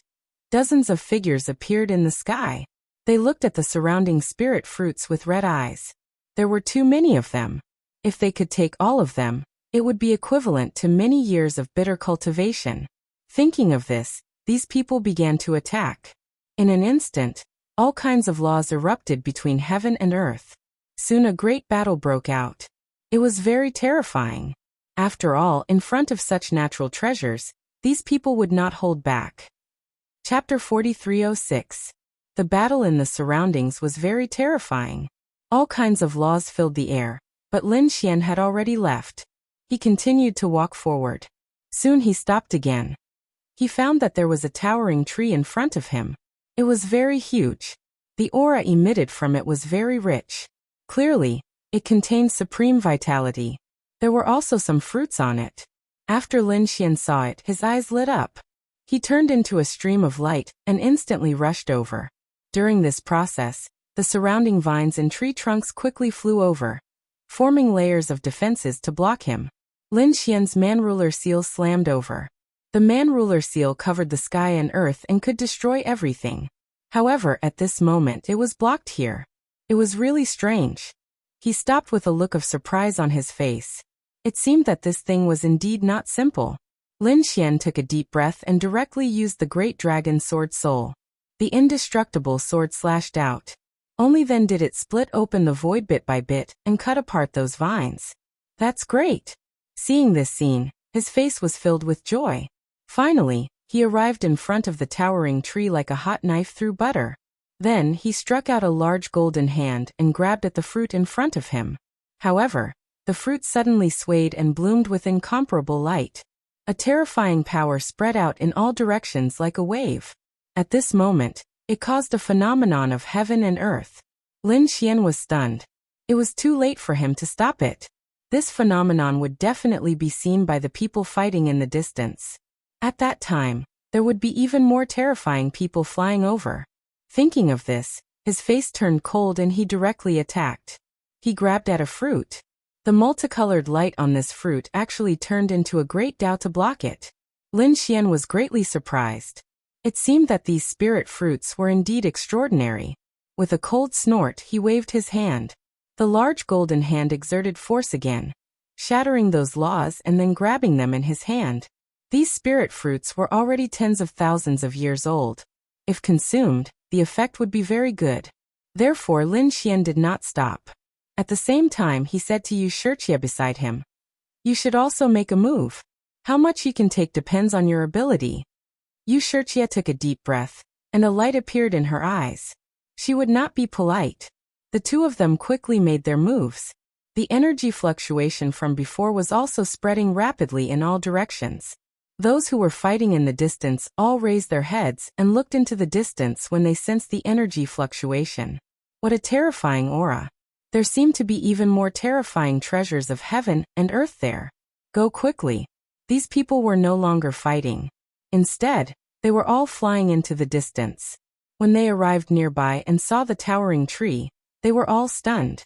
dozens of figures appeared in the sky. They looked at the surrounding spirit fruits with red eyes. There were too many of them. If they could take all of them, it would be equivalent to many years of bitter cultivation. Thinking of this, these people began to attack. In an instant, all kinds of laws erupted between heaven and earth. Soon a great battle broke out. It was very terrifying. After all, in front of such natural treasures, these people would not hold back. Chapter 4306. The battle in the surroundings was very terrifying. All kinds of laws filled the air, but Lin Xian had already left. He continued to walk forward. Soon he stopped again. He found that there was a towering tree in front of him. It was very huge. The aura emitted from it was very rich. Clearly, it contained supreme vitality. There were also some fruits on it. After Lin Xian saw it, his eyes lit up. He turned into a stream of light and instantly rushed over. During this process, the surrounding vines and tree trunks quickly flew over, forming layers of defenses to block him. Lin Xian's man-ruler seal slammed over. The man-ruler seal covered the sky and earth and could destroy everything. However, at this moment it was blocked here. It was really strange. He stopped with a look of surprise on his face. It seemed that this thing was indeed not simple. Lin Xian took a deep breath and directly used the great dragon sword soul. The indestructible sword slashed out. Only then did it split open the void bit by bit and cut apart those vines. That's great. Seeing this scene, his face was filled with joy. Finally, he arrived in front of the towering tree like a hot knife through butter. Then he struck out a large golden hand and grabbed at the fruit in front of him. However, the fruit suddenly swayed and bloomed with incomparable light. A terrifying power spread out in all directions like a wave. At this moment, it caused a phenomenon of heaven and earth. Lin Xian was stunned. It was too late for him to stop it. This phenomenon would definitely be seen by the people fighting in the distance. At that time, there would be even more terrifying people flying over. Thinking of this, his face turned cold and he directly attacked. He grabbed at a fruit. The multicolored light on this fruit actually turned into a great Dao to block it. Lin Xian was greatly surprised. It seemed that these spirit fruits were indeed extraordinary. With a cold snort, he waved his hand. The large golden hand exerted force again, shattering those laws and then grabbing them in his hand. These spirit fruits were already tens of thousands of years old. If consumed, the effect would be very good. Therefore, Lin Xian did not stop. At the same time, he said to Wuxia beside him, "You should also make a move. How much you can take depends on your ability." Wuxia took a deep breath, and a light appeared in her eyes. She would not be polite. The two of them quickly made their moves. The energy fluctuation from before was also spreading rapidly in all directions. Those who were fighting in the distance all raised their heads and looked into the distance when they sensed the energy fluctuation. What a terrifying aura. There seemed to be even more terrifying treasures of heaven and earth there. Go quickly. These people were no longer fighting. Instead, they were all flying into the distance. When they arrived nearby and saw the towering tree, they were all stunned.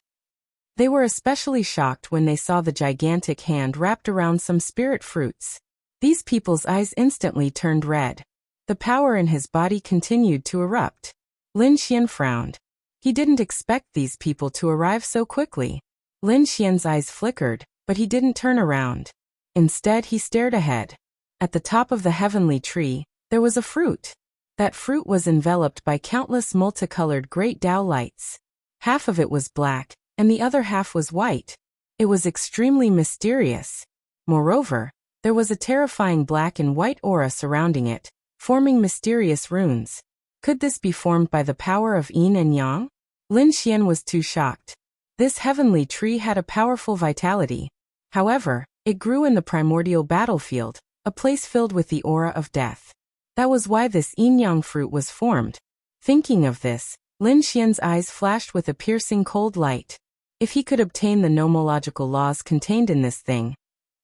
They were especially shocked when they saw the gigantic hand wrapped around some spirit fruits. These people's eyes instantly turned red. The power in his body continued to erupt. Lin Xian frowned. He didn't expect these people to arrive so quickly. Lin Xian's eyes flickered, but he didn't turn around. Instead, he stared ahead. At the top of the heavenly tree, there was a fruit. That fruit was enveloped by countless multicolored great Dao lights. Half of it was black, and the other half was white. It was extremely mysterious. Moreover, there was a terrifying black and white aura surrounding it, forming mysterious runes. Could this be formed by the power of yin and yang? Lin Xian was too shocked. This heavenly tree had a powerful vitality. However, it grew in the primordial battlefield, a place filled with the aura of death. That was why this yin-yang fruit was formed. Thinking of this, Lin Xian's eyes flashed with a piercing cold light. If he could obtain the nomological laws contained in this thing,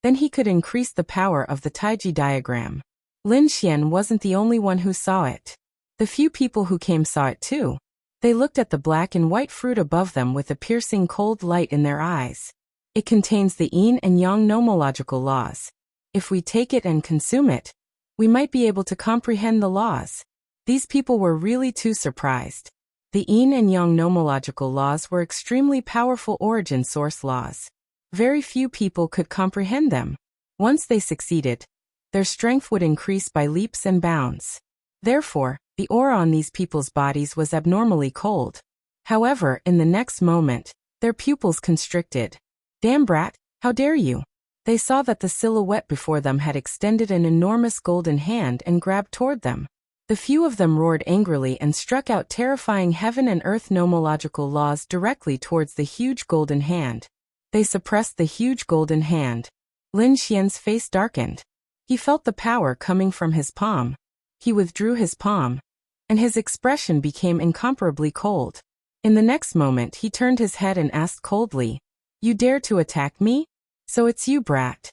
then he could increase the power of the Taiji diagram. Lin Xian wasn't the only one who saw it. The few people who came saw it too. They looked at the black and white fruit above them with a piercing cold light in their eyes. It contains the yin and yang nomological laws. If we take it and consume it, we might be able to comprehend the laws. These people were really too surprised. The yin and yang nomological laws were extremely powerful origin source laws. Very few people could comprehend them. Once they succeeded, their strength would increase by leaps and bounds. Therefore, the aura on these people's bodies was abnormally cold. However, in the next moment, their pupils constricted. "Damn brat, how dare you!" They saw that the silhouette before them had extended an enormous golden hand and grabbed toward them. The few of them roared angrily and struck out terrifying heaven and earth nomological laws directly towards the huge golden hand. They suppressed the huge golden hand. Lin Xian's face darkened. He felt the power coming from his palm. He withdrew his palm, and his expression became incomparably cold. In the next moment, he turned his head and asked coldly, "You dare to attack me? So it's you, brat."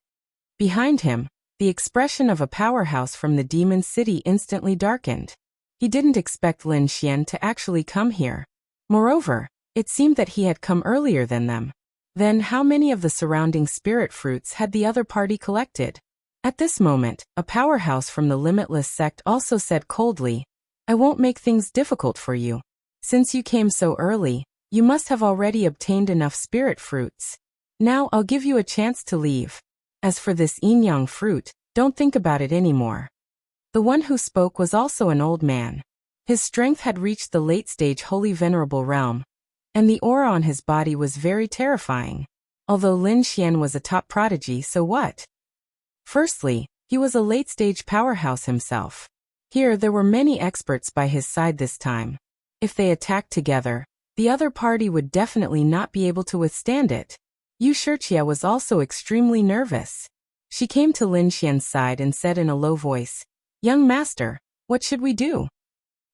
Behind him, the expression of a powerhouse from the demon city instantly darkened. He didn't expect Lin Xian to actually come here. Moreover, it seemed that he had come earlier than them. Then how many of the surrounding spirit fruits had the other party collected? At this moment, a powerhouse from the Limitless sect also said coldly, I won't make things difficult for you. Since you came so early, you must have already obtained enough spirit fruits. Now I'll give you a chance to leave. As for this yin-yang fruit, don't think about it anymore. The one who spoke was also an old man. His strength had reached the late-stage holy venerable realm, and the aura on his body was very terrifying. Although Lin Xian was a top prodigy, so what? Firstly, he was a late-stage powerhouse himself. Here there were many experts by his side this time. If they attacked together, the other party would definitely not be able to withstand it. Wuxia was also extremely nervous. She came to Lin Xian's side and said in a low voice, Young master, what should we do?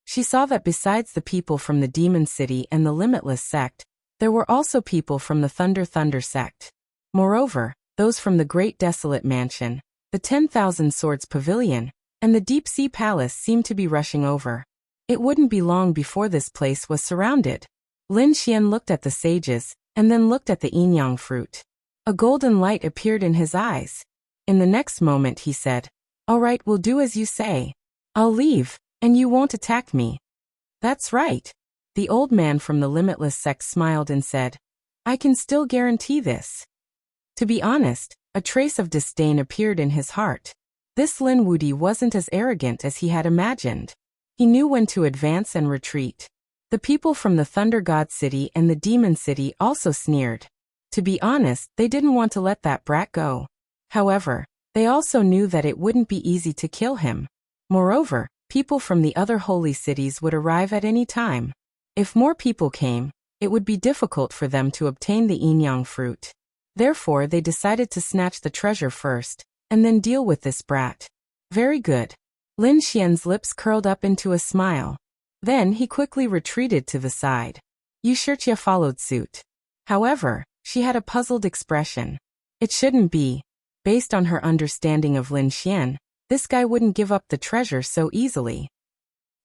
She saw that besides the people from the Demon City and the Limitless sect, there were also people from the Thunder sect. Moreover, those from the Great Desolate Mansion, the 10,000 Swords Pavilion, and the Deep Sea Palace seemed to be rushing over. It wouldn't be long before this place was surrounded. Lin Xian looked at the sages, and then looked at the yin-yang fruit. A golden light appeared in his eyes. In the next moment he said, All right, we'll do as you say. I'll leave, and you won't attack me. That's right. The old man from the Limitless sect smiled and said, I can still guarantee this. To be honest, a trace of disdain appeared in his heart. This Lin Wudi wasn't as arrogant as he had imagined. He knew when to advance and retreat. The people from the Thunder God City and the Demon City also sneered. To be honest, they didn't want to let that brat go. However, they also knew that it wouldn't be easy to kill him. Moreover, people from the other holy cities would arrive at any time. If more people came, it would be difficult for them to obtain the yin-yang fruit. Therefore, they decided to snatch the treasure first, and then deal with this brat. Very good. Lin Xian's lips curled up into a smile. Then he quickly retreated to the side. Wuxia followed suit. However, she had a puzzled expression. It shouldn't be. Based on her understanding of Lin Xian, this guy wouldn't give up the treasure so easily.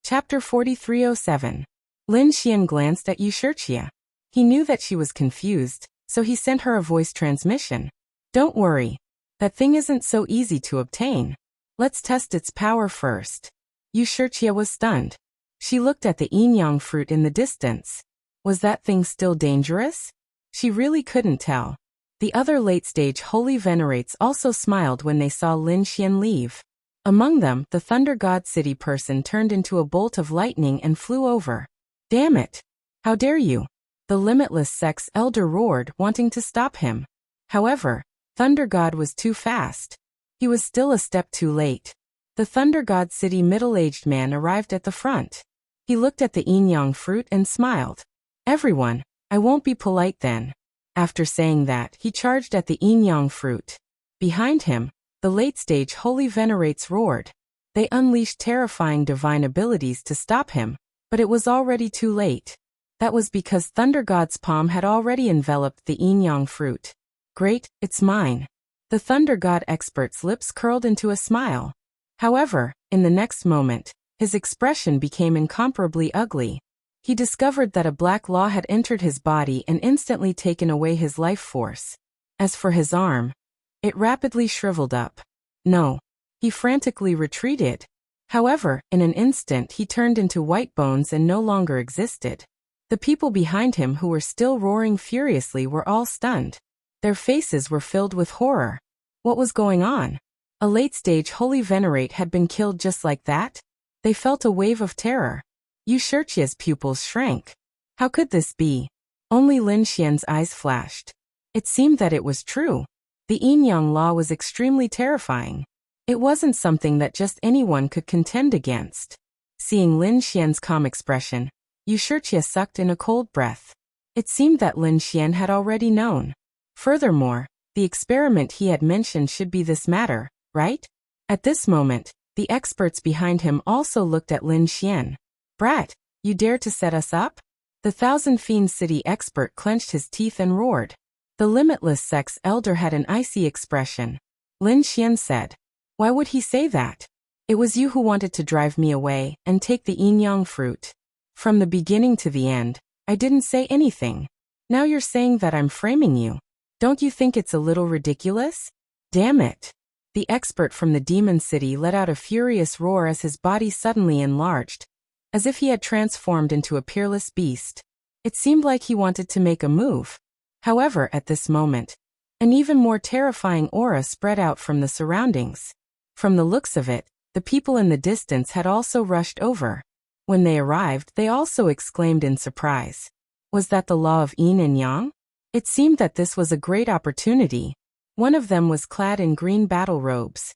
Chapter 4307. Lin Xian glanced at Wuxia. He knew that she was confused, so he sent her a voice transmission. Don't worry. That thing isn't so easy to obtain. Let's test its power first. Wuxia was stunned. She looked at the yin-yang fruit in the distance. Was that thing still dangerous? She really couldn't tell. The other late-stage holy venerates also smiled when they saw Lin Xian leave. Among them, the Thunder God City person turned into a bolt of lightning and flew over. Damn it! How dare you! The Limitless sect's elder roared, wanting to stop him. However, Thunder God was too fast. He was still a step too late. The Thunder God City middle-aged man arrived at the front. He looked at the yin-yang fruit and smiled. Everyone, I won't be polite then. After saying that, he charged at the yin-yang fruit. Behind him, the late-stage holy venerates roared. They unleashed terrifying divine abilities to stop him, but it was already too late. That was because Thunder God's palm had already enveloped the yin-yang fruit. Great, it's mine. The Thunder God expert's lips curled into a smile. However, in the next moment, his expression became incomparably ugly. He discovered that a black law had entered his body and instantly taken away his life force. As for his arm, it rapidly shriveled up. No. He frantically retreated. However, in an instant he turned into white bones and no longer existed. The people behind him who were still roaring furiously were all stunned. Their faces were filled with horror. What was going on? A late-stage holy venerate had been killed just like that? They felt a wave of terror. Wuxia's pupils shrank. How could this be? Only Lin Xian's eyes flashed. It seemed that it was true. The yin-yang law was extremely terrifying. It wasn't something that just anyone could contend against. Seeing Lin Xian's calm expression, Wuxia sucked in a cold breath. It seemed that Lin Xian had already known. Furthermore, the experiment he had mentioned should be this matter, right? At this moment, the experts behind him also looked at Lin Xian. Brat, you dare to set us up? The Thousand Fiend City expert clenched his teeth and roared. The Limitless sect's elder had an icy expression. Lin Xian said, Why would he say that? It was you who wanted to drive me away and take the yin-yang fruit. From the beginning to the end, I didn't say anything. Now you're saying that I'm framing you. Don't you think it's a little ridiculous? Damn it. The expert from the demon city let out a furious roar as his body suddenly enlarged, as if he had transformed into a peerless beast. It seemed like he wanted to make a move. However, at this moment, an even more terrifying aura spread out from the surroundings. From the looks of it, the people in the distance had also rushed over. When they arrived, they also exclaimed in surprise. Was that the law of yin and yang? It seemed that this was a great opportunity. One of them was clad in green battle robes.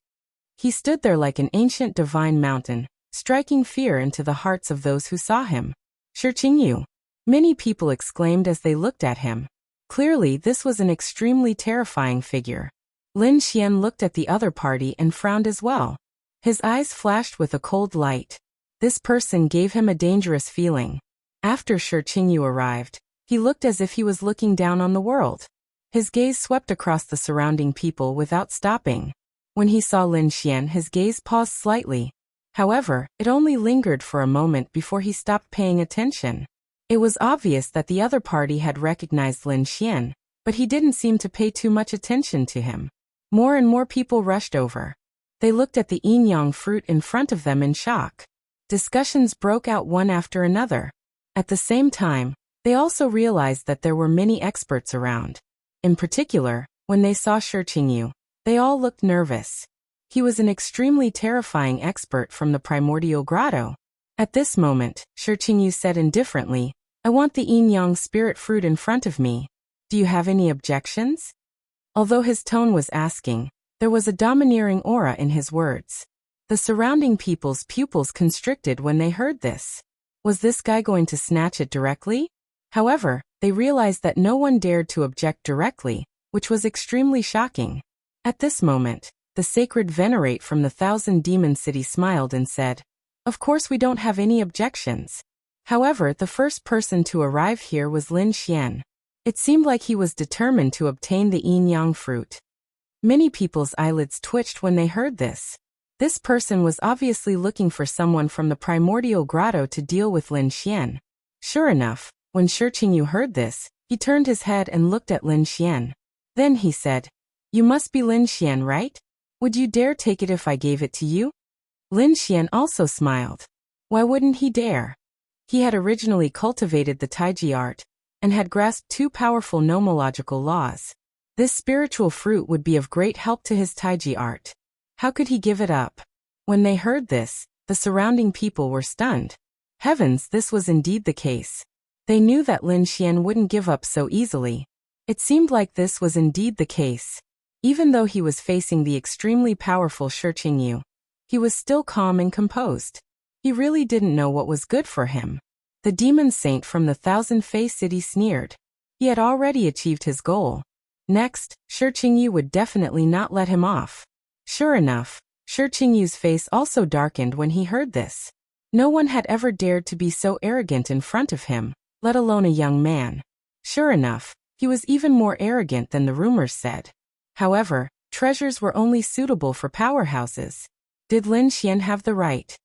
He stood there like an ancient divine mountain, striking fear into the hearts of those who saw him. Shi Qingyu. Many people exclaimed as they looked at him. Clearly, this was an extremely terrifying figure. Lin Xian looked at the other party and frowned as well. His eyes flashed with a cold light. This person gave him a dangerous feeling. After Shi Qingyu arrived, he looked as if he was looking down on the world. His gaze swept across the surrounding people without stopping. When he saw Lin Xian, his gaze paused slightly. However, it only lingered for a moment before he stopped paying attention. It was obvious that the other party had recognized Lin Xian, but he didn't seem to pay too much attention to him. More and more people rushed over. They looked at the yin-yang fruit in front of them in shock. Discussions broke out one after another. At the same time, they also realized that there were many experts around. In particular, when they saw Shi Qingyu, they all looked nervous. He was an extremely terrifying expert from the primordial grotto. At this moment, Shi Qingyu said indifferently, "I want the yin-yang spirit fruit in front of me. Do you have any objections?" Although his tone was asking, there was a domineering aura in his words. The surrounding people's pupils constricted when they heard this. Was this guy going to snatch it directly? However, they realized that no one dared to object directly, which was extremely shocking. At this moment, the sacred venerate from the Thousand Demon City smiled and said, "Of course we don't have any objections." However, the first person to arrive here was Lin Xian. It seemed like he was determined to obtain the yin-yang fruit. Many people's eyelids twitched when they heard this. This person was obviously looking for someone from the primordial grotto to deal with Lin Xian. Sure enough, when Shi Qingyu heard this, he turned his head and looked at Lin Xian. Then he said, "You must be Lin Xian, right? Would you dare take it if I gave it to you?" Lin Xian also smiled. Why wouldn't he dare? He had originally cultivated the Taiji art, and had grasped two powerful nomological laws. This spiritual fruit would be of great help to his Taiji art. How could he give it up? When they heard this, the surrounding people were stunned. Heavens, this was indeed the case. They knew that Lin Xian wouldn't give up so easily. It seemed like this was indeed the case. Even though he was facing the extremely powerful Shi Qingyu, he was still calm and composed. He really didn't know what was good for him. The demon saint from the Thousand Face City sneered. He had already achieved his goal. Next, Shi Qingyu would definitely not let him off. Sure enough, Shi Qingyu's face also darkened when he heard this. No one had ever dared to be so arrogant in front of him, let alone a young man. Sure enough, he was even more arrogant than the rumors said. However, treasures were only suitable for powerhouses. Did Lin Xian have the right?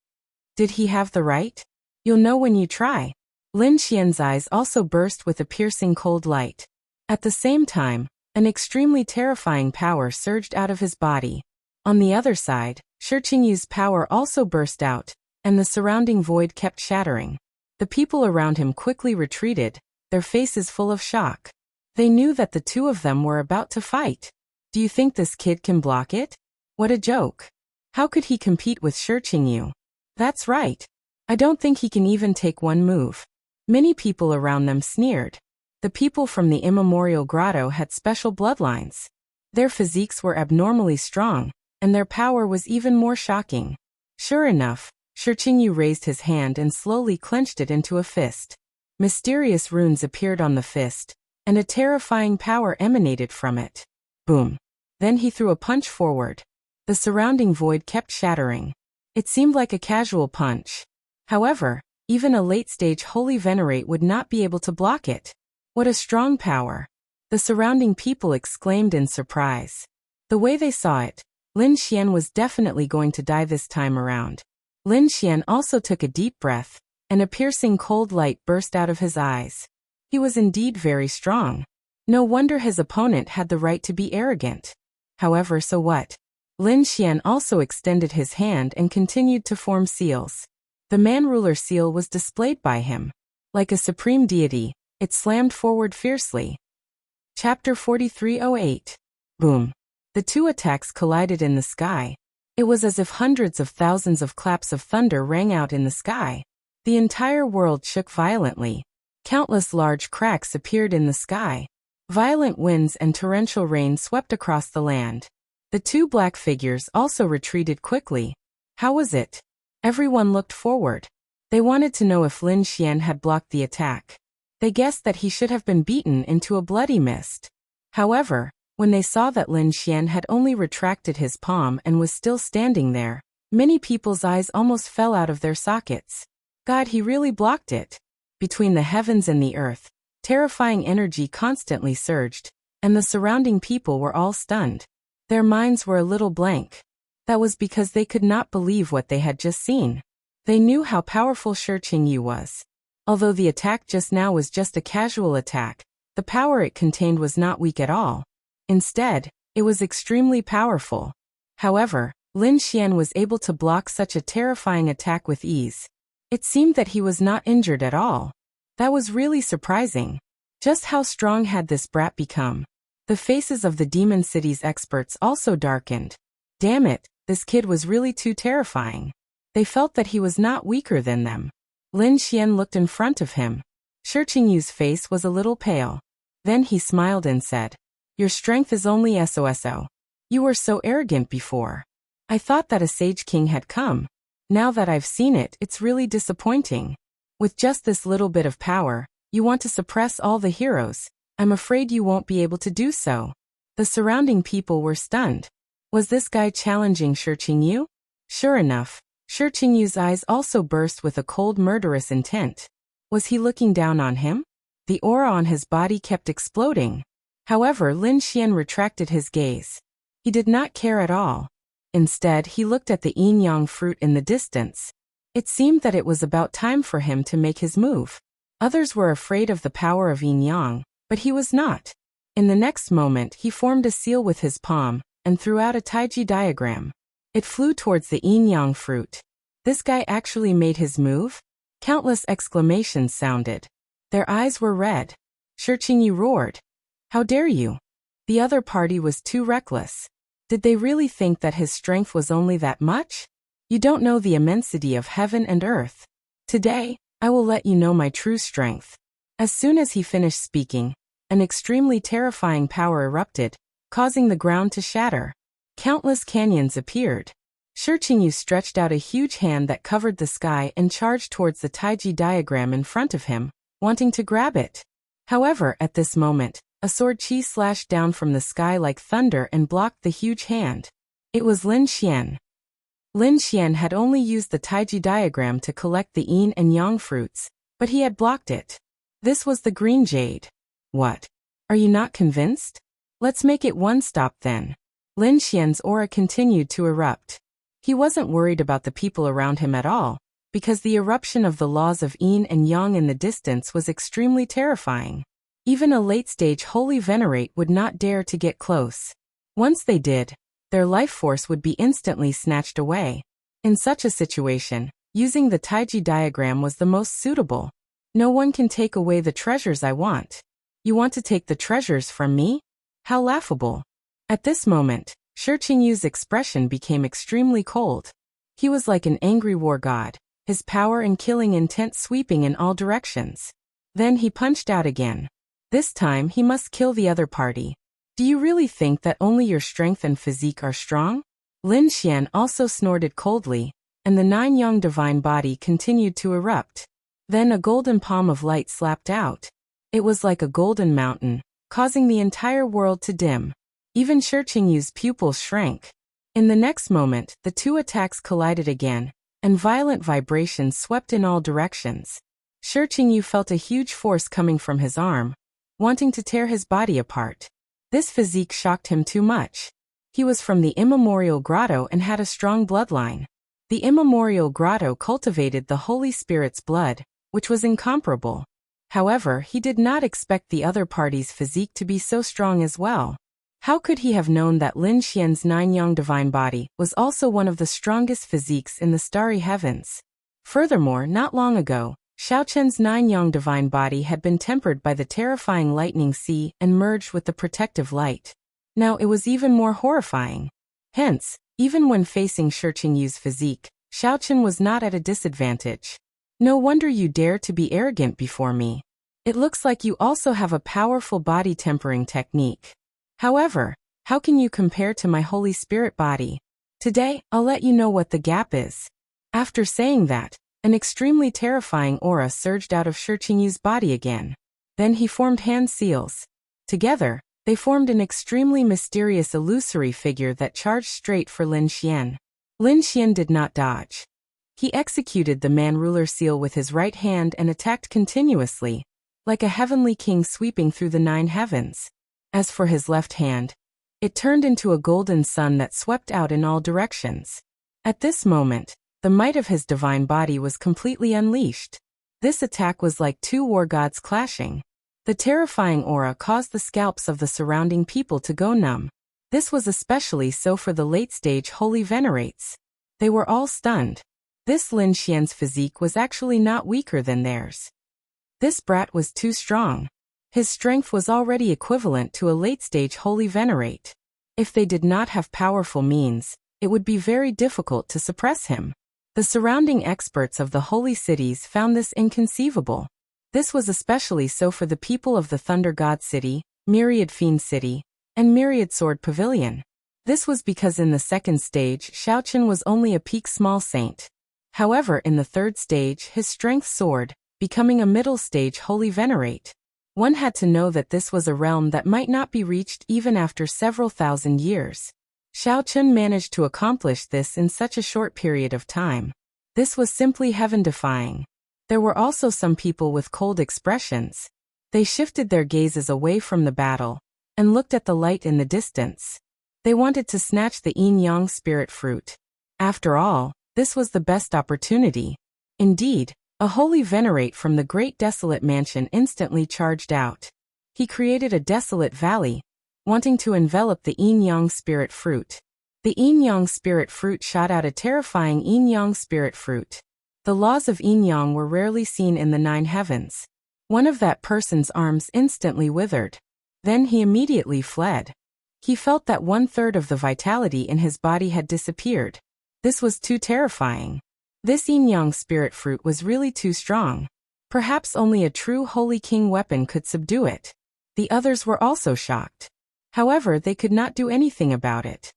Did he have the right? You'll know when you try. Lin Xian's eyes also burst with a piercing cold light. At the same time, an extremely terrifying power surged out of his body. On the other side, Shi Qingyu's power also burst out, and the surrounding void kept shattering. The people around him quickly retreated, their faces full of shock. They knew that the two of them were about to fight. Do you think this kid can block it? What a joke. How could he compete with Shi Qingyu? That's right. I don't think he can even take one move. Many people around them sneered. The people from the immemorial grotto had special bloodlines. Their physiques were abnormally strong, and their power was even more shocking. Sure enough, Shi Qingyu raised his hand and slowly clenched it into a fist. Mysterious runes appeared on the fist, and a terrifying power emanated from it. Boom. Then he threw a punch forward. The surrounding void kept shattering. It seemed like a casual punch. However, even a late-stage holy venerate would not be able to block it. What a strong power. The surrounding people exclaimed in surprise. The way they saw it, Lin Xian was definitely going to die this time around. Lin Xian also took a deep breath, and a piercing cold light burst out of his eyes. He was indeed very strong. No wonder his opponent had the right to be arrogant. However, so what? Lin Xian also extended his hand and continued to form seals. The man-ruler seal was displayed by him. Like a supreme deity, it slammed forward fiercely. Chapter 4308. Boom. The two attacks collided in the sky. It was as if hundreds of thousands of claps of thunder rang out in the sky. The entire world shook violently. Countless large cracks appeared in the sky. Violent winds and torrential rain swept across the land. The two black figures also retreated quickly. How was it? Everyone looked forward. They wanted to know if Lin Xian had blocked the attack. They guessed that he should have been beaten into a bloody mist. However, when they saw that Lin Xian had only retracted his palm and was still standing there, many people's eyes almost fell out of their sockets. God, he really blocked it. Between the heavens and the earth, terrifying energy constantly surged, and the surrounding people were all stunned. Their minds were a little blank. That was because they could not believe what they had just seen. They knew how powerful Shi Qingyu was. Although the attack just now was just a casual attack, the power it contained was not weak at all. Instead, it was extremely powerful. However, Lin Xian was able to block such a terrifying attack with ease. It seemed that he was not injured at all. That was really surprising. Just how strong had this brat become? The faces of the Demon City's experts also darkened. Damn it, this kid was really too terrifying. They felt that he was not weaker than them. Lin Xian looked in front of him. Shi Qingyu's face was a little pale. Then he smiled and said, "Your strength is only so. You were so arrogant before. I thought that a Sage King had come. Now that I've seen it, it's really disappointing. With just this little bit of power, you want to suppress all the heroes. I'm afraid you won't be able to do so." The surrounding people were stunned. Was this guy challenging Shi Qingyu? Sure enough, Shi Qingyu's eyes also burst with a cold murderous intent. Was he looking down on him? The aura on his body kept exploding. However, Lin Xian retracted his gaze. He did not care at all. Instead, he looked at the yin-yang fruit in the distance. It seemed that it was about time for him to make his move. Others were afraid of the power of yin-yang, but he was not. In the next moment, he formed a seal with his palm and threw out a taiji diagram. It flew towards the yin-yang fruit. This guy actually made his move? Countless exclamations sounded. Their eyes were red. Shi Qingyu roared. "How dare you?" The other party was too reckless. Did they really think that his strength was only that much? You don't know the immensity of heaven and earth. Today, I will let you know my true strength. As soon as he finished speaking, an extremely terrifying power erupted, causing the ground to shatter. Countless canyons appeared. Shi Qingyu stretched out a huge hand that covered the sky and charged towards the taiji diagram in front of him, wanting to grab it. However, at this moment, a sword chi slashed down from the sky like thunder and blocked the huge hand. It was Lin Xian. Lin Xian had only used the taiji diagram to collect the yin and yang fruits, but he had blocked it. This was the green jade. What? Are you not convinced? Let's make it one stop then. Lin Xian's aura continued to erupt. He wasn't worried about the people around him at all, because the eruption of the laws of yin and yang in the distance was extremely terrifying. Even a late-stage holy venerate would not dare to get close. Once they did, their life force would be instantly snatched away. In such a situation, using the taiji diagram was the most suitable. No one can take away the treasures I want. You want to take the treasures from me? How laughable. At this moment, Shi Qingyu's expression became extremely cold. He was like an angry war god, his power and killing intent sweeping in all directions. Then he punched out again. This time he must kill the other party. Do you really think that only your strength and physique are strong? Lin Xian also snorted coldly, and the nine-yang divine body continued to erupt. Then a golden palm of light slapped out. It was like a golden mountain, causing the entire world to dim. Even Shi Qingyu's pupils shrank. In the next moment, the two attacks collided again, and violent vibrations swept in all directions. Shi Qingyu felt a huge force coming from his arm, wanting to tear his body apart. This physique shocked him too much. He was from the immemorial grotto and had a strong bloodline. The immemorial grotto cultivated the Holy Spirit's blood, which was incomparable. However, he did not expect the other party's physique to be so strong as well. How could he have known that Lin Xian's nine-yang divine body was also one of the strongest physiques in the starry heavens? Furthermore, not long ago, Xiao Chen's nine-yang divine body had been tempered by the terrifying lightning sea and merged with the protective light. Now it was even more horrifying. Hence, even when facing Shi Qingyu's physique, Xiao Chen was not at a disadvantage. No wonder you dare to be arrogant before me. It looks like you also have a powerful body tempering technique. However, how can you compare to my Holy Spirit body? Today, I'll let you know what the gap is. After saying that, an extremely terrifying aura surged out of Shi Qingyu's body again. Then he formed hand seals. Together, they formed an extremely mysterious illusory figure that charged straight for Lin Xian. Lin Xian did not dodge. He executed the man-ruler seal with his right hand and attacked continuously, like a heavenly king sweeping through the 9 heavens. As for his left hand, it turned into a golden sun that swept out in all directions. At this moment, the might of his divine body was completely unleashed. This attack was like 2 war gods clashing. The terrifying aura caused the scalps of the surrounding people to go numb. This was especially so for the late-stage holy venerates. They were all stunned. This Lin Xian's physique was actually not weaker than theirs. This brat was too strong. His strength was already equivalent to a late-stage holy venerate. If they did not have powerful means, it would be very difficult to suppress him. The surrounding experts of the holy cities found this inconceivable. This was especially so for the people of the Thunder God City, Myriad Fiend City, and Myriad Sword Pavilion. This was because in the second stage Xiao Chen was only a peak small saint. However, in the third stage his strength soared, becoming a middle stage holy venerate. One had to know that this was a realm that might not be reached even after several thousand years. Xiao Chen managed to accomplish this in such a short period of time. This was simply heaven-defying. There were also some people with cold expressions. They shifted their gazes away from the battle and looked at the light in the distance. They wanted to snatch the yin-yang spirit fruit. After all, this was the best opportunity. Indeed, a holy venerate from the great desolate mansion instantly charged out. He created a desolate valley, wanting to envelop the yin-yang spirit fruit. The yin-yang spirit fruit shot out a terrifying yin-yang spirit fruit. The laws of yin-yang were rarely seen in the 9 heavens. One of that person's arms instantly withered. Then he immediately fled. He felt that 1/3 of the vitality in his body had disappeared. This was too terrifying. This yin-yang spirit fruit was really too strong. Perhaps only a true holy king weapon could subdue it. The others were also shocked. However, they could not do anything about it.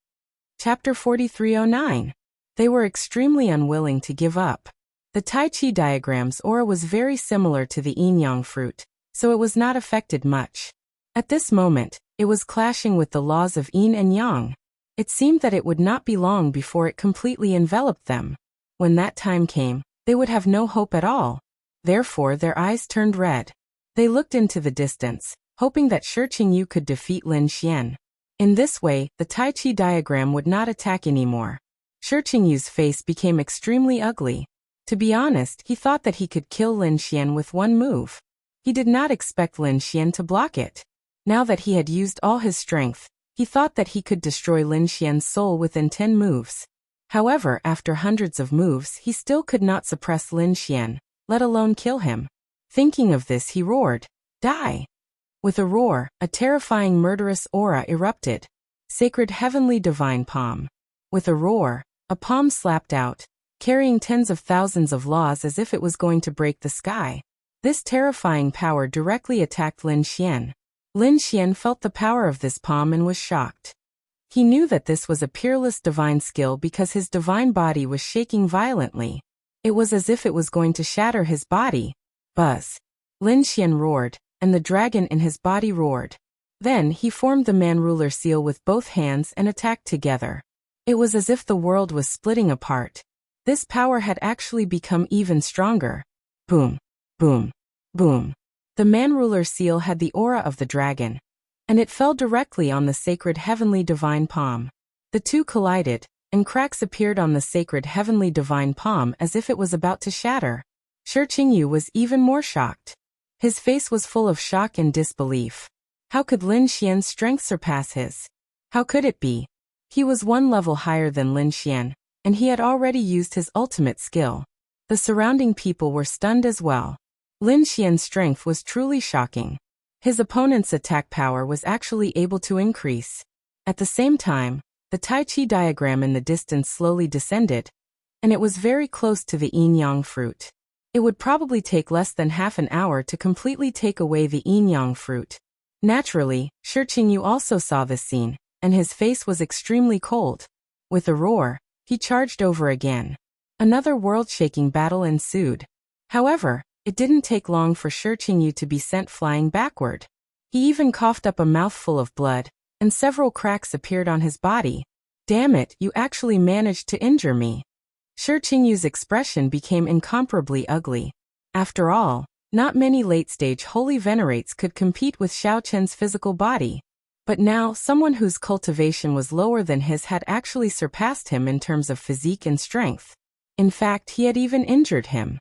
Chapter 4309. They were extremely unwilling to give up. The Tai Chi diagram's aura was very similar to the yin-yang fruit, so it was not affected much. At this moment, it was clashing with the laws of yin and yang. It seemed that it would not be long before it completely enveloped them. When that time came, they would have no hope at all. Therefore, their eyes turned red. They looked into the distance, hoping that Shi Qingyu could defeat Lin Xian. In this way, the Tai Chi diagram would not attack anymore. Shi Qingyu's face became extremely ugly. To be honest, he thought that he could kill Lin Xian with one move. He did not expect Lin Xian to block it. Now that he had used all his strength, he thought that he could destroy Lin Xian's soul within 10 moves. However, after hundreds of moves, he still could not suppress Lin Xian, let alone kill him. Thinking of this, he roared, "Die!" With a roar, a terrifying murderous aura erupted. Sacred heavenly divine palm. With a roar, a palm slapped out, carrying tens of thousands of laws as if it was going to break the sky. This terrifying power directly attacked Lin Xian. Lin Xian felt the power of this palm and was shocked. He knew that this was a peerless divine skill because his divine body was shaking violently. It was as if it was going to shatter his body. Buzz. Lin Xian roared, and the dragon in his body roared. Then he formed the man-ruler seal with both hands and attacked together. It was as if the world was splitting apart. This power had actually become even stronger. Boom, boom, boom. The man-ruler seal had the aura of the dragon, and it fell directly on the sacred heavenly divine palm. The two collided, and cracks appeared on the sacred heavenly divine palm as if it was about to shatter. Shi Qingyu was even more shocked. His face was full of shock and disbelief. How could Lin Xian's strength surpass his? How could it be? He was one level higher than Lin Xian, and he had already used his ultimate skill. The surrounding people were stunned as well. Lin Xian's strength was truly shocking. His opponent's attack power was actually able to increase. At the same time, the Tai Chi diagram in the distance slowly descended, and it was very close to the yin-yang fruit. It would probably take less than half an hour to completely take away the yin-yang fruit. Naturally, Shi Qingyu also saw this scene, and his face was extremely cold. With a roar, he charged over again. Another world-shaking battle ensued. However, it didn't take long for Shi Qingyu to be sent flying backward. He even coughed up a mouthful of blood, and several cracks appeared on his body. Damn it, you actually managed to injure me. Shi Qingyu's expression became incomparably ugly. After all, not many late-stage holy venerates could compete with Xiao Chen's physical body. But now, someone whose cultivation was lower than his had actually surpassed him in terms of physique and strength. In fact, he had even injured him.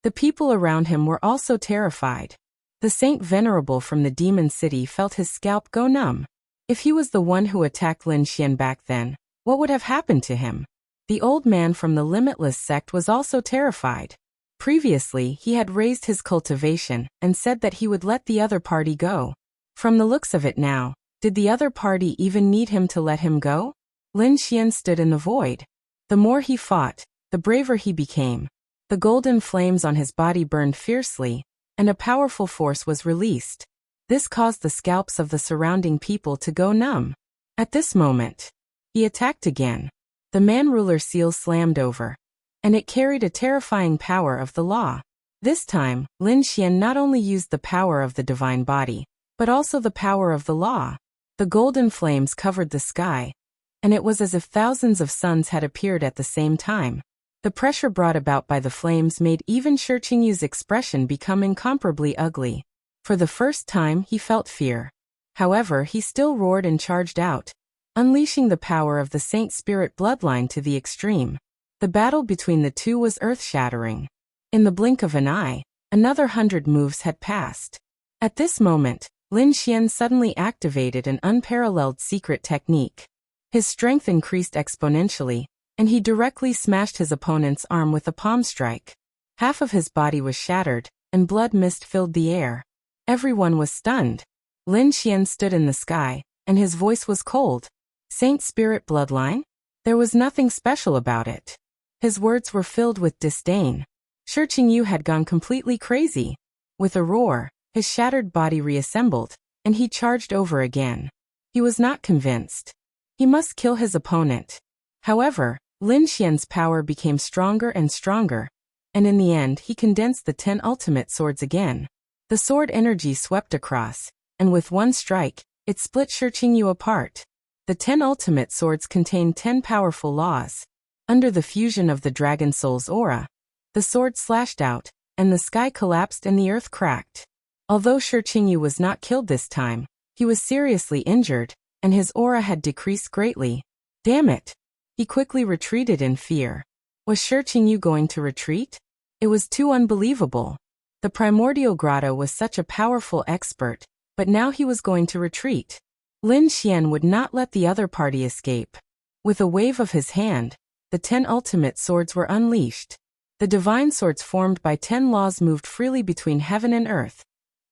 The people around him were also terrified. The Saint Venerable from the Demon City felt his scalp go numb. If he was the one who attacked Lin Xian back then, what would have happened to him? The old man from the Limitless sect was also terrified. Previously, he had raised his cultivation and said that he would let the other party go. From the looks of it now, did the other party even need him to let him go? Lin Xian stood in the void. The more he fought, the braver he became. The golden flames on his body burned fiercely, and a powerful force was released. This caused the scalps of the surrounding people to go numb. At this moment, he attacked again. The man-ruler seal slammed over, and it carried a terrifying power of the law. This time, Lin Xian not only used the power of the divine body, but also the power of the law. The golden flames covered the sky, and it was as if thousands of suns had appeared at the same time. The pressure brought about by the flames made even Shi Qingyu's expression become incomparably ugly. For the first time, he felt fear. However, he still roared and charged out, unleashing the power of the Saint Spirit bloodline to the extreme. The battle between the two was earth-shattering. In the blink of an eye, another 100 moves had passed. At this moment, Lin Xian suddenly activated an unparalleled secret technique. His strength increased exponentially, and he directly smashed his opponent's arm with a palm strike. Half of his body was shattered, and blood mist filled the air. Everyone was stunned. Lin Xian stood in the sky, and his voice was cold. Saint Spirit bloodline? There was nothing special about it. His words were filled with disdain. Shi Qingyu had gone completely crazy. With a roar, his shattered body reassembled, and he charged over again. He was not convinced. He must kill his opponent. However, Lin Xian's power became stronger and stronger, and in the end he condensed the 10 ultimate swords again. The sword energy swept across, and with one strike, it split Shi Qingyu apart. The 10 ultimate swords contained 10 powerful laws. Under the fusion of the Dragon Soul's aura, the sword slashed out, and the sky collapsed and the earth cracked. Although Shi Qingyu was not killed this time, he was seriously injured, and his aura had decreased greatly. Damn it! He quickly retreated in fear. Was Shi Qingyu going to retreat? It was too unbelievable. The primordial grotto was such a powerful expert, but now he was going to retreat. Lin Xian would not let the other party escape. With a wave of his hand, the 10 ultimate swords were unleashed. The divine swords formed by 10 laws moved freely between heaven and earth,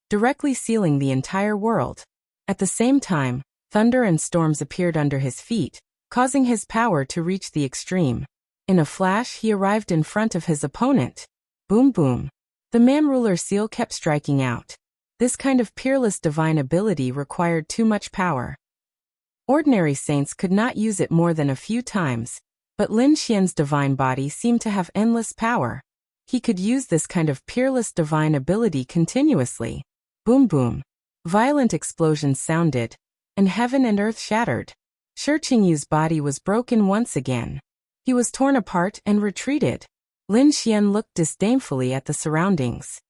directly sealing the entire world. At the same time, thunder and storms appeared under his feet, causing his power to reach the extreme. In a flash, he arrived in front of his opponent. Boom boom. The man-ruler seal kept striking out. This kind of peerless divine ability required too much power. Ordinary saints could not use it more than a few times, but Lin Xian's divine body seemed to have endless power. He could use this kind of peerless divine ability continuously. Boom boom. Violent explosions sounded, and heaven and earth shattered. Shi Qingyu's body was broken once again. He was torn apart and retreated. Lin Xian looked disdainfully at the surroundings.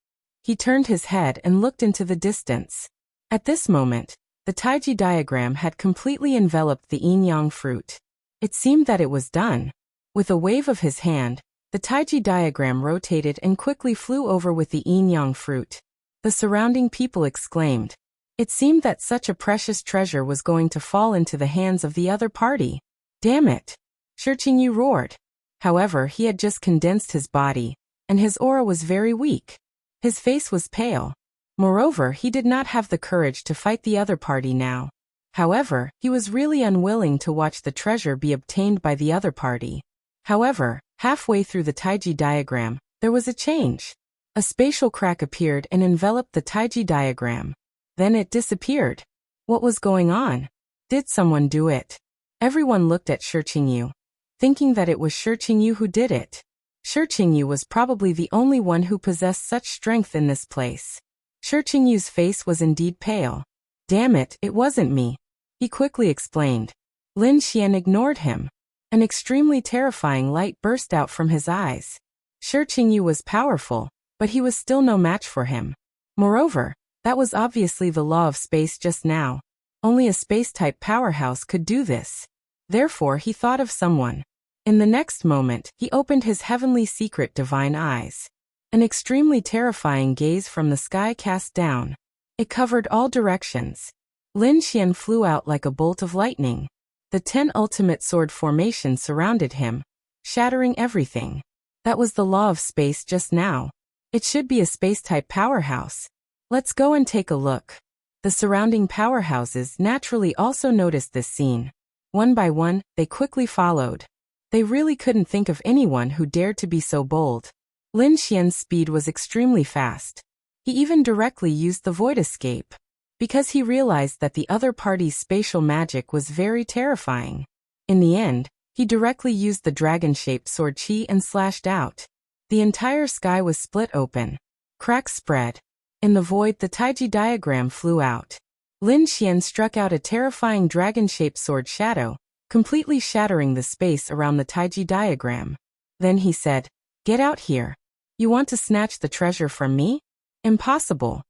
He turned his head and looked into the distance. At this moment, the Taiji diagram had completely enveloped the yin-yang fruit. It seemed that it was done. With a wave of his hand, the Taiji diagram rotated and quickly flew over with the yin-yang fruit. The surrounding people exclaimed. It seemed that such a precious treasure was going to fall into the hands of the other party. Damn it! Shi Qingyu roared. However, he had just condensed his body, and his aura was very weak. His face was pale. Moreover, he did not have the courage to fight the other party now. However, he was really unwilling to watch the treasure be obtained by the other party. However, halfway through the Taiji diagram, there was a change. A spatial crack appeared and enveloped the Taiji diagram. Then it disappeared. What was going on? Did someone do it? Everyone looked at Shi Qingyu, thinking that it was Shi Qingyu who did it. Shi Qingyu was probably the only one who possessed such strength in this place. Shi Qingyu's face was indeed pale. Damn it, it wasn't me, he quickly explained. Lin Xian ignored him. An extremely terrifying light burst out from his eyes. Shi Qingyu was powerful, but he was still no match for him. Moreover, that was obviously the law of space just now. Only a space-type powerhouse could do this. Therefore, he thought of someone. In the next moment, he opened his heavenly secret divine eyes. An extremely terrifying gaze from the sky cast down. It covered all directions. Lin Xian flew out like a bolt of lightning. The 10 ultimate sword formation surrounded him, shattering everything. That was the law of space just now. It should be a space-type powerhouse. Let's go and take a look. The surrounding powerhouses naturally also noticed this scene. One by one, they quickly followed. They really couldn't think of anyone who dared to be so bold. Lin Xian's speed was extremely fast. He even directly used the void escape, because he realized that the other party's spatial magic was very terrifying. In the end, he directly used the dragon-shaped sword chi and slashed out. The entire sky was split open. Cracks spread. In the void, the Taiji diagram flew out. Lin Xian struck out a terrifying dragon-shaped sword shadow, completely shattering the space around the Taiji diagram. Then he said, "Get out here. You want to snatch the treasure from me? Impossible."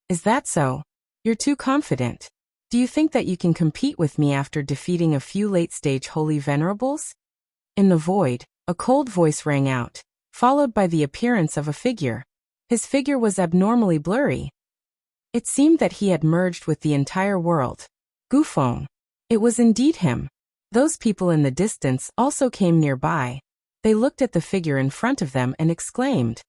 "Is that so? You're too confident. Do you think that you can compete with me after defeating a few late-stage holy venerables?" In the void, a cold voice rang out, followed by the appearance of a figure. His figure was abnormally blurry. It seemed that he had merged with the entire world. Gufeng. It was indeed him. Those people in the distance also came nearby. They looked at the figure in front of them and exclaimed.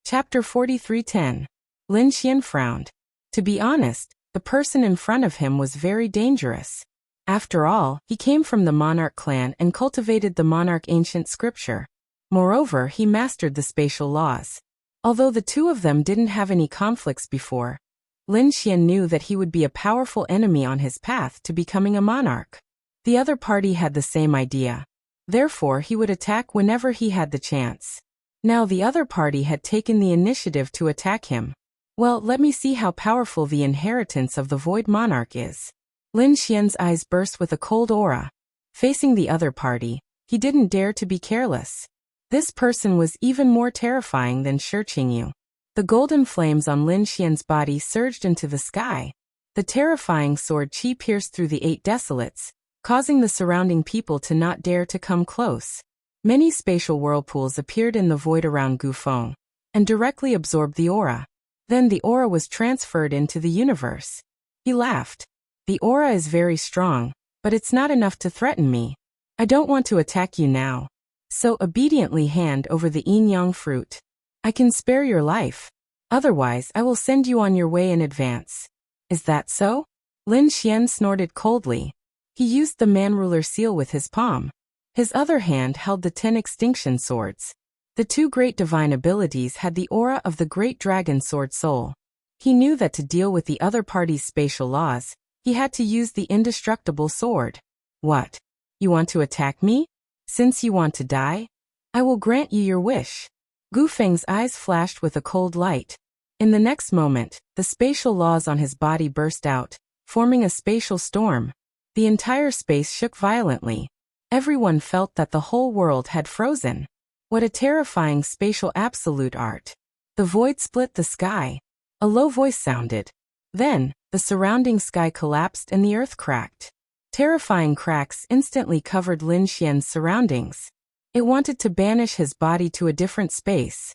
Chapter 43:10. Lin Xian frowned. To be honest, the person in front of him was very dangerous. After all, he came from the monarch clan and cultivated the monarch ancient scripture. Moreover, he mastered the spatial laws. Although the two of them didn't have any conflicts before, Lin Xian knew that he would be a powerful enemy on his path to becoming a monarch. The other party had the same idea. Therefore, he would attack whenever he had the chance. Now the other party had taken the initiative to attack him. Well, let me see how powerful the inheritance of the Void Monarch is. Lin Xian's eyes burst with a cold aura. Facing the other party, he didn't dare to be careless. This person was even more terrifying than Shi Qingyu. The golden flames on Lin Xian's body surged into the sky. The terrifying sword chi pierced through the 8 desolates, causing the surrounding people to not dare to come close. Many spatial whirlpools appeared in the void around Gufeng, and directly absorbed the aura. Then the aura was transferred into the universe. He laughed. The aura is very strong, but it's not enough to threaten me. I don't want to attack you now. So obediently hand over the yin-yang fruit. I can spare your life. Otherwise, I will send you on your way in advance. Is that so? Lin Xian snorted coldly. He used the man-ruler seal with his palm. His other hand held the 10 extinction swords. The 2 great divine abilities had the aura of the great dragon sword soul. He knew that to deal with the other party's spatial laws, he had to use the indestructible sword. What? You want to attack me? Since you want to die, I will grant you your wish. Gufeng's eyes flashed with a cold light. In the next moment, the spatial laws on his body burst out, forming a spatial storm. The entire space shook violently. Everyone felt that the whole world had frozen. What a terrifying spatial absolute art. The void split the sky. A low voice sounded. Then, the surrounding sky collapsed and the earth cracked. Terrifying cracks instantly covered Lin Xian's surroundings. It wanted to banish his body to a different space.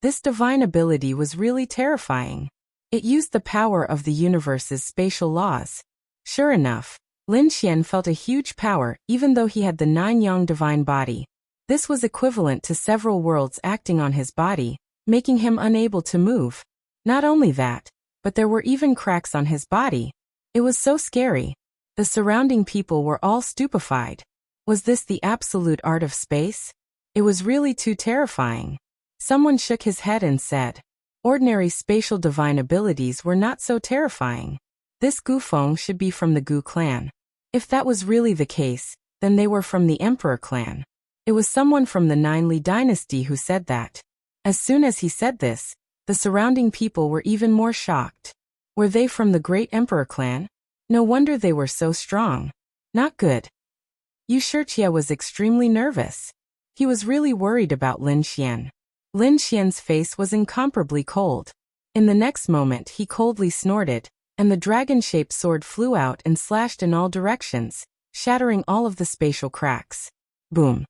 This divine ability was really terrifying. It used the power of the universe's spatial laws. Sure enough, Lin Xian felt a huge power even though he had the 9-yang divine body. This was equivalent to several worlds acting on his body, making him unable to move. Not only that, but there were even cracks on his body. It was so scary. The surrounding people were all stupefied. Was this the absolute art of space? It was really too terrifying. Someone shook his head and said, ordinary spatial divine abilities were not so terrifying. This Gu Feng should be from the Gu clan. If that was really the case, then they were from the Emperor clan. It was someone from the 9 Li dynasty who said that. As soon as he said this, the surrounding people were even more shocked. Were they from the great Emperor clan? No wonder they were so strong. Not good. Yu Shijie was extremely nervous. He was really worried about Lin Xian. Lin Xian's face was incomparably cold. In the next moment he coldly snorted, and the dragon-shaped sword flew out and slashed in all directions, shattering all of the spatial cracks. Boom.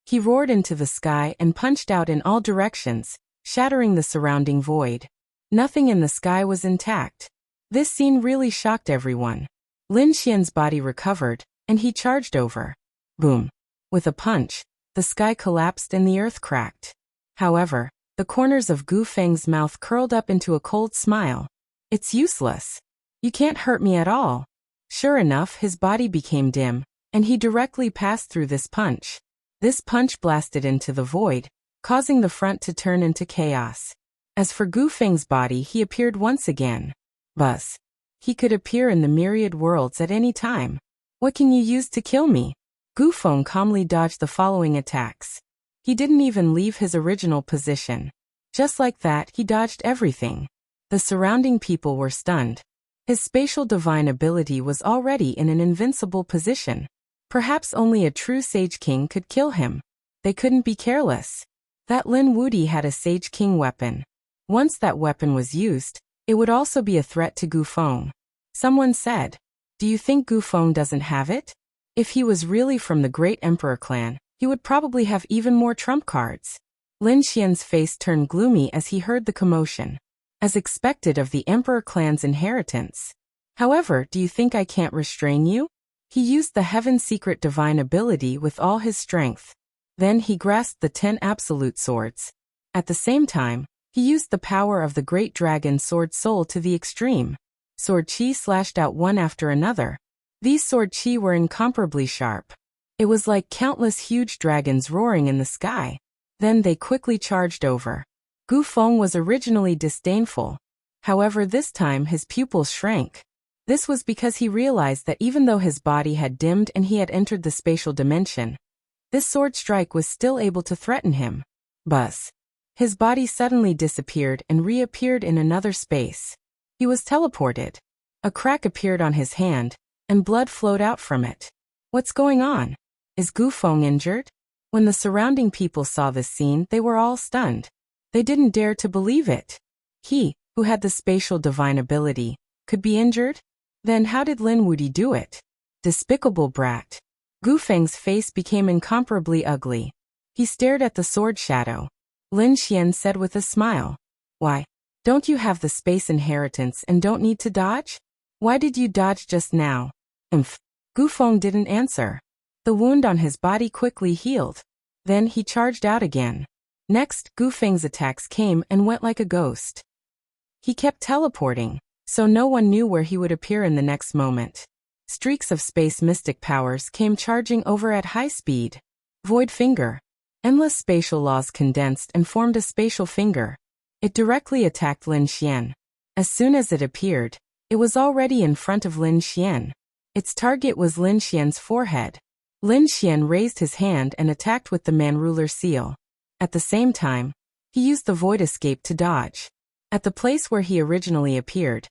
He roared into the sky and punched out in all directions, shattering the surrounding void. Nothing in the sky was intact. This scene really shocked everyone. Lin Xian's body recovered, and he charged over. Boom. With a punch, the sky collapsed and the earth cracked. However, the corners of Gu Feng's mouth curled up into a cold smile. It's useless. You can't hurt me at all. Sure enough, his body became dim, and he directly passed through this punch. This punch blasted into the void, causing the front to turn into chaos. As for Gu Feng's body, he appeared once again. Buzz. He could appear in the myriad worlds at any time. What can you use to kill me? Gu Feng calmly dodged the following attacks. He didn't even leave his original position. Just like that, he dodged everything. The surrounding people were stunned. His spatial divine ability was already in an invincible position. Perhaps only a true Sage King could kill him. They couldn't be careless. That Lin Wudi had a Sage King weapon. Once that weapon was used, it would also be a threat to Gu Feng. Someone said, "Do you think Gu Feng doesn't have it?" If he was really from the great Emperor clan, he would probably have even more trump cards. Lin Xian's face turned gloomy as he heard the commotion. As expected of the Emperor clan's inheritance. However, do you think I can't restrain you? He used the Heaven Secret divine ability with all his strength. Then he grasped the 10 absolute swords. At the same time, he used the power of the great dragon sword soul to the extreme. Sword chi slashed out one after another. These sword chi were incomparably sharp. It was like countless huge dragons roaring in the sky. Then they quickly charged over. Gu Feng was originally disdainful. However, this time his pupils shrank. This was because he realized that even though his body had dimmed and he had entered the spatial dimension, this sword strike was still able to threaten him. Buzz. His body suddenly disappeared and reappeared in another space. He was teleported. A crack appeared on his hand, and blood flowed out from it. What's going on? Is Gu Feng injured? When the surrounding people saw this scene, they were all stunned. They didn't dare to believe it. He, who had the spatial divine ability, could be injured? Then how did Lin Wudi do it? Despicable brat. Gu Feng's face became incomparably ugly. He stared at the sword shadow. Lin Xian said with a smile. Why? Don't you have the space inheritance and don't need to dodge? Why did you dodge just now? Gu Feng didn't answer. The wound on his body quickly healed. Then he charged out again. Next, Gu Feng's attacks came and went like a ghost. He kept teleporting, so no one knew where he would appear in the next moment. Streaks of space mystic powers came charging over at high speed. Void Finger. Endless spatial laws condensed and formed a spatial finger. It directly attacked Lin Xian. As soon as it appeared, it was already in front of Lin Xian. Its target was Lin Xian's forehead. Lin Xian raised his hand and attacked with the Man-Ruler seal. At the same time, he used the Void Escape to dodge. At the place where he originally appeared,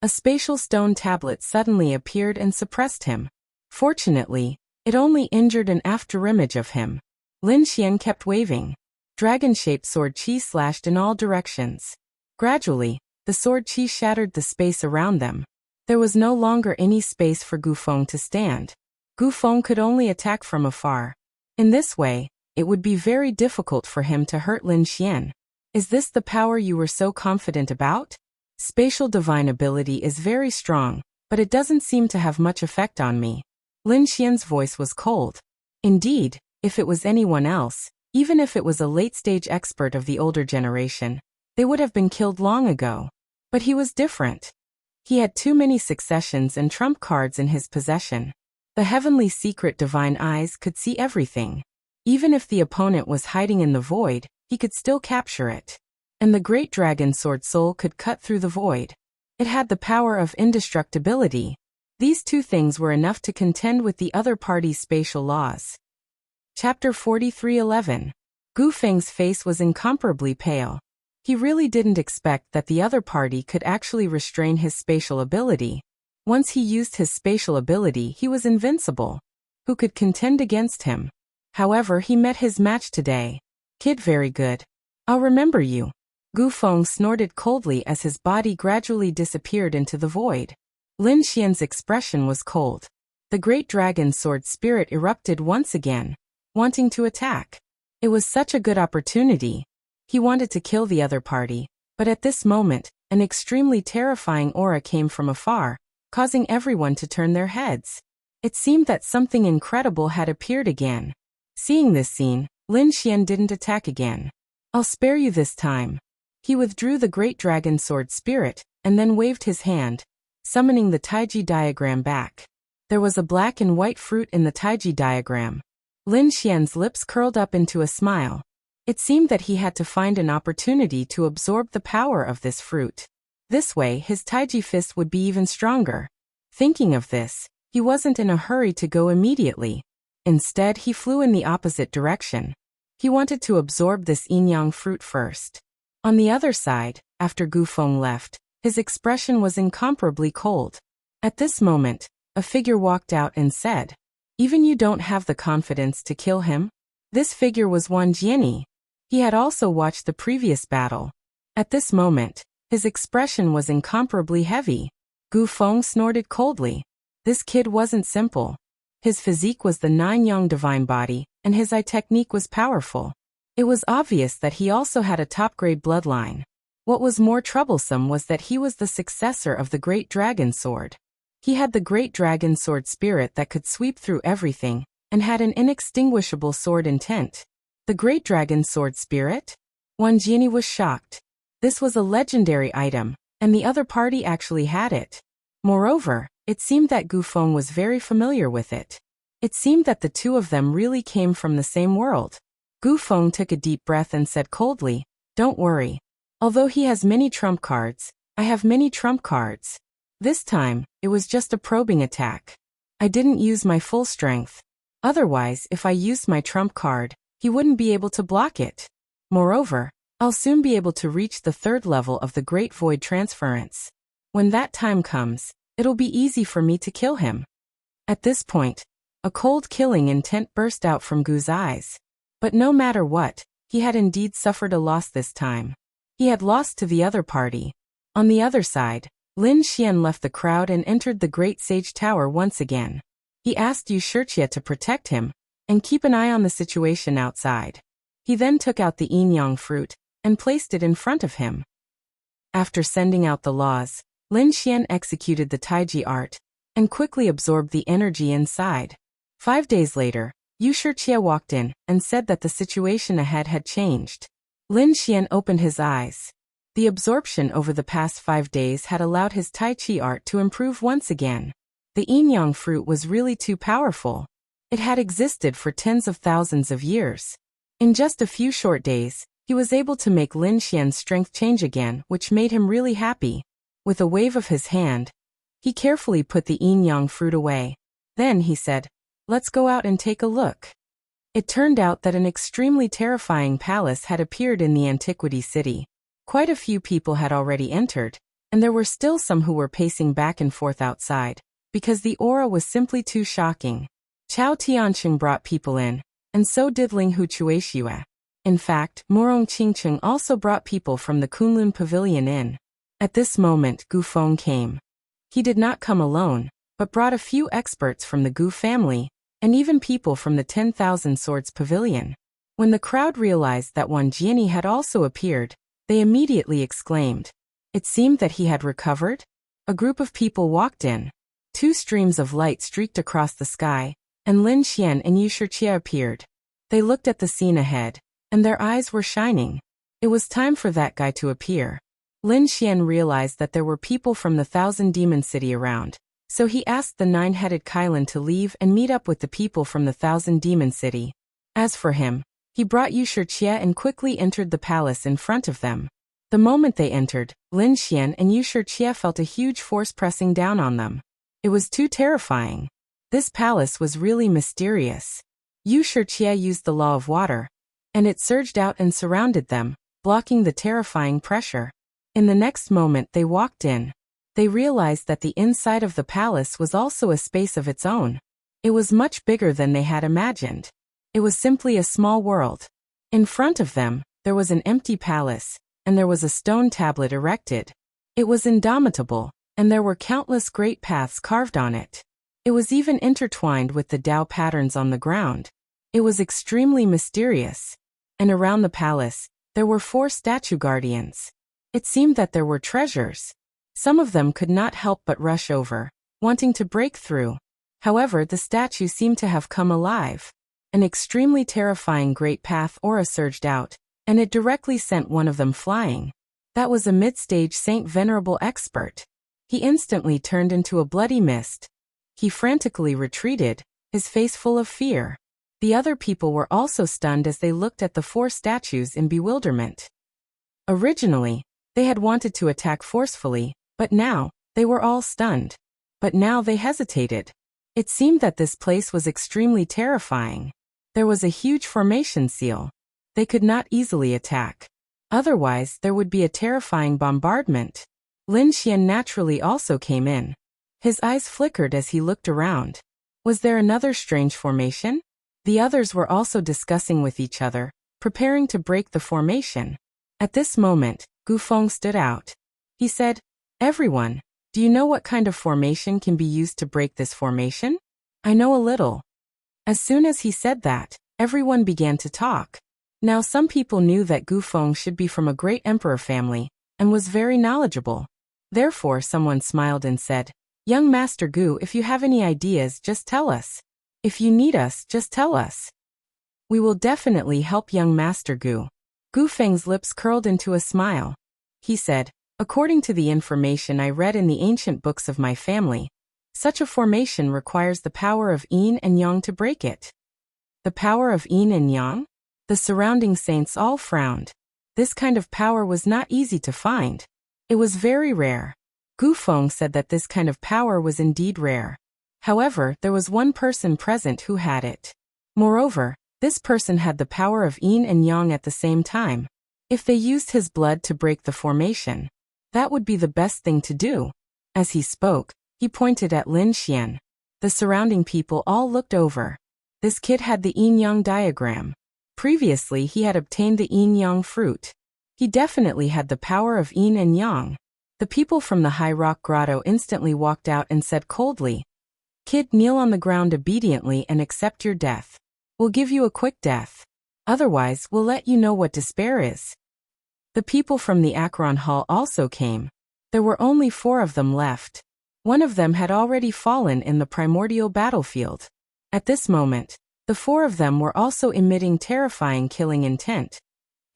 a spatial stone tablet suddenly appeared and suppressed him. Fortunately, it only injured an afterimage of him. Lin Xian kept waving. Dragon-shaped sword chi slashed in all directions. Gradually, the sword chi shattered the space around them. There was no longer any space for Gu Feng to stand. Gu Feng could only attack from afar. In this way, it would be very difficult for him to hurt Lin Xian. Is this the power you were so confident about? Spatial divine ability is very strong, but it doesn't seem to have much effect on me. Lin Xian's voice was cold. Indeed, if it was anyone else, even if it was a late-stage expert of the older generation, they would have been killed long ago. But he was different. He had too many successions and trump cards in his possession. The heavenly secret divine eyes could see everything. Even if the opponent was hiding in the void, he could still capture it. And the great dragon sword soul could cut through the void. It had the power of indestructibility. These two things were enough to contend with the other party's spatial laws. Chapter 43:11. Gu Feng's face was incomparably pale. He really didn't expect that the other party could actually restrain his spatial ability. Once he used his spatial ability, he was invincible. Who could contend against him? However, he met his match today. Kid, very good. I'll remember you. Gu Feng snorted coldly as his body gradually disappeared into the void. Lin Xian's expression was cold. The great dragon sword spirit erupted once again, wanting to attack. It was such a good opportunity. He wanted to kill the other party, but at this moment, an extremely terrifying aura came from afar, causing everyone to turn their heads. It seemed that something incredible had appeared again. Seeing this scene, Lin Xian didn't attack again. I'll spare you this time. He withdrew the great dragon sword spirit, and then waved his hand, summoning the Taiji diagram back. There was a black and white fruit in the Taiji diagram. Lin Xian's lips curled up into a smile. It seemed that he had to find an opportunity to absorb the power of this fruit. This way, his Taiji fist would be even stronger. Thinking of this, he wasn't in a hurry to go immediately. Instead, he flew in the opposite direction. He wanted to absorb this yin-yang fruit first. On the other side, after Gu Feng left, his expression was incomparably cold. At this moment, a figure walked out and said, "Even you don't have the confidence to kill him?" This figure was Wang Jiani. He had also watched the previous battle. At this moment, his expression was incomparably heavy. Gu Feng snorted coldly. This kid wasn't simple. His physique was the nine-yang divine body, and his eye technique was powerful. It was obvious that he also had a top-grade bloodline. What was more troublesome was that he was the successor of the Great Dragon Sword. He had the Great Dragon Sword spirit that could sweep through everything, and had an inextinguishable sword intent. The Great Dragon Sword spirit? Wang Jiani was shocked. This was a legendary item, and the other party actually had it. Moreover, it seemed that Gu Feng was very familiar with it. It seemed that the two of them really came from the same world. Gu Feng took a deep breath and said coldly, "Don't worry. Although he has many trump cards, I have many trump cards. This time, it was just a probing attack. I didn't use my full strength. Otherwise, if I used my trump card, he wouldn't be able to block it. Moreover, I'll soon be able to reach the third level of the Great Void Transference. When that time comes, it'll be easy for me to kill him." At this point, a cold killing intent burst out from Gu's eyes. But no matter what, he had indeed suffered a loss this time. He had lost to the other party. On the other side, Lin Xian left the crowd and entered the Great Sage Tower once again. He asked Yu Shirchia to protect him, and keep an eye on the situation outside. He then took out the yin-yang fruit, and placed it in front of him. After sending out the laws, Lin Xian executed the Taiji art, and quickly absorbed the energy inside. 5 days later, Yu Shirchia walked in, and said that the situation ahead had changed. Lin Xian opened his eyes. The absorption over the past 5 days had allowed his Tai Chi art to improve once again. The yin-yang fruit was really too powerful. It had existed for tens of thousands of years. In just a few short days, he was able to make Lin Xian's strength change again, which made him really happy. With a wave of his hand, he carefully put the yin-yang fruit away. Then he said, "Let's go out and take a look." It turned out that an extremely terrifying palace had appeared in the Antiquity City. Quite a few people had already entered, and there were still some who were pacing back and forth outside, because the aura was simply too shocking. Chao Tianqing brought people in, and so did Ling Hu Chuexiue. In fact, Murong Qingcheng also brought people from the Kunlun Pavilion in. At this moment, Gu Feng came. He did not come alone, but brought a few experts from the Gu family, and even people from the 10,000 Swords Pavilion. When the crowd realized that Wang Jiani had also appeared, they immediately exclaimed, It seemed that he had recovered. A group of people walked in. Two streams of light streaked across the sky, and Lin Xian and Yu Shijie appeared. They looked at the scene ahead, and their eyes were shining. It was time for that guy to appear. Lin Xian realized that there were people from the Thousand Demon City around, so he asked the nine-headed Kailan to leave and meet up with the people from the Thousand Demon City. As for him, he brought Yu Shijie and quickly entered the palace in front of them. The moment they entered, Lin Xian and Yu Shijie felt a huge force pressing down on them. It was too terrifying. This palace was really mysterious. Yu Shijie used the law of water, and it surged out and surrounded them, blocking the terrifying pressure. In the next moment they walked in. They realized that the inside of the palace was also a space of its own. It was much bigger than they had imagined. It was simply a small world. In front of them, there was an empty palace, and there was a stone tablet erected. It was indomitable, and there were countless great paths carved on it. It was even intertwined with the Tao patterns on the ground. It was extremely mysterious. And around the palace, there were 4 statue guardians. It seemed that there were treasures. Some of them could not help but rush over, wanting to break through. However, the statue seemed to have come alive. An extremely terrifying great path aura surged out, and it directly sent one of them flying. That was a mid-stage Saint Venerable expert. He instantly turned into a bloody mist. He frantically retreated, his face full of fear. The other people were also stunned as they looked at the 4 statues in bewilderment. Originally, they had wanted to attack forcefully, but now, they were all stunned. But now they hesitated. It seemed that this place was extremely terrifying. There was a huge formation seal. They could not easily attack. Otherwise, there would be a terrifying bombardment. Lin Xian naturally also came in. His eyes flickered as he looked around. Was there another strange formation? The others were also discussing with each other, preparing to break the formation. At this moment, Gu Feng stood out. He said, "Everyone, do you know what kind of formation can be used to break this formation?" "I know a little." As soon as he said that, everyone began to talk. Now some people knew that Gu Feng should be from a great emperor family, and was very knowledgeable. Therefore someone smiled and said, "Young Master Gu, if you have any ideas, just tell us. If you need us, just tell us. We will definitely help young Master Gu." Gu Feng's lips curled into a smile. He said, "According to the information I read in the ancient books of my family, such a formation requires the power of yin and yang to break it." The power of yin and yang? The surrounding saints all frowned. This kind of power was not easy to find. It was very rare. Gu Feng said that this kind of power was indeed rare. However, there was one person present who had it. Moreover, this person had the power of yin and yang at the same time. If they used his blood to break the formation, that would be the best thing to do. As he spoke, he pointed at Lin Xian. The surrounding people all looked over. This kid had the yin-yang diagram. Previously he had obtained the yin-yang fruit. He definitely had the power of yin and yang. The people from the high rock grotto instantly walked out and said coldly, "Kid, kneel on the ground obediently and accept your death. We'll give you a quick death. Otherwise, we'll let you know what despair is." The people from the Akron Hall also came. There were only 4 of them left. One of them had already fallen in the primordial battlefield. At this moment, the 4 of them were also emitting terrifying killing intent.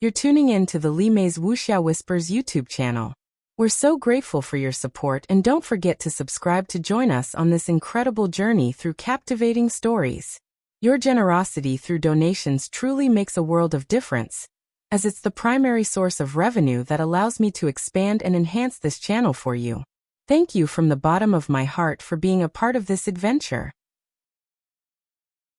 You're tuning in to the Li Mei's Wuxia Whispers YouTube channel. We're so grateful for your support, and don't forget to subscribe to join us on this incredible journey through captivating stories. Your generosity through donations truly makes a world of difference, as it's the primary source of revenue that allows me to expand and enhance this channel for you. Thank you from the bottom of my heart for being a part of this adventure.